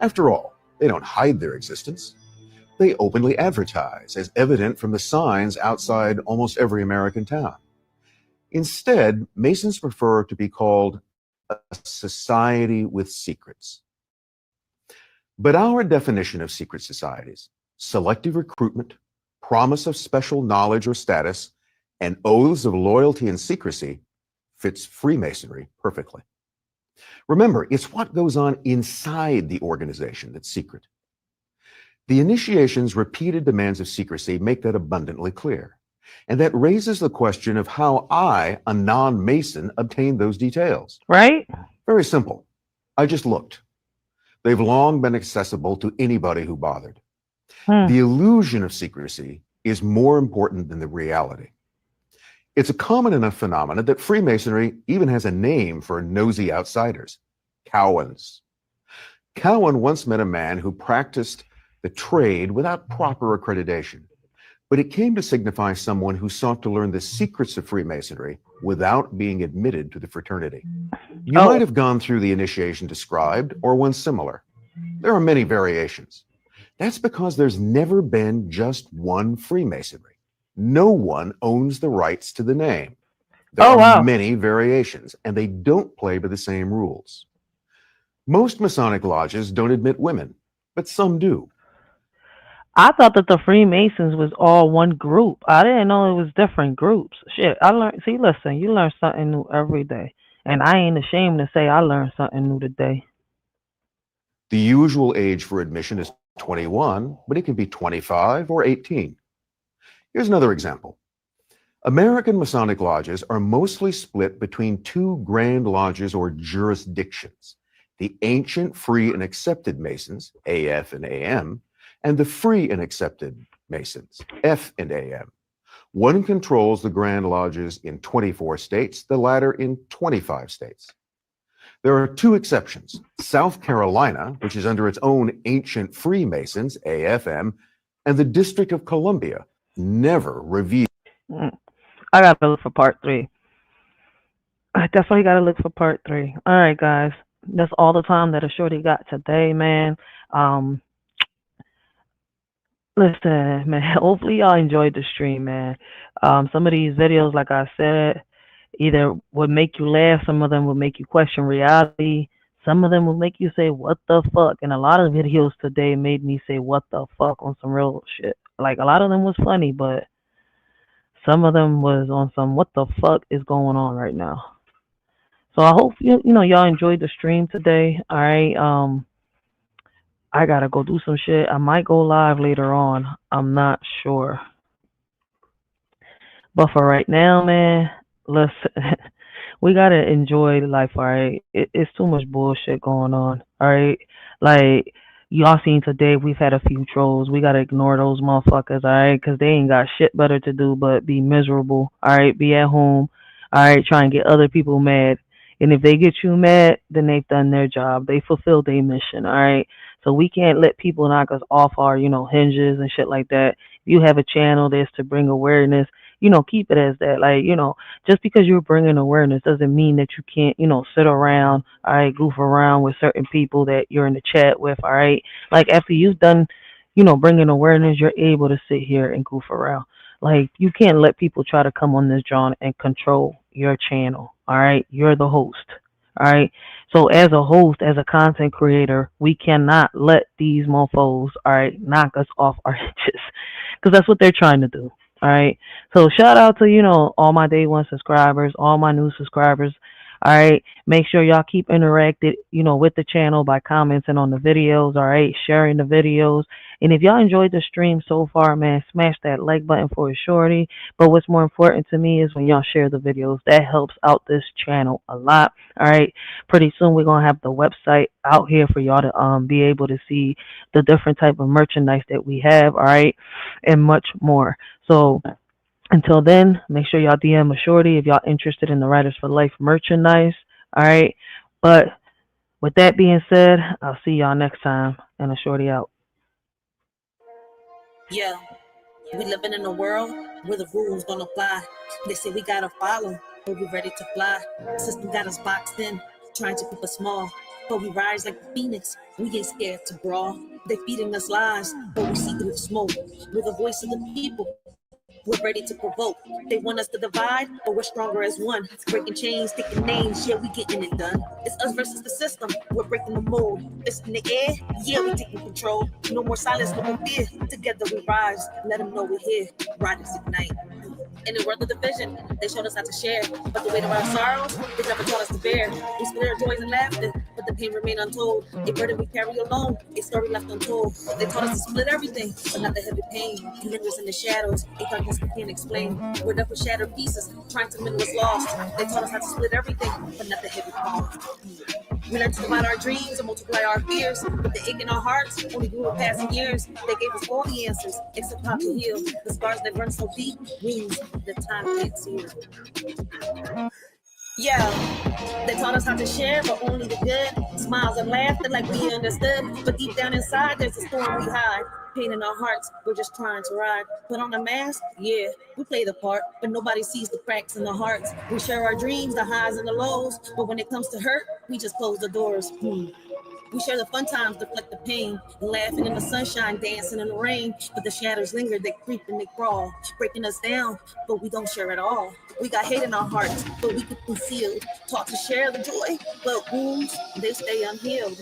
After all, they don't hide their existence. They openly advertise, as evident from the signs outside almost every American town. Instead, Masons prefer to be called a society with secrets. But our definition of secret societies, selective recruitment, promise of special knowledge or status, and oaths of loyalty and secrecy, fits Freemasonry perfectly. Remember, it's what goes on inside the organization that's secret. The initiation's repeated demands of secrecy make that abundantly clear. And that raises the question of how I, a non-Mason, obtained those details. Right? Very simple. I just looked. They've long been accessible to anybody who bothered. The illusion of secrecy is more important than the reality. It's a common enough phenomenon that Freemasonry even has a name for nosy outsiders, Cowans. Cowan once met a man who practiced the trade without proper accreditation, but it came to signify someone who sought to learn the secrets of Freemasonry without being admitted to the fraternity. You might have gone through the initiation described or one similar. There are many variations. That's because there's never been just one Freemasonry. No one owns the rights to the name. There are many variations, and they don't play by the same rules. Most Masonic lodges don't admit women, but some do. I thought that the Freemasons was all one group. I didn't know it was different groups. Shit, I learned. See, listen, you learn something new every day. And I ain't ashamed to say I learned something new today. The usual age for admission is 21, but it can be 25 or 18. Here's another example. American Masonic lodges are mostly split between two grand lodges or jurisdictions: the Ancient, Free, and Accepted Masons, AF and AM, and the Free and Accepted Masons, F and AM. One controls the grand lodges in 24 states, the latter in 25 states. There are two exceptions: South Carolina, which is under its own Ancient Freemasons, AFM, and the District of Columbia, never revealed. I gotta look for part 3. I definitely gotta look for part 3. All right, guys. That's all the time that a shorty got today, man. Listen, man, hopefully y'all enjoyed the stream, man. Some of these videos, like I said, either would make you laugh, some of them would make you question reality, some of them will make you say, what the fuck? And a lot of videos today made me say, what the fuck, on some real shit. Like, a lot of them was funny, but some of them was on some, what the fuck is going on right now? So I hope y'all enjoyed the stream today. All right. I gotta go do some shit. I might go live later on. I'm not sure. But for right now, man, listen, we gotta enjoy life, all right? It's too much bullshit going on, all right? Like, y'all seen today, we've had a few trolls. We gotta ignore those motherfuckers, all right? Because they ain't got shit better to do but be miserable, all right? Be at home, all right? Try and get other people mad. And if they get you mad, then they've done their job. They fulfilled their mission, all right? So we can't let people knock us off our, hinges and shit like that. If you have a channel that's to bring awareness, keep it as that. Like, just because you're bringing awareness doesn't mean that you can't, sit around, all right, goof around with certain people that you're in the chat with, all right? Like, after you've done, bringing awareness, you're able to sit here and goof around. Like, you can't let people try to come on this John and control your channel, all right? You're the host, all right? So as a host, as a content creator, we cannot let these mofos, all right, knock us off our hinges, because that's what they're trying to do, all right? So shout out to, all my day one subscribers, all my new subscribers, all right? Make sure y'all keep interacted, with the channel by commenting on the videos, all right? Sharing the videos. And if y'all enjoyed the stream so far, man, smash that like button for a shorty. But what's more important to me is when y'all share the videos. That helps out this channel a lot, all right? Pretty soon we're going to have the website out here for y'all to be able to see the different type of merchandise that we have, all right? And much more. So until then, make sure y'all DM a shorty if y'all interested in the Ryders4Life merchandise, all right? But with that being said, I'll see y'all next time, and a shorty out. Yeah, we living in a world where the rules don't apply. They say we gotta follow, but we ready to fly. System got us boxed in, trying to keep us small, but we rise like the phoenix. We ain't scared to brawl. They feeding us lies, but we see through the smoke. We're the voice of the people. We're ready to provoke. They want us to divide, but we're stronger as one. Breaking chains, taking names, yeah, we getting it done. It's us versus the system. We're breaking the mold. It's in the air, yeah, we taking control. No more silence, no more fear. Together we rise. Let them know we're here. Riders ignite. In the world of division, they showed us how to share, but the weight of our sorrows, they never taught us to bear. We split our joys and laughter, but the pain remain untold. A burden we carry alone, a story left untold. They taught us to split everything, but not the heavy pain. He lingers in the shadows, a darkness we can't explain. We're left with shattered pieces, trying to mend what's lost. They taught us how to split everything, but not the heavy cost. We learned to divide our dreams and multiply our fears, but the ache in our hearts only grew with passing years. They gave us all the answers, except how to heal. The scars that run so deep, wounds that time can't seal. Yeah, they taught us how to share, but only the good. Smiles and laughter like we understood, but deep down inside, there's a storm we hide. Pain in our hearts, we're just trying to ride. Put on a mask, yeah, we play the part, but nobody sees the cracks in the hearts. We share our dreams, the highs and the lows, but when it comes to hurt, we just close the doors. We share the fun times, deflect the pain, laughing in the sunshine, dancing in the rain, but the shadows linger, they creep and they crawl, breaking us down, but we don't share at all. We got hate in our hearts, but we keep concealed, taught to share the joy, but wounds, they stay unhealed.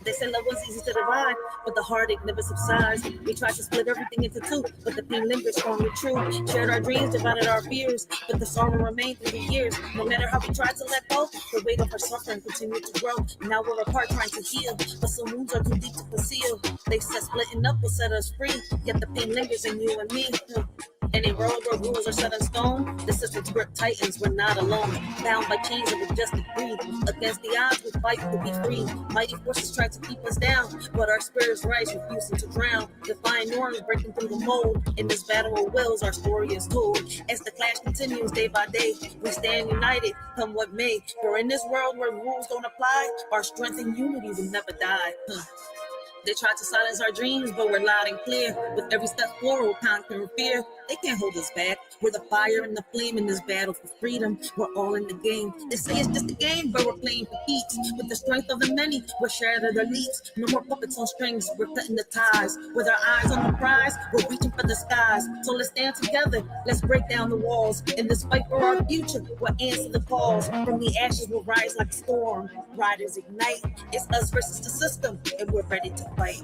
They say love was easy to divide, but the heartache never subsides. We tried to split everything into two, but the pain lingers strong and true. Shared our dreams, divided our fears, but the sorrow remained through the years. No matter how we tried to let go, the weight of our suffering continued to grow. Now we're apart trying to heal, but some wounds are too deep to conceal. They said splitting up will set us free, yet the pain lingers in you and me. In a world where rules are set in stone, the system's grip tightens, we're not alone. Bound by chains of injustice greed. Against the odds, we fight to be free. Mighty forces try to keep us down, but our spirits rise, refusing to drown. Defying norms, breaking through the mold. In this battle of wills, our story is told. As the clash continues day by day, we stand united, come what may. For in this world where rules don't apply, our strength and unity will never die. They try to silence our dreams, but we're loud and clear. With every step forward, conquering fear. They can't hold us back. We're the fire and the flame in this battle for freedom. We're all in the game. They say it's just a game, but we're playing for keeps. With the strength of the many, we're sharing the leads. No more puppets on strings, we're cutting the ties. With our eyes on the prize, we're reaching for the skies. So let's stand together, let's break down the walls. In this fight for our future, we'll answer the calls. From the ashes, we'll rise like a storm. Riders ignite. It's us versus the system, and we're ready to fight.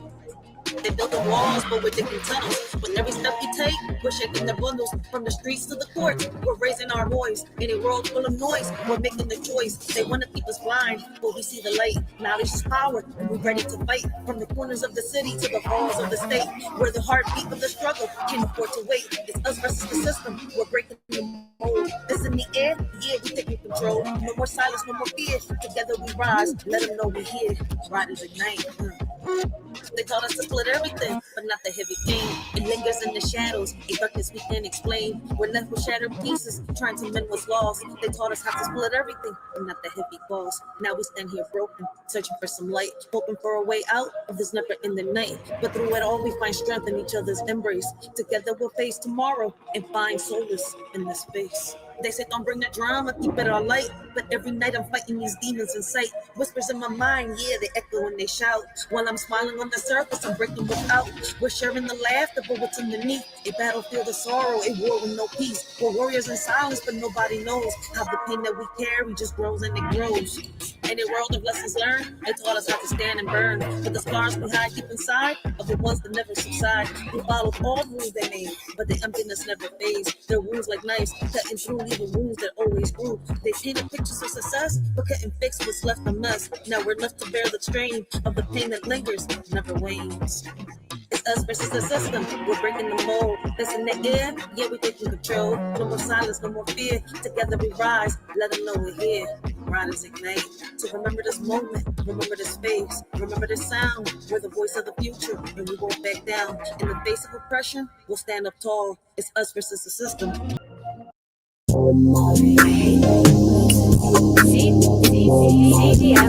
They build the walls, but we're digging tunnels. With every step we take, we're shaking the bundles. From the streets to the courts, we're raising our voice. In a world full of noise, we're making the choice. They want to keep us blind, but we see the light. Knowledge is power, and we're ready to fight. From the corners of the city to the walls of the state, where the heartbeat of the struggle can't afford to wait. It's us versus the system, we're breaking the mold. This in the air, yeah, we're taking control. No more silence, no more fear. Together we rise, let them know we're here. Riders ignite. They taught us to split everything, but not the heavy thing. It lingers in the shadows, a darkness we can't explain. We're left with shattered pieces, trying to mend what's lost. They taught us how to split everything, but not the heavy cost. Now we stand here broken, searching for some light, hoping for a way out of this never-ending night. But through it all, we find strength in each other's embrace. Together we'll face tomorrow and find solace in this space. They say don't bring the drama, keep it all light. But every night I'm fighting these demons in sight. Whispers in my mind, yeah, they echo and they shout. While I'm smiling on the surface, I'm breaking without. We're sharing the laughter, but what's underneath? A battlefield of sorrow, a war with no peace. We're warriors in silence, but nobody knows how the pain that we carry just grows and it grows. In a world of lessons learned, they taught us how to stand and burn. But the scars we hide deep inside are the ones that never subside. We followed all the rules they made, but the emptiness never fades. Their wounds like knives, cutting through even wounds that always grew. They painted pictures of success, but couldn't fix what's left from us. Now we're left to bear the strain of the pain that lingers, never wanes. It's us versus the system, we're breaking the mold. That's in the air, yeah, we're taking control. No more silence, no more fear. Together we rise, let them know we're here. Riders ignite. So remember this moment, remember this face, remember this sound. We're the voice of the future, and we won't back down. In the face of oppression, we'll stand up tall. It's us versus the system.